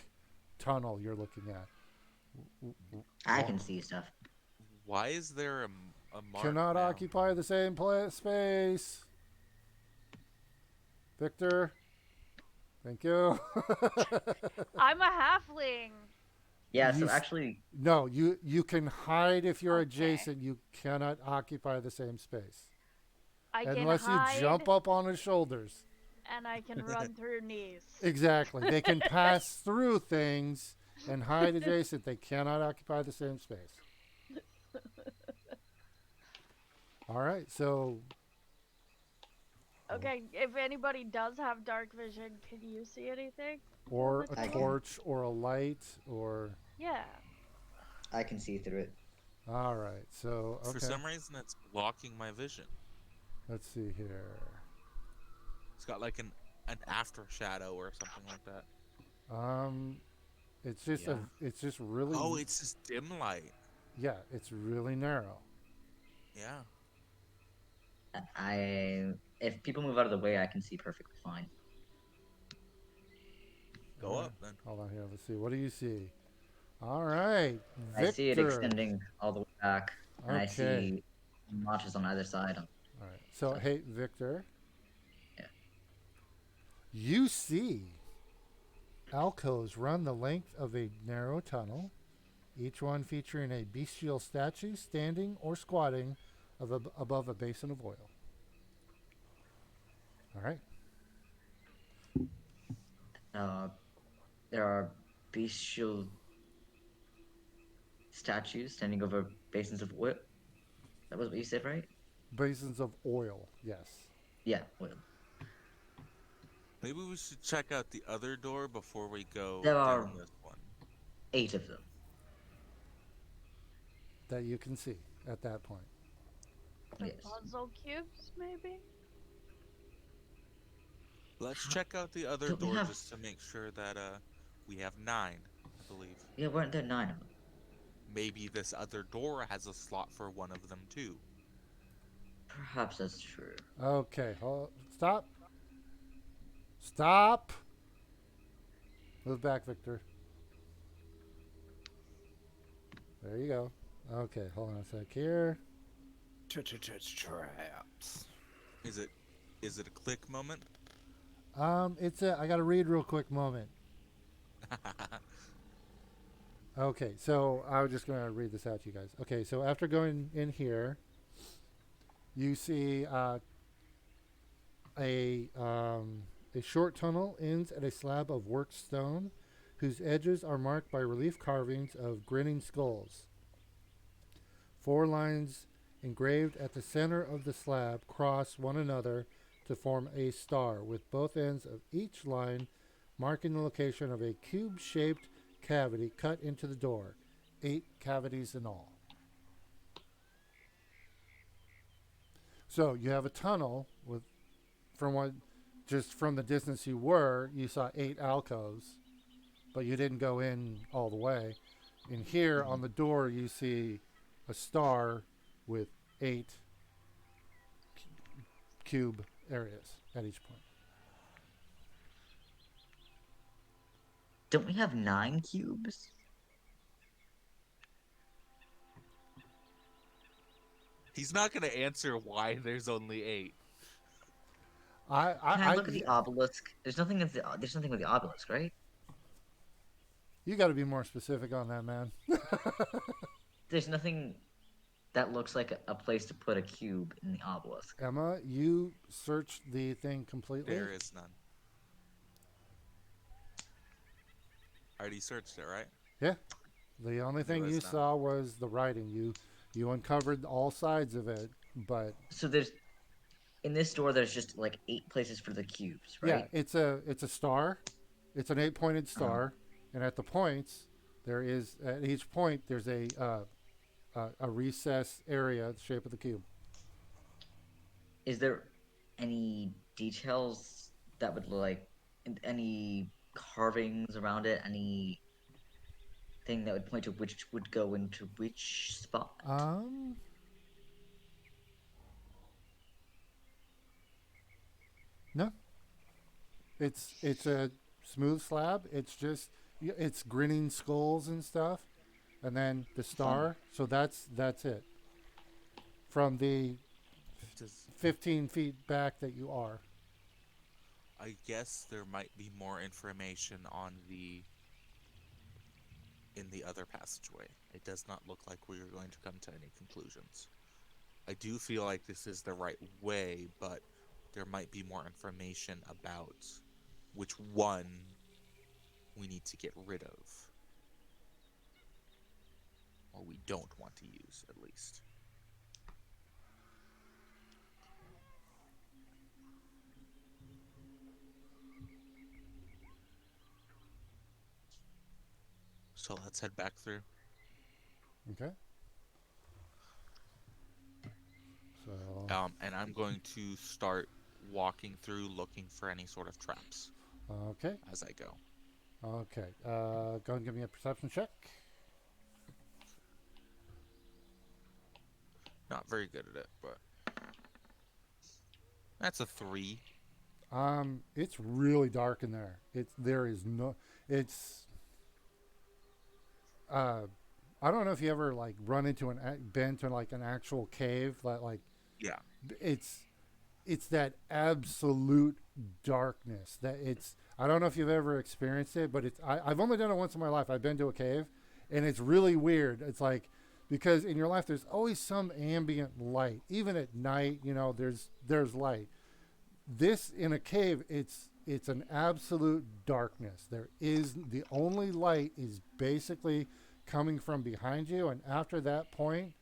S1: tunnel you're looking at.
S4: I can see stuff.
S2: Why is there a mark
S1: Cannot
S2: now?
S1: occupy the same space. Victor, thank you.
S5: I'm a halfling.
S4: Yeah,
S1: You
S4: so
S1: s-
S4: actually,
S1: No, you can hide if you're
S5: Okay.
S1: adjacent. You cannot occupy the same space
S5: I can
S1: unless
S5: hide
S1: you jump up on his shoulders.
S5: and I can run through knees.
S1: Exactly. They can pass through things and hide adjacent. They cannot occupy the same space. All right. So
S5: Okay, if anybody does have dark vision, can you see anything?
S1: or a
S4: I can.
S1: torch or a light or
S5: Yeah.
S4: I can see through it.
S1: all right. So
S2: For
S1: okay.
S2: some reason, it's blocking my vision.
S1: Let's see here.
S2: It's got like an after shadow or something like that.
S1: It's just
S3: Yeah.
S1: it's just really
S2: Oh, it's just dim light.
S1: yeah, it's really narrow.
S2: Yeah.
S4: If people move out of the way, I can see perfectly fine.
S2: Go
S1: All right.
S2: up then.
S1: Hold on here. Let's see. What do you see? All right.
S4: I see it
S1: Victor.
S4: extending all the way back, and I
S1: Okay.
S4: see notches on either side.
S1: All right. So,
S4: So-
S1: hey, Victor.
S4: Yeah.
S1: You see alcoves run the length of a narrow tunnel, each one featuring a bestial statue standing or squatting above a basin of oil. All right.
S4: There are bestial statues standing over basins of oil. That was what you said, right?
S1: Basins of oil. Yes.
S4: Yeah, oil.
S2: Maybe we should check out the other door before we go
S4: There
S2: down
S4: are-
S2: this one.
S4: 8 of them.
S1: That you can see at that point.
S5: The
S4: Yes.
S5: puzzle cubes, maybe?
S2: Let's check out the other
S4: Don't we
S2: door
S4: have-
S2: just to make sure that we have 9, I believe.
S4: Yeah, weren't there 9 of them?
S2: Maybe this other door has a slot for one of them too.
S4: Perhaps that's true.
S1: Okay, stop. Stop. Move back, Victor. There you go. Okay, hold on a sec here.
S3: Traps.
S2: Is it is it a click moment?
S1: It's a I got to read real quick moment. Okay, so I was just going to read this out to you guys. Okay, so after going in here, you see a a short tunnel ends at a slab of worked stone, whose edges are marked by relief carvings of grinning skulls. Four lines engraved at the center of the slab cross one another to form a star, with both ends of each line marking the location of a cube shaped cavity cut into the door. 8 cavities in all. So you have a tunnel with, from what, just from the distance you were, you saw 8 alcoves, but you didn't go in all the way. In here
S4: Mhm.
S1: on the door, you see a star with 8 cube areas at each point.
S4: Don't we have 9 cubes?
S2: He's not gonna answer why there's only 8.
S4: Can I look at the obelisk? There's nothing with the obelisk, right?
S1: You got to be more specific on that, man.
S4: There's nothing that looks like a place to put a cube in the obelisk.
S1: Emma, you searched the thing completely.
S2: There is none. I already searched it, right?
S1: Yeah. The only
S2: There
S1: thing you
S2: was none.
S1: saw was the writing. You uncovered all sides of it, but
S4: So there's in this door. There's just like 8 places for the cubes,
S1: yeah,
S4: right?
S1: it's a star. It's an 8 pointed
S4: Uh,
S1: star, and at the points there is at each point there's a recess area, the shape of the cube.
S4: is there any details that would like any carvings around it? Anything that would point to which would go into which spot?
S1: Um, no, it's a smooth slab. It's just it's grinning skulls and stuff, and then the
S4: Oh,
S1: star. So that's it from the
S2: Does
S1: 15 feet back that you are.
S2: I guess there might be more information on the in the other passageway. It does not look like we are going to come to any conclusions. I do feel like this is the right way, but there might be more information about which one we need to get rid of, or we don't want to use, at least. So let's head back through.
S1: Okay. So
S2: And I'm going to start walking through looking for any sort of traps
S1: okay,
S2: as I go.
S1: okay. Go and give me a perception check.
S2: Not very good at it, but that's a 3.
S1: It's really dark in there. There is no. It's uh, I don't know if you ever like run into been to like an actual cave that like
S2: Yeah.
S1: it's it's that absolute darkness that it's I don't know if you've ever experienced it, but I've only done it once in my life. I've been to a cave, and it's really weird. It's like because in your life there's always some ambient light, even at night. You know, there's light. This in a cave, it's an absolute darkness. There is the only light is basically coming from behind you, and after that point,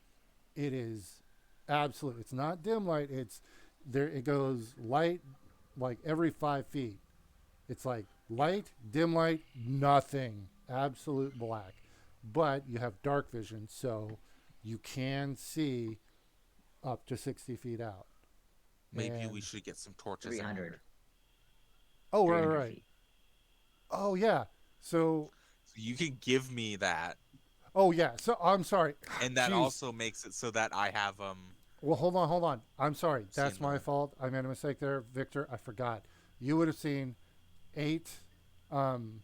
S1: it is absolute. It's not dim light. It's there. It goes light like every 5 feet. It's like light, dim light, nothing, absolute black. But you have dark vision, so you can see up to 60 feet out.
S2: Maybe we
S1: And
S2: should get some torches in
S4: 300,
S2: here.
S1: oh, right,
S4: 300
S1: right.
S4: feet.
S1: Oh, yeah. So
S2: So you can give me that.
S1: Oh yeah. So I'm sorry.
S2: and that
S1: Jeez.
S2: also makes it so that I have
S1: Well, hold on, hold on. I'm sorry. That's
S2: seen
S1: my
S2: the.
S1: fault. I made a mistake there, Victor. I forgot. You would have seen eight, um,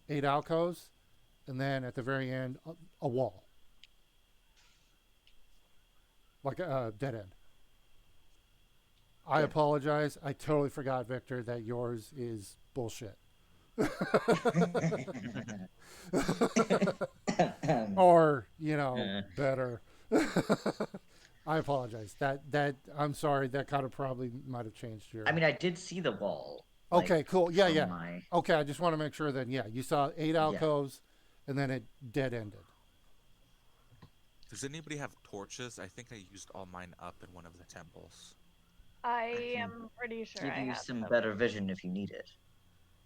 S1: eight alcoves, and then at the very end, a wall, like a dead end. I
S4: Yeah.
S1: apologize. I totally forgot, Victor, that yours is bullshit. Or better. I apologize. That I'm sorry. That kind of probably might have changed
S4: I
S1: your.
S4: mean, I did see the wall, like
S1: Okay, cool. Yeah,
S4: from
S1: yeah.
S4: my
S1: Okay, I just want to make sure that yeah, you saw eight
S4: yeah.
S1: alcoves, and then it dead ended.
S2: Does anybody have torches? I think I used all mine up in one of the temples.
S4: I
S5: I
S4: can
S5: am pretty sure
S4: give
S5: I
S4: you
S5: have
S4: some
S5: them.
S4: better vision if you need it.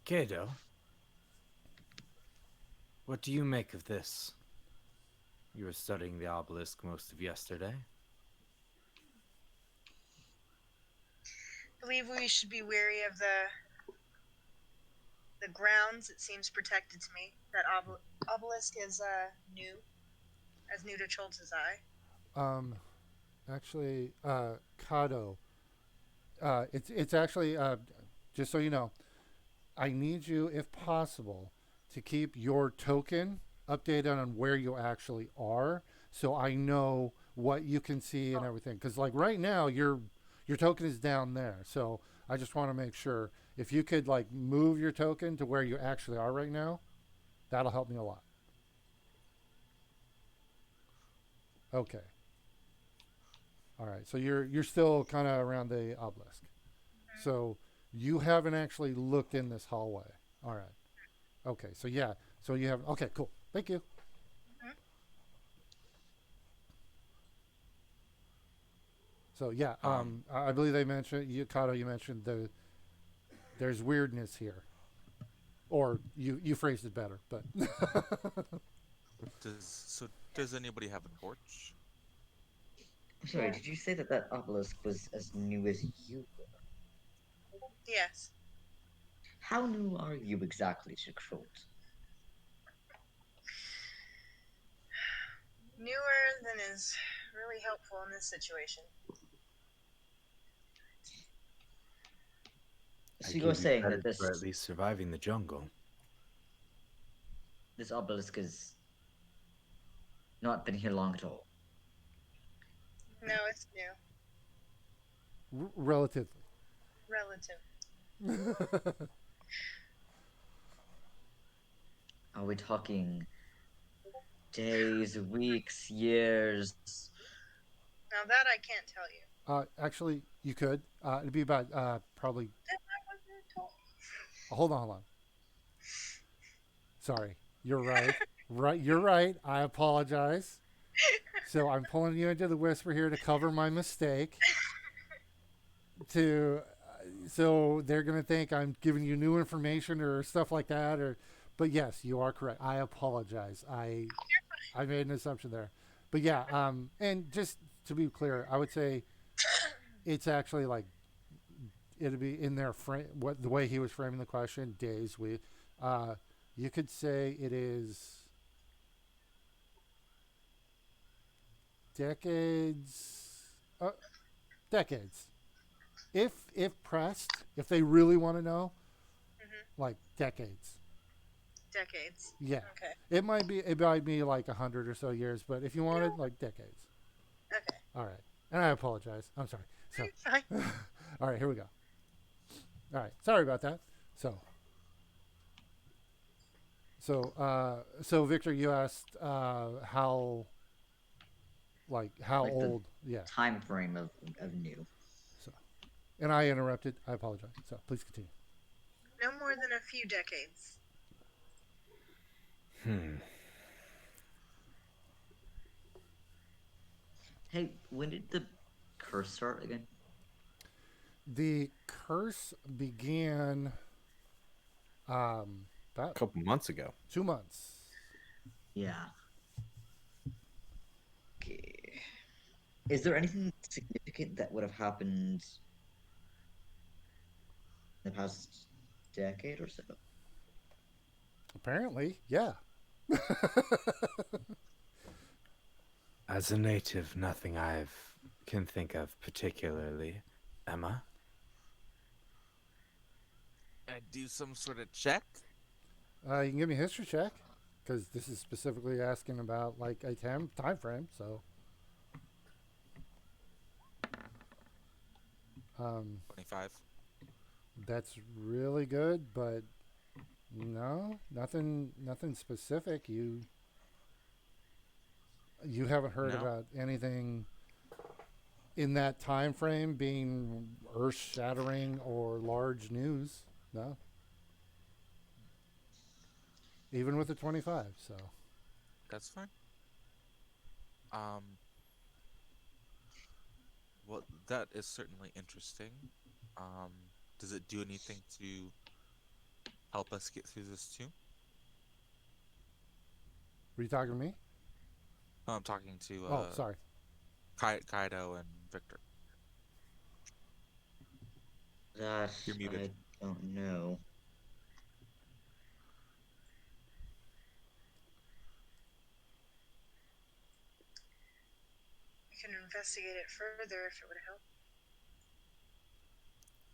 S3: Kado, what do you make of this? You were studying the obelisk most of yesterday.
S6: I believe we should be wary of the grounds. It seems protected to me. That obelisk is as new to Choltz's eye.
S1: Um, actually, Kado. It's actually just so you know, I need you, if possible, to keep your token updated on where you actually are, so I know what you can see and
S6: Oh,
S1: everything. Because like right now, your token is down there, so I just want to make sure if you could like move your token to where you actually are right now, that'll help me a lot. Okay. All right. So you're still kind of around the obelisk. So you haven't actually looked in this hallway. All right. Okay. So yeah. So you have. Okay. Cool. Thank you.
S6: mhm.
S1: So yeah.
S2: Um,
S1: I believe they mentioned you, Kato. You mentioned there's weirdness here, or you phrased it better, but
S2: does anybody have a torch?
S4: I'm sorry,
S5: Yeah.
S4: did you say that that obelisk was as new as you were?
S6: Yes.
S4: How new are you exactly to Krot?
S6: Newer than is really helpful in this situation.
S3: I
S4: So you're
S3: give you
S4: saying that
S3: credit
S4: this
S3: for at least surviving the jungle.
S4: this obelisk has not been here long at all?
S6: No, it's new.
S1: relatively.
S6: Relative.
S4: Are we talking days, weeks, years?
S6: Now that I can't tell you.
S1: Actually, you could. It'd be about probably.
S6: Then I wasn't told.
S1: Hold on. Hold on. Sorry. You're right. Right. You're right. I apologize. So I'm pulling you into the whisper here to cover my mistake. To so they're gonna think I'm giving you new information or stuff like that. Or, but yes, you are correct. I apologize. I made an assumption there. But yeah. And just to be clear, I would say it's actually like it'd be in their frame. What the way he was framing the question, days, we, uh, you could say it is decades, decades. If pressed, if they really want to know,
S6: Hmm.
S1: like decades.
S6: Decades.
S1: Yeah,
S6: Okay.
S1: it might be like 100 or so years, but if you wanted like decades,
S6: Okay.
S1: all right. And I apologize. I'm sorry. So,
S6: Fine.
S1: all right, here we go. All right, sorry about that. So, so Victor, you asked how
S4: Like the
S1: old? Yeah.
S4: time frame of new?
S1: So, and I interrupted. I apologize. So please continue.
S6: No more than a few decades.
S3: Hmm.
S4: Hey, when did the curse start again?
S1: The curse began
S3: A
S1: about
S3: couple months ago.
S1: 2 months.
S4: Yeah. Okay. Is there anything significant that would have happened in the past decade or so?
S1: Apparently, yeah.
S3: As a native, nothing can think of particularly. Emma?
S2: I do some sort of check.
S1: You can give me a history check because this is specifically asking about like a time frame. So, um,
S2: 25.
S1: that's really good, but no, nothing specific. You haven't heard
S2: No.
S1: about anything in that time frame being earth-shattering or large news. No, even with the 25. So,
S2: That's fine. Um, well, that is certainly interesting. Um, does it do anything to help us get through this too?
S1: were you talking to me?
S2: No, I'm talking to
S1: Oh, sorry.
S2: Kaido and Victor.
S4: That
S2: You're muted.
S4: I don't know.
S6: We can investigate it further if it would help.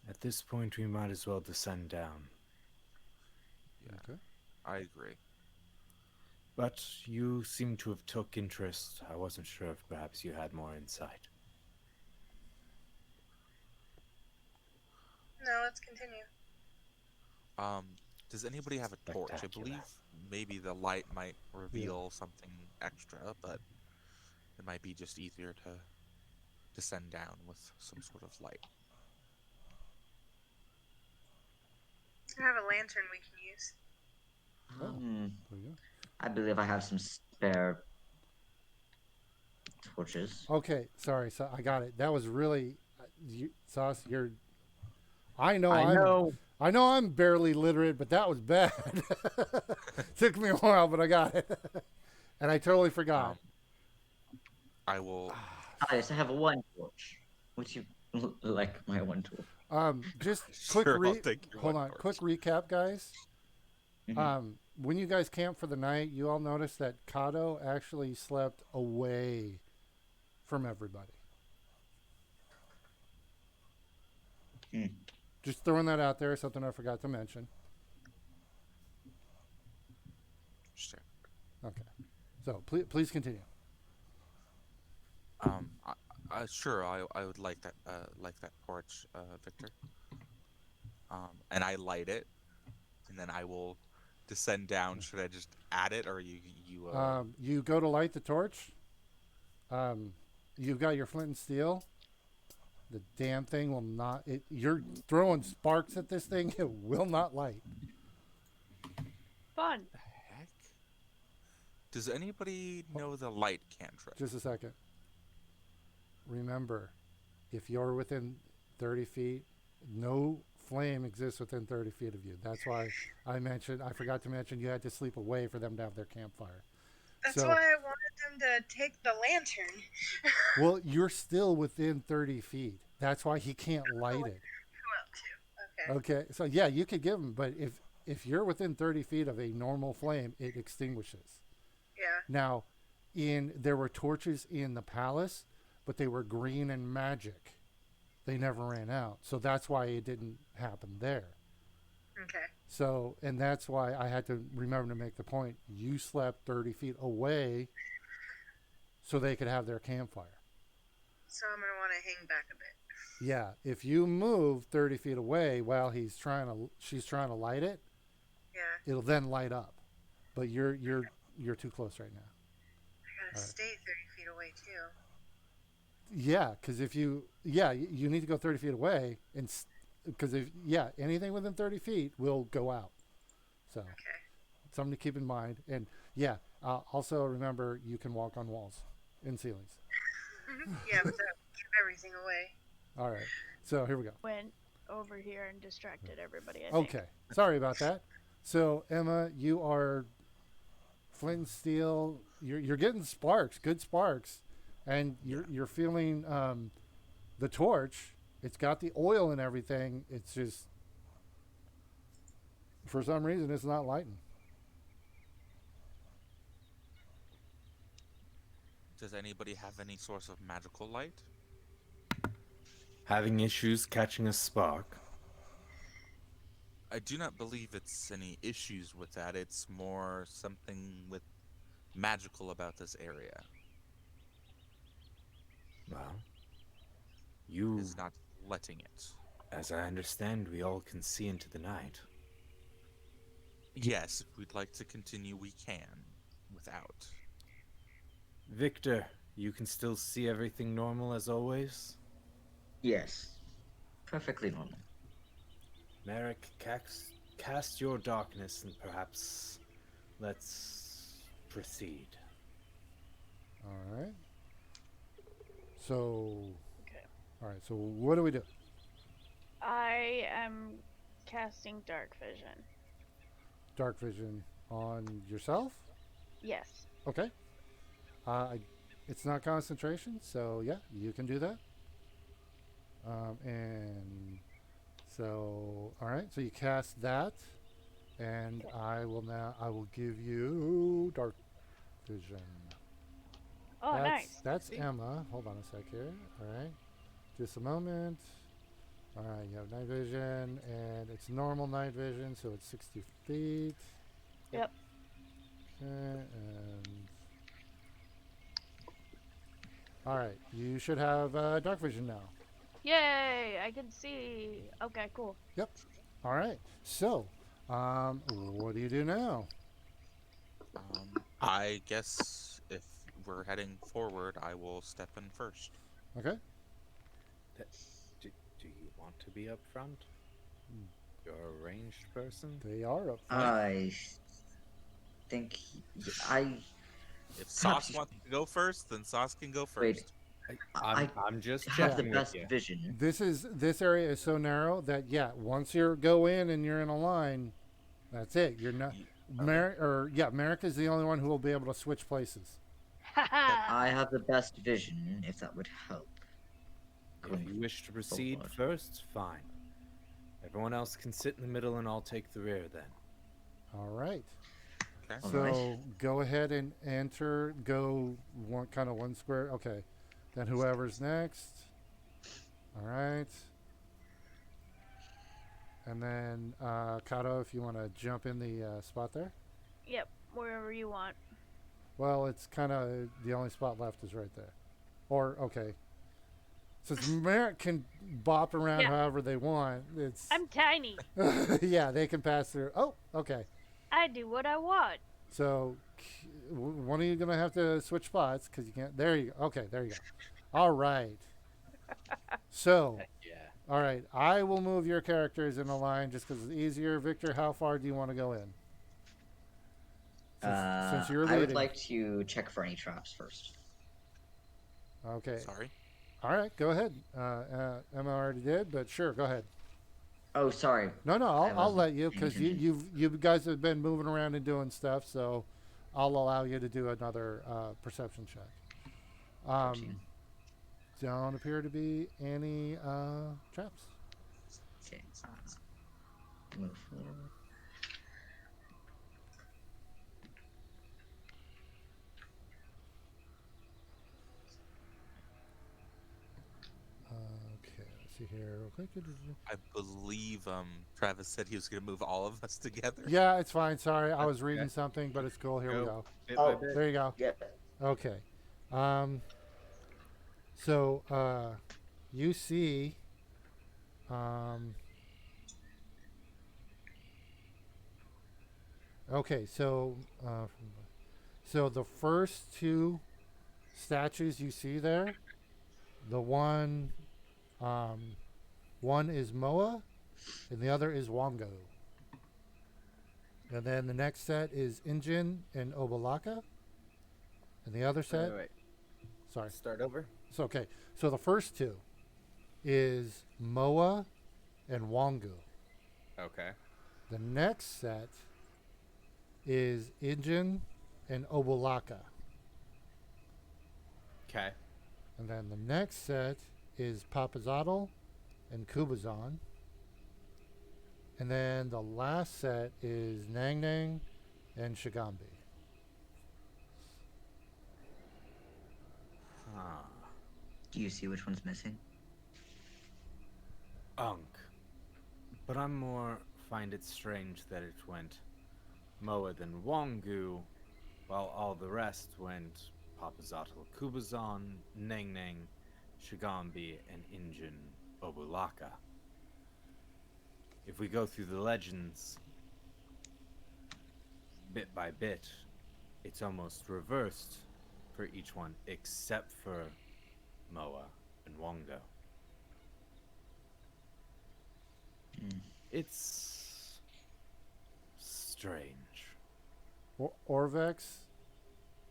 S3: At this point, we might as well descend down.
S2: Yeah,
S1: Okay.
S2: I agree.
S3: But you seem to have took interest. I wasn't sure if perhaps you had more insight.
S6: No, let's continue.
S2: Um, does anybody have a torch? I
S3: Spectacular.
S2: believe maybe the light might reveal something extra, but it might be just easier to descend down with some sort of light.
S6: I have a lantern we can use.
S1: Oh, there you
S4: I believe I have some spare torches.
S1: go. Okay, sorry. So I got it. That was really, Sauce. You're. I know I know I'm barely literate, but that was bad. Took me a while, but I got it. And I totally forgot.
S2: I will.
S4: Yes, I have one torch. Would you like my one torch?
S1: Just
S2: Sure, I'll take your
S1: hold
S2: one
S1: on.
S2: torch.
S1: Quick recap, guys.
S4: Mhm.
S1: When you guys camped for the night, you all noticed that Kato actually slept away from everybody.
S4: Hmm.
S1: Just throwing that out there, something I forgot to mention.
S2: Sure.
S1: Okay. So please continue.
S2: Sure. I would like that torch, Victor. And I light it, and then I will descend down. Should I just add it, or you?
S1: You go to light the torch. You've got your flint and steel. The damn thing will not. You're throwing sparks at this thing. It will not light.
S5: Fun.
S2: The heck? Does anybody know the light cantrip?
S1: Just a second. Remember, if you're within 30 feet, no flame exists within 30 feet of you. That's why I forgot to mention you had to sleep away for them to have their campfire.
S6: That's
S1: So-
S6: why I wanted them to take the lantern.
S1: Well, you're still within 30 feet. That's why he can't light it.
S6: Well, too. Okay.
S1: Okay, so yeah, you could give him, but if you're within 30 feet of a normal flame, it extinguishes.
S6: Yeah.
S1: Now, there were torches in the palace, but they were green and magic. They never ran out, so that's why it didn't happen there.
S6: Okay.
S1: So, and that's why I had to remember to make the point. You slept 30 feet away, so they could have their campfire.
S6: So I'm gonna want to hang back a bit.
S1: Yeah, if you move 30 feet away while she's trying to light it,
S6: Yeah.
S1: it'll then light up. But you're too close right now.
S6: I gotta
S1: Alright.
S6: stay 30 feet away too.
S1: Yeah, because you need to go 30 feet away, and because anything within 30 feet will go out. So
S6: Okay.
S1: something to keep in mind. And yeah, also remember you can walk on walls and ceilings.
S6: Yeah, but that would keep everything away.
S1: All right, so here we go.
S5: Went over here and distracted everybody. I think.
S1: Okay, sorry about that. So Emma, you are flint and steel. You're getting sparks, good sparks, and you're feeling the torch. It's got the oil and everything. It's just for some reason it's not lighting.
S2: Does anybody have any source of magical light?
S3: Having issues catching a spark?
S2: I do not believe it's any issues with that. It's more something with magical about this area.
S3: Well, you,
S2: Is not letting it.
S3: as I understand, we all can see into the night.
S2: Yes, if we'd like to continue, we can. Without.
S3: Victor, you can still see everything normal as always?
S4: Yes. Perfectly normal.
S3: Merrick, cast your darkness and perhaps let's proceed.
S1: All right. So,
S5: Okay.
S1: all right. So, what do we do?
S5: I am casting dark vision.
S1: Dark vision on yourself?
S5: Yes.
S1: Okay. It's not concentration, so yeah, you can do that. And so, all right. So you cast that, and
S5: Okay.
S1: I will give you dark vision.
S5: Oh,
S1: That's
S5: nice.
S1: that's
S2: See?
S1: Emma. Hold on a sec here. All right. Just a moment. All right. You have night vision, and it's normal night vision, so it's 60 feet.
S5: Yep.
S1: Okay. And all right. You should have dark vision now.
S5: Yay! I can see. Okay, cool.
S1: Yep. All right. So, what do you do now?
S2: I guess if we're heading forward, I will step in first.
S1: Okay.
S3: That, do you want to be up front? You're a ranged person?
S1: They are up front.
S4: I think I
S2: If
S4: perhaps
S2: Sauce wants to go first, then Sauce can go
S4: wait.
S2: first.
S3: I'm just
S4: Have the
S3: checking with
S4: best
S3: you.
S4: vision.
S1: This area is so narrow that yeah, once you go in and you're in a line, that's it. You're not.
S2: Ye-
S1: Merrick is the only one who will be able to switch places.
S4: I have the best vision, if that would help.
S3: If you wish to proceed
S4: forward.
S3: first, fine. Everyone else can sit in the middle and I'll take the rear then.
S1: All right.
S2: Okay.
S4: All
S1: So
S4: right.
S1: go ahead and enter. Go one square. Okay. Then whoever's next. All right. And then Kato, if you want to jump in the spot there.
S5: Yep, wherever you want.
S1: Well, it's kind of the only spot left is right there. Or okay. Since Merrick can bop around
S5: Yeah.
S1: however they want, it's
S5: I'm tiny.
S1: yeah, they can pass through. Oh, okay.
S5: I do what I want.
S1: So one of you gonna have to switch spots because you can't. There you go. Okay, there you go. All right. So,
S3: Yeah.
S1: all right, I will move your characters in a line just because it's easier. Victor, how far do you want to go in? Since you're
S4: I would
S1: leading.
S4: like to check for any traps first.
S1: Okay.
S2: Sorry.
S1: All right, go ahead. Emma already did, but sure, go ahead.
S4: Oh, sorry.
S1: No,
S4: I
S1: I'll
S4: wasn't
S1: let you
S4: paying
S1: because
S4: attention.
S1: you guys have been moving around and doing stuff, so I'll allow you to do another perception check.
S4: Gotcha.
S1: Don't appear to be any traps.
S4: Okay. Move forward.
S1: Okay, let's see here. Real quick.
S2: I believe Travis said he was going to move all of us together.
S1: Yeah, it's fine. Sorry, I was reading
S3: Okay.
S1: something, but it's cool. Here we go.
S3: Bit by
S4: Oh.
S3: bit.
S1: There you go.
S4: Yeah.
S1: Okay. So you see. Okay, so the first two statues you see there, the one is Moa, and the other is Wongo. And then the next set is Injin and Obalaka, and the other set.
S3: Wait.
S1: Sorry,
S3: Start over.
S1: it's okay. So the first two is Moa and Wongu.
S3: Okay.
S1: The next set is Injin and Obalaka.
S3: Okay.
S1: And then the next set is Papazadal and Kubazan. And then the last set is Nang Nang and Shigambi.
S4: Do you see which one's missing?
S3: Unk. But I'm more find it strange that it went Moa than Wongu, while all the rest went Papazatl Kubazan, Neng Neng, Shigambi, and Injin Obulaka. If we go through the legends bit by bit, it's almost reversed for each one except for Moa and Wongo.
S4: Hmm.
S3: It's strange.
S1: Orvex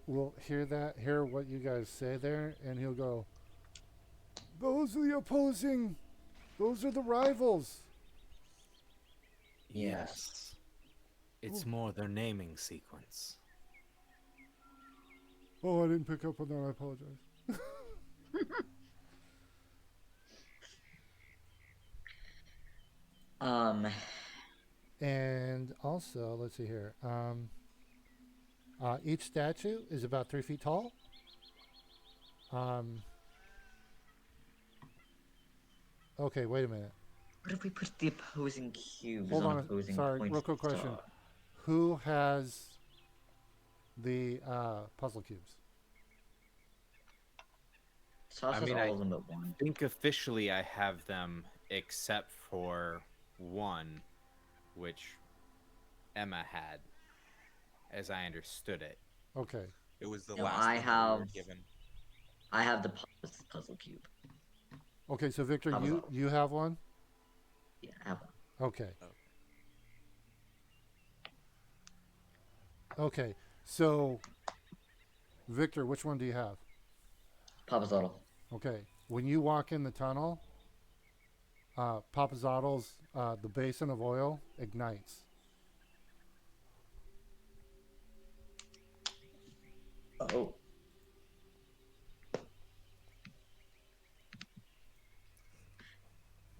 S1: will hear what you guys say there, and he'll go, "Those are the opposing. Those are the rivals."
S3: Yes. It's more their naming sequence.
S1: Oh, I didn't pick up on that. I apologize.
S4: Um,
S1: And also, let's see here. Each statue is about 3 feet tall. Um, okay, wait a minute.
S4: what if we put the opposing cubes
S1: Hold
S4: on
S1: on.
S4: opposing
S1: Sorry,
S4: points
S1: real
S4: of
S1: quick
S4: the
S1: question.
S4: star?
S1: Who has the puzzle cubes?
S4: Sauce
S3: I
S4: has
S3: mean,
S4: all
S3: I
S4: of them but one.
S3: think officially I have them except for one, which Emma had, as I understood it.
S1: Okay.
S2: It was the
S4: No,
S2: last one that we were given.
S4: I have the puzzle cube.
S1: Okay, so Victor, you
S4: Puzzle.
S1: you have one?
S4: Yeah, I have one.
S1: Okay.
S2: Okay.
S1: Okay. So, Victor, which one do you have?
S4: Puzzle.
S1: Okay. When you walk in the tunnel, Papazottle's the basin of oil ignites.
S4: Oh.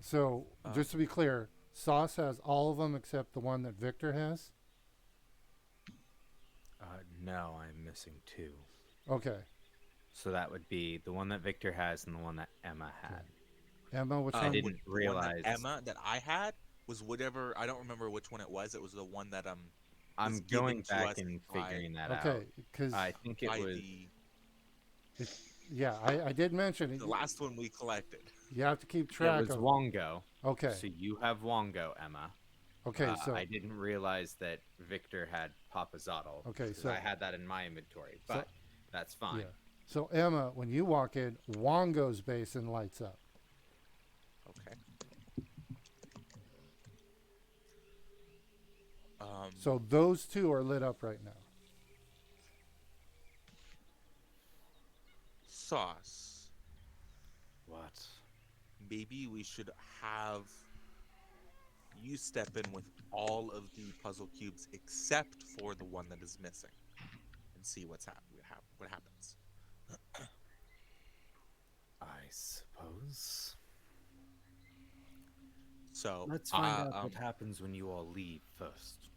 S1: So, just to be clear, Sauce has all of them except the one that Victor has.
S3: No, I'm missing two.
S1: Okay.
S3: So that would be the one that Victor has and the one that Emma had.
S1: Emma, which
S3: I
S1: one?
S3: didn't
S2: The one that
S3: realize.
S2: Emma that I had was whatever. I don't remember which one it was. It was the one that was
S3: I'm
S2: given
S3: going
S2: to
S3: back
S2: us
S3: and
S2: by
S3: figuring that
S1: Okay,
S3: out.
S1: because
S3: I think it
S2: by
S3: was.
S1: yeah, I did mention it.
S2: the last one we collected.
S1: You have to keep
S3: It
S1: track
S3: was
S1: of.
S3: Wongo.
S1: Okay.
S3: So you have Wongo, Emma.
S1: Okay. So
S3: I didn't realize that Victor had Papazotl.
S1: Okay,
S3: because
S1: so-
S3: I had that in my inventory,
S1: So-
S3: but that's fine.
S1: yeah. So Emma, when you walk in, Wongo's basin lights up.
S2: Okay.
S1: So those two are lit up right now.
S2: Sauce.
S3: What?
S2: Maybe we should have you step in with all of the puzzle cubes except for the one that is missing, and see what happens.
S3: I suppose.
S2: So
S3: Let's find out what happens when you all leave first.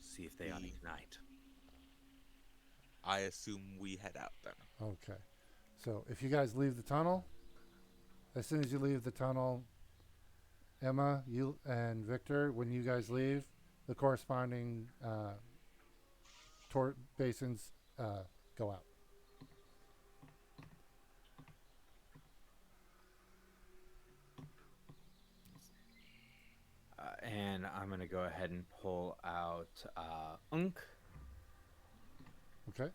S3: See if they
S2: The-
S3: ignite.
S2: I assume we head out then.
S1: Okay. So if you guys leave the tunnel, as soon as you leave the tunnel, Emma, you and Victor, when you guys leave, the corresponding basins go out.
S3: And I'm going to go ahead and pull out Unk.
S1: Okay.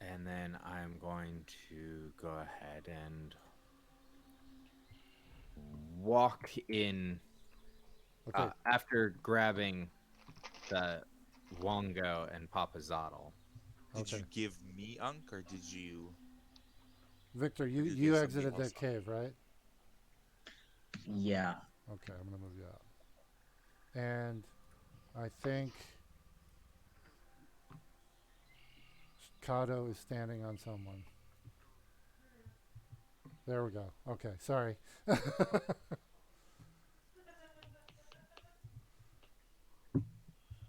S3: And then I'm going to go ahead and walk in
S1: Okay.
S3: after grabbing the Wongo and Papazotl.
S2: Did
S1: Okay.
S2: you give me Unk or did you?
S1: Victor,
S2: you
S1: you
S2: give
S1: you
S2: somebody
S1: exited
S2: else
S1: that cave, right?
S4: Yeah.
S1: Okay, I'm gonna move you out. And I think Kato is standing on someone. There we go. Okay, sorry.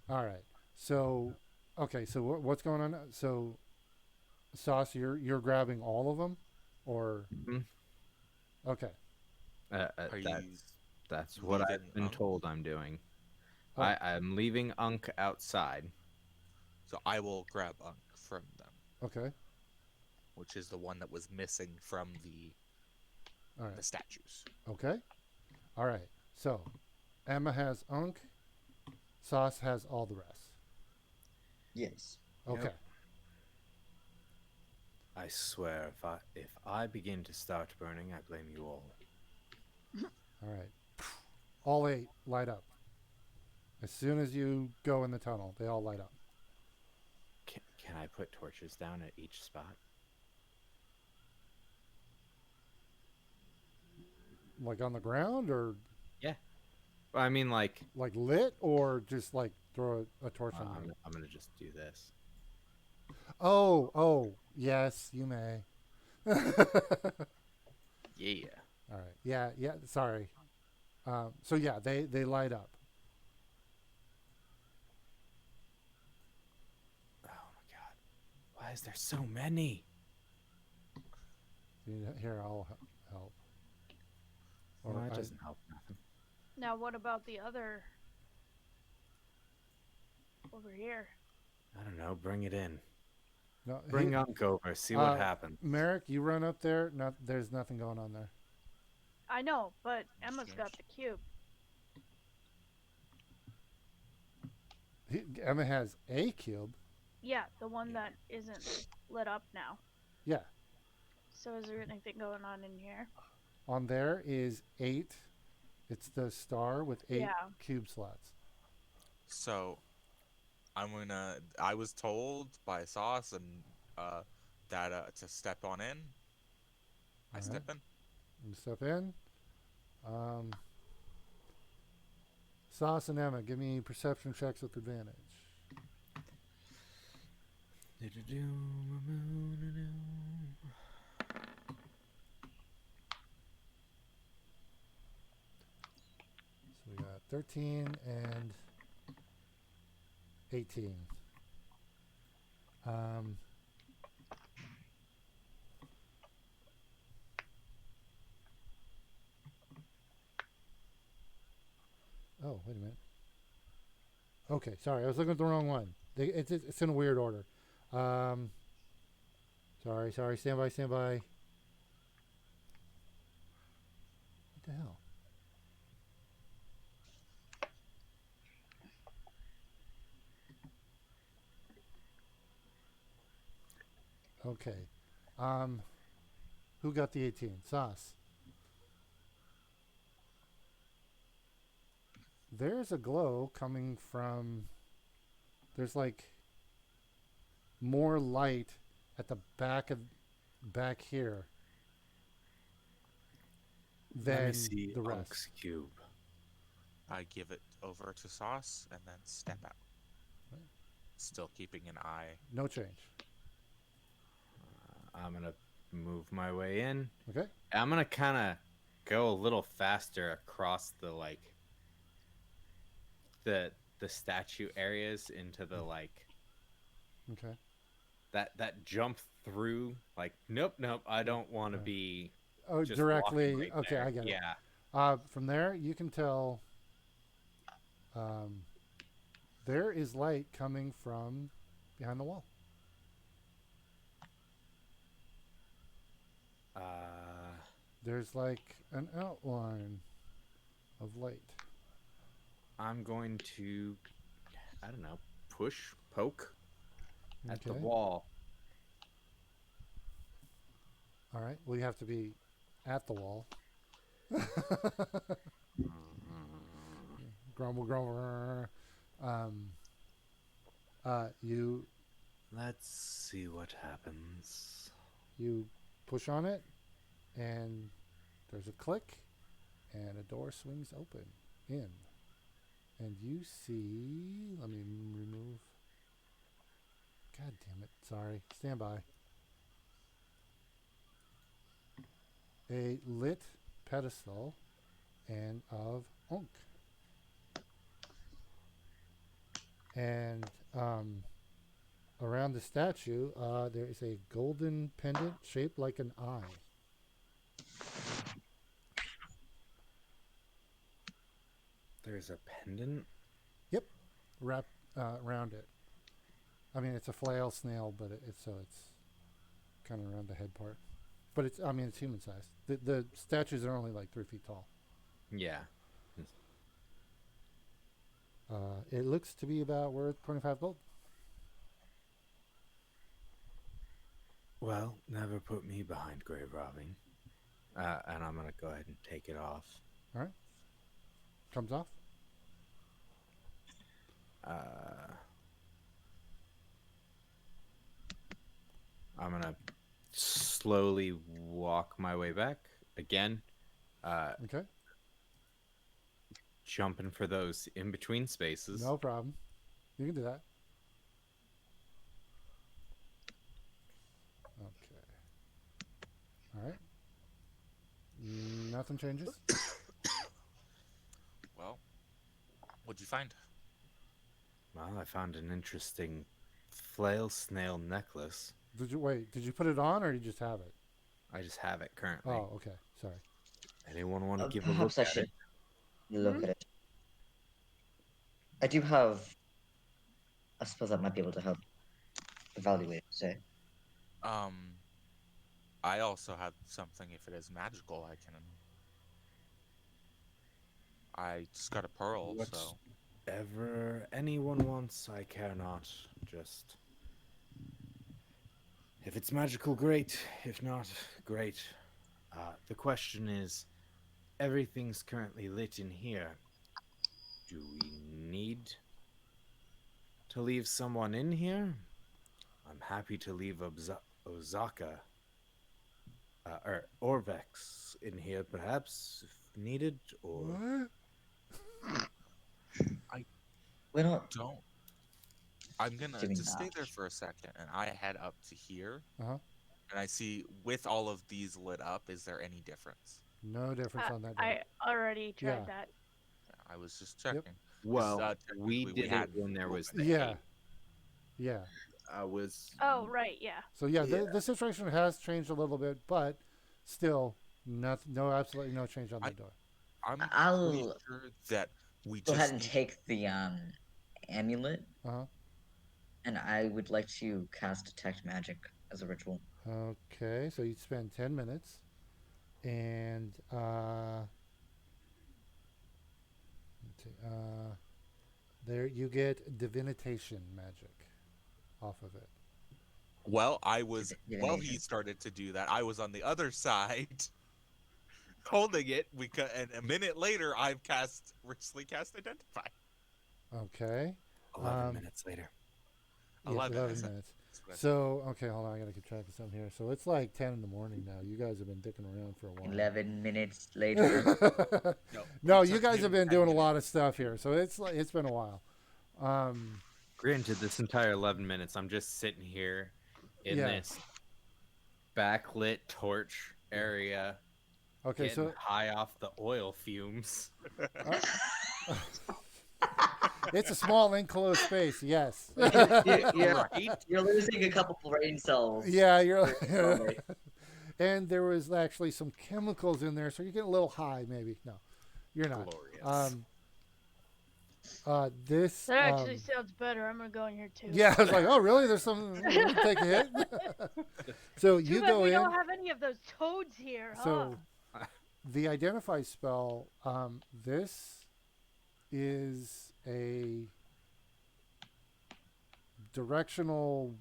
S1: All right. So, okay. So what's going on? So, Sauce, you're grabbing all of them, or
S3: Mhm.
S1: Okay.
S2: Are you
S3: That's what
S2: leaving
S3: I've been
S2: Unk?
S3: told I'm doing.
S1: Oh,
S3: I'm leaving Unk outside.
S2: So I will grab Unk from them,
S1: okay.
S2: which is the one that was missing from
S1: All right.
S2: the statues.
S1: Okay. All right. So Emma has Unk. Sauce has all the rest.
S4: Yes.
S1: Okay.
S3: Yep. I swear, if I begin to start burning, I blame you all.
S1: All right. All 8 light up. As soon as you go in the tunnel, they all light up.
S3: Can I put torches down at each spot?
S1: Like on the ground or
S3: Yeah. Well, I mean, like,
S1: like lit or just like throw a torch on the ground?
S3: I'm gonna just do this.
S1: Oh, yes, you may. All
S3: Yeah.
S1: right. Yeah, sorry. So yeah, they light up.
S3: Oh my god. Why is there so many?
S1: Here, I'll help. Or
S3: Well, that doesn't help nothing.
S5: Now, what about the other over here?
S3: I don't know. Bring it in.
S1: no,
S3: Bring Unk over. See what happens.
S1: Merrick, you run up there. There's nothing going on there.
S5: I know, but Emma's got the cube.
S1: Emma has a cube.
S5: Yeah, the one that isn't lit up now.
S1: Yeah.
S5: So is there anything going on in here?
S1: On there is 8. It's the star with 8
S5: Yeah.
S1: cube slots.
S2: So I was told by Sauce and that to step on in. I
S1: All
S2: step
S1: right.
S2: in.
S1: You step in. Sauce and Emma, give me perception checks with advantage. So we got 13 and 18. Oh, wait a minute. Okay, sorry, I was looking at the wrong one. It's in a weird order. Sorry, stand by. What the hell? Okay. Who got the 18? Sauce. There's a glow coming from. There's like more light at the back here
S3: Let me
S1: than
S3: see
S1: the rest.
S3: Unk's cube.
S2: I give it over to Sauce and then step out.
S1: Right.
S2: Still keeping an eye.
S1: No change.
S3: I'm gonna move my way in.
S1: Okay.
S3: I'm gonna kind of go a little faster across the the statue areas into the
S1: Okay.
S3: that jump through. Like, nope, I don't want to be
S1: Oh,
S3: just walking
S1: directly.
S3: right
S1: Okay,
S3: there.
S1: I get it.
S3: Yeah.
S1: From there, you can tell there is light coming from behind the wall. There's like an outline of light.
S3: I'm going to, I don't know, poke at the
S1: Okay.
S3: wall.
S1: All right. Well, you have to be at the wall. Grumble. You
S3: Let's see what happens.
S1: you push on it, and there's a click, and a door swings open in, and you see. Let me remove. God damn it! Sorry. Stand by. A lit pedestal, and of Onk. And around the statue, there is a golden pendant shaped like an eye.
S3: There's a pendant.
S1: Yep, wrapped around it. I mean, it's a flail snail, but it's kind of around the head part. But it's human sized. The statues are only like 3 feet tall.
S3: Yeah.
S1: It looks to be about worth 25 gold.
S3: Well, never put me behind grave robbing. And I'm gonna go ahead and take it off.
S1: All right, comes off.
S3: Uh, I'm gonna slowly walk my way back again.
S1: Okay,
S3: Jumping for those in between spaces.
S1: no problem. You can do that. Okay. All right. Nothing changes.
S2: Well, what'd you find?
S3: Well, I found an interesting flail snail necklace.
S1: Did you wait? Did you put it on, or did you just have it?
S3: I just have it currently.
S1: Oh, okay. Sorry.
S3: Anyone want to give a look
S4: Perhaps I
S3: at
S4: should
S3: it?
S4: look at it. I do have. I suppose that might be able to help evaluate it. Say.
S2: Um, I also have something. If it is magical, I can. I just got a pearl, so
S3: Whatever anyone wants, I care not. Just if it's magical, great. If not, great. The question is, everything's currently lit in here. Do we need to leave someone in here? I'm happy to leave Ozaka or Orvex in here, perhaps, if needed, or
S1: What?
S4: We're not
S2: don't. I'm gonna
S4: doing
S2: just stay
S4: that.
S2: there for a second, and I head up to here,
S1: Uh huh.
S2: and I see with all of these lit up, is there any difference?
S1: No difference on that door.
S5: I already tried
S1: Yeah.
S5: that.
S2: I was just checking.
S3: well,
S2: technically,
S3: we
S2: we
S3: did it
S2: had
S3: when there was
S2: opened
S3: the
S2: it.
S1: Yeah. Yeah.
S3: I was.
S5: Oh, right, yeah.
S1: So yeah, the situation has changed a little bit, but still, absolutely no change on the door.
S2: I'm pretty
S4: I'll
S2: sure that we
S4: go ahead
S2: just
S4: and
S2: need.
S4: take the amulet,
S1: Uh huh.
S4: and I would like to cast detect magic as a ritual.
S1: Okay, so you spend 10 minutes, and let's see, there you get divination magic off of it.
S2: Well, I was he
S4: Divination.
S2: started to do that. I was on the other side, holding it. And a minute later, I've recently cast identify.
S1: Okay.
S3: 11 minutes later.
S1: Yeah,
S2: 11,
S1: 11
S2: is it?
S1: minutes.
S2: That's what I said.
S1: So okay, hold on, I gotta keep track of something here. So it's like 10 in the morning now. You guys have been dicking around for a while.
S4: 11 minutes later.
S1: No,
S2: it
S1: you
S2: took
S1: guys
S2: him
S1: have been
S2: 10
S1: doing a
S2: minutes.
S1: lot of stuff here, so it's been a while.
S3: Granted, this entire 11 minutes, I'm just sitting here in
S1: Yeah.
S3: this backlit torch area,
S1: Okay,
S3: getting
S1: so
S3: high off the oil fumes.
S1: it's a small enclosed space. Yes.
S4: You're losing a couple brain cells.
S1: Yeah, you're.
S4: Slowly.
S1: And there was actually some chemicals in there, so you're getting a little high, maybe. No, you're not.
S3: Glorious.
S1: This.
S5: That actually sounds better. I'm gonna go in here too.
S1: Yeah, I was like, oh, really? There's some. Let me take a hit. So
S5: Too
S1: you
S5: bad
S1: go
S5: we
S1: in.
S5: don't have any of those toads here, huh?
S1: So the identify spell. This is a directional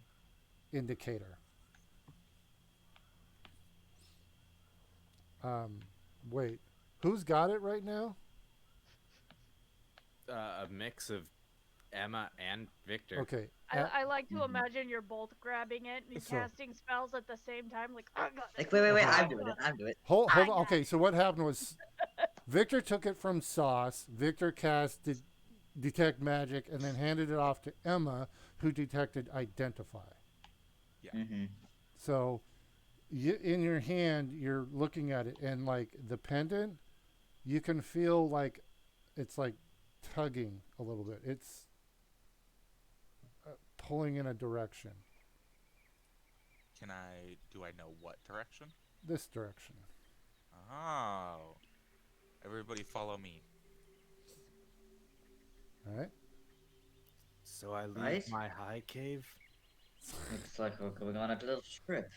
S1: indicator. Wait, who's got it right now?
S3: A mix of Emma and Victor.
S1: Okay.
S5: I like to imagine you're both grabbing it and
S1: So-
S5: casting spells at the same time. Like, I got it.
S4: Like, wait,
S1: Uh-huh.
S4: I'm doing it. I'm doing it.
S1: Hold
S5: I
S1: on.
S5: got
S1: Okay, so what happened was Victor took it from Sauce. Victor casted detect magic and then handed it off to Emma, who detected identify.
S4: Mm-hmm.
S1: So in your hand, you're looking at it, and like the pendant, you can feel like it's like tugging a little bit. It's pulling in a direction.
S2: Do I know what direction?
S1: This direction.
S2: Oh. Everybody follow me.
S3: So I leave
S4: Right?
S3: my high cave.
S4: Looks like we're going on a little trip.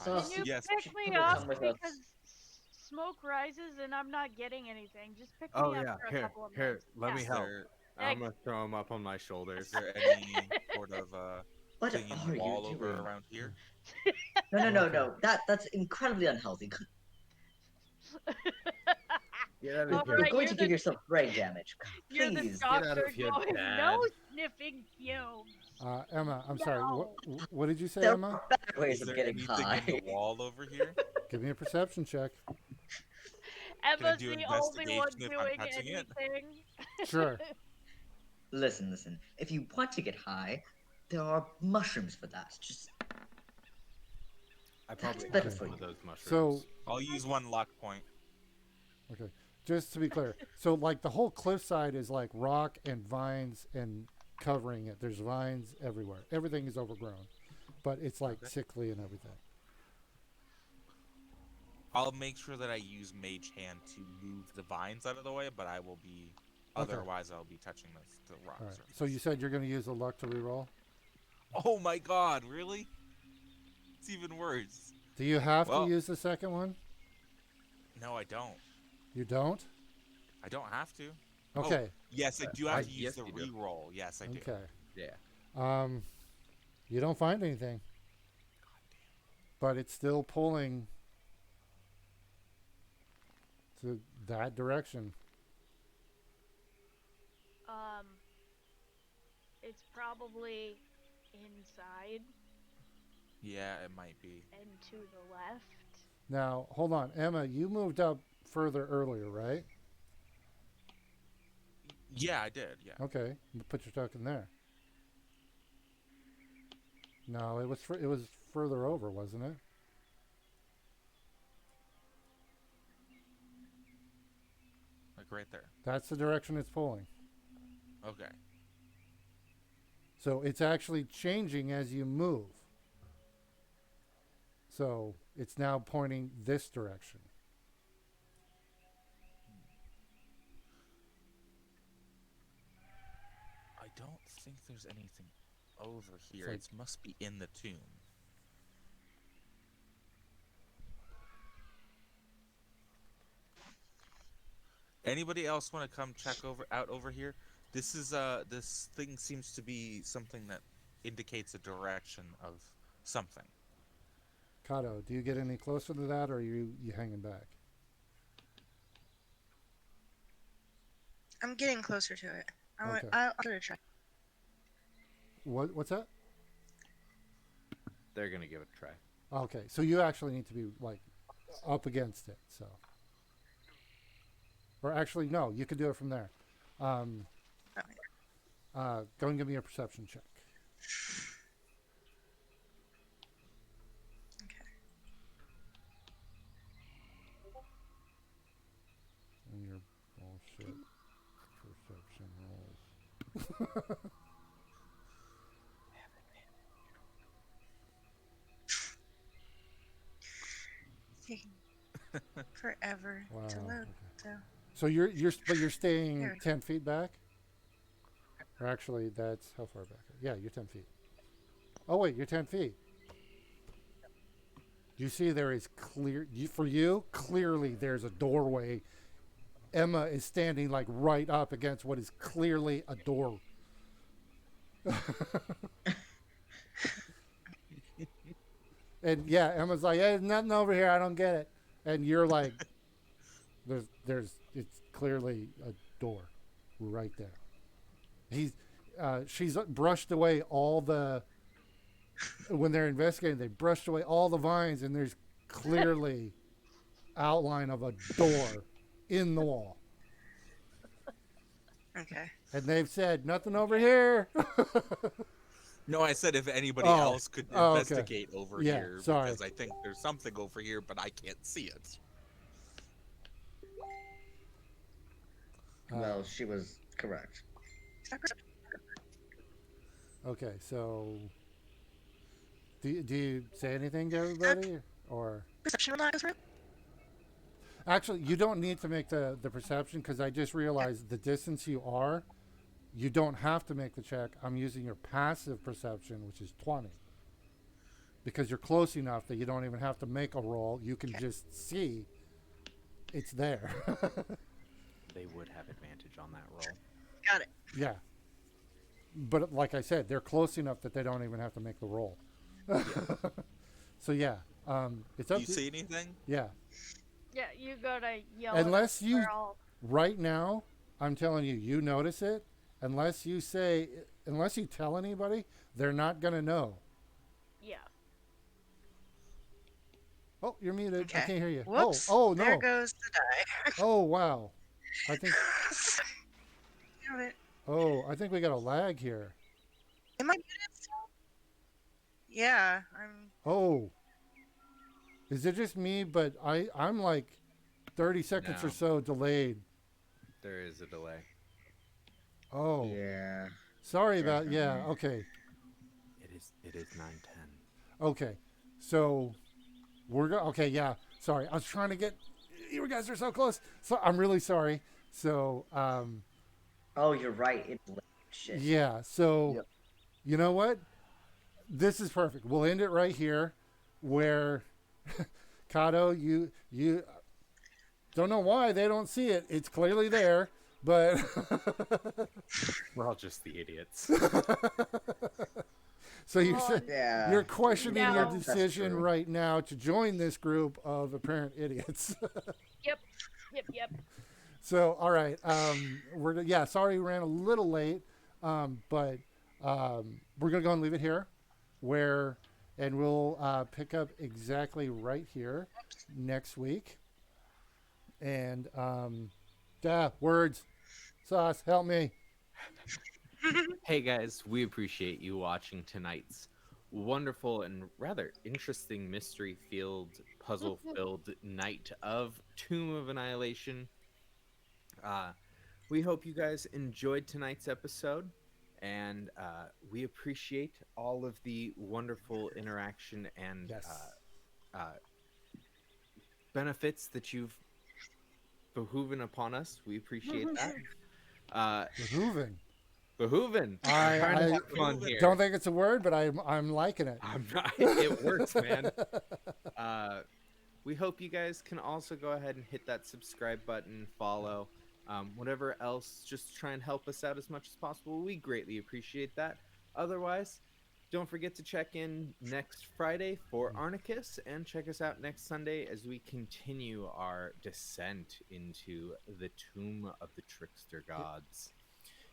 S4: So
S2: I
S5: Can you
S2: yes.
S5: pick me
S4: people
S5: up
S4: come with
S5: because
S4: us.
S5: smoke rises and I'm not getting anything? Just pick
S3: Oh
S5: me up
S3: yeah,
S5: for a
S3: here,
S5: couple of
S3: here.
S5: minutes.
S3: Let me
S2: Is
S3: help.
S2: there
S3: I'm
S5: Thanks.
S3: gonna throw him up on my
S2: is
S3: shoulders.
S2: there any sort of
S4: What
S2: thing in the
S4: are you
S2: wall over
S4: doing?
S2: around here?
S4: No, no, no,
S1: Okay.
S4: no. That's incredibly unhealthy.
S3: Get out
S4: You're,
S3: of
S5: All
S3: here.
S4: you're
S5: right,
S4: going to give yourself brain damage.
S5: you're the
S4: Please.
S3: Get out
S5: doctor
S3: of here,
S5: going, no
S3: Dad.
S5: sniffing fumes.
S1: Emma, I'm sorry. What
S5: No.
S1: what did you say,
S4: There
S1: Emma?
S4: are better ways
S2: Is
S4: of
S2: there
S4: getting
S2: anything
S4: high.
S2: in the wall over here?
S1: Give me a perception check.
S2: Can I
S5: Emma's
S2: do
S5: the only one
S2: investigation if I'm
S5: doing
S2: touching it?
S5: anything.
S1: Sure.
S4: Listen, listen. If you want to get high, there are mushrooms for that. Just
S3: I
S4: that's
S3: probably
S4: better
S3: have
S4: for
S3: some
S4: you.
S3: of those mushrooms.
S1: So,
S2: I'll use one luck point.
S1: okay. Just to be clear, so like the whole cliffside is like rock and vines and covering it. There's vines everywhere. Everything is overgrown, but it's like
S2: Okay.
S1: sickly and everything.
S2: I'll make sure that I use Mage Hand to move the vines out of the way, but I will be.
S1: Okay.
S2: Otherwise, I'll be touching the rock
S1: All right.
S2: surface.
S1: So you said you're going to use the luck to reroll.
S2: Oh my god, really? It's even worse.
S1: Do you have to
S2: Well,
S1: use the second one?
S2: no, I don't.
S1: You don't?
S2: I don't have to. Oh,
S1: Okay.
S2: yes, I do have to use
S3: yes,
S2: the
S3: you do.
S2: reroll. Yes, I do.
S1: Okay.
S3: Yeah.
S1: You don't find anything, but it's still pulling to that direction.
S5: um, it's probably inside
S2: Yeah, it might be.
S5: and to the left.
S1: Now, hold on, Emma. You moved up further earlier, right?
S2: Yeah, I did. Yeah.
S1: Okay. Put your token there. No, it was further over, wasn't it?
S2: Like right there.
S1: That's the direction it's pulling.
S2: Okay.
S1: So it's actually changing as you move. So it's now pointing this direction.
S2: I don't think there's anything over here.
S1: like-
S2: It must be in the tomb. Anybody else want to come check out over here? This thing seems to be something that indicates a direction of something.
S1: Kato, do you get any closer to that, or are you hanging back?
S6: I'm getting closer to it.
S1: Okay.
S6: I'll give it a try.
S1: What's that?
S3: They're gonna give it a try.
S1: Okay, so you actually need to be like up against it. So, or actually, no, you could do it from there. Go and give me a perception check.
S6: Okay.
S1: And your bullshit perception rolls.
S6: Taking forever to
S1: Wow,
S6: load.
S1: okay.
S6: So
S1: So you're staying
S6: There.
S1: 10 feet back. Or actually, that's how far back? Yeah, you're 10 feet. Oh wait, you're 10 feet. You see, there is for you. Clearly, there's a doorway. Emma is standing like right up against what is clearly a door. And yeah, Emma's like, "Hey, there's nothing over here. I don't get it." And you're like, it's clearly a door, right there. She's brushed away all the. When they're investigating, they brushed away all the vines, and there's clearly outline of a door in the wall.
S6: okay.
S1: And they've said nothing over here.
S2: No, I said if anybody
S1: Oh.
S2: else could
S1: Oh, okay.
S2: investigate over
S1: Yeah,
S2: here,
S1: sorry.
S2: because I think there's something over here, but I can't see it.
S4: well, she was correct.
S1: Okay, so do you say anything to everybody, or
S6: Perception will not go through.
S1: actually you don't need to make the perception because I just realized the distance you are, You don't have to make the check. I'm using your passive perception, which is 20. Because you're close enough that you don't even have to make a roll. You can
S6: Okay.
S1: just see it's there.
S3: They would have advantage on that roll.
S6: Got it.
S1: Yeah. But like I said, they're close enough that they don't even have to make the roll. So yeah, it's
S2: Do
S1: up
S2: you
S1: to
S2: see anything?
S1: yeah.
S5: Yeah, you gotta yell
S1: Unless
S5: at us
S1: you
S5: or I'll
S1: right now, I'm telling you, you notice it. Unless you say, unless you tell anybody, they're not gonna know.
S5: yeah.
S1: Oh, you're muted. I
S6: Okay.
S1: can't hear you. Oh,
S6: Whoops.
S1: oh
S6: There
S1: no.
S6: goes the die.
S1: Oh wow. I think.
S6: Damn it.
S1: Oh, I think we got a lag here.
S6: Am I muted still? Yeah, I'm.
S1: Oh, is it just me? But I'm like 30 seconds or
S3: No.
S1: so delayed.
S3: There is a delay.
S1: Oh,
S4: Yeah.
S1: sorry about. Yeah.
S4: Definitely.
S1: Okay.
S3: It is 9:10.
S1: Okay. So okay. Yeah. Sorry. I was trying to get. You guys are so close. So I'm really sorry. So
S4: Oh, you're right. It's late. Shit.
S1: yeah. So
S4: Yep.
S1: you know what? This is perfect. We'll end it right here, where Kato, you don't know why they don't see it. It's clearly there, but
S3: We're all just the idiots.
S1: so
S5: Well,
S4: Yeah.
S1: you're questioning your
S5: Now-
S4: That's
S1: decision
S4: true.
S1: right now to join this group of apparent idiots.
S5: Yep. Yep.
S1: So all right, yeah. Sorry, we ran a little late, but we're gonna go and leave it here, where, and we'll pick up exactly right here next week. And words, sauce, help me.
S3: Hey guys, we appreciate you watching tonight's wonderful and rather interesting mystery filled, puzzle filled night of Tomb of Annihilation. We hope you guys enjoyed tonight's episode, and we appreciate all of the wonderful interaction and
S1: Yes.
S3: benefits that you've behooven upon us. We appreciate that.
S1: Behooven.
S3: Behooven.
S1: I-
S3: Trying to
S1: I
S3: have fun here.
S1: Don't think it's a word, but I'm liking it.
S3: I'm not. It works, man. We hope you guys can also go ahead and hit that subscribe button, follow, whatever else. Just try and help us out as much as possible. We greatly appreciate that. Otherwise, don't forget to check in next Friday for Arnicus, and check us out next Sunday as we continue our descent into the tomb of the trickster gods.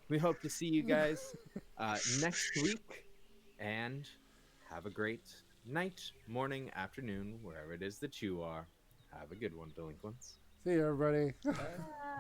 S3: We hope to see you guys next week, and have a great night, morning, afternoon, wherever it is that you are. Have a good one, delinquents.
S1: See you, everybody.
S5: Bye.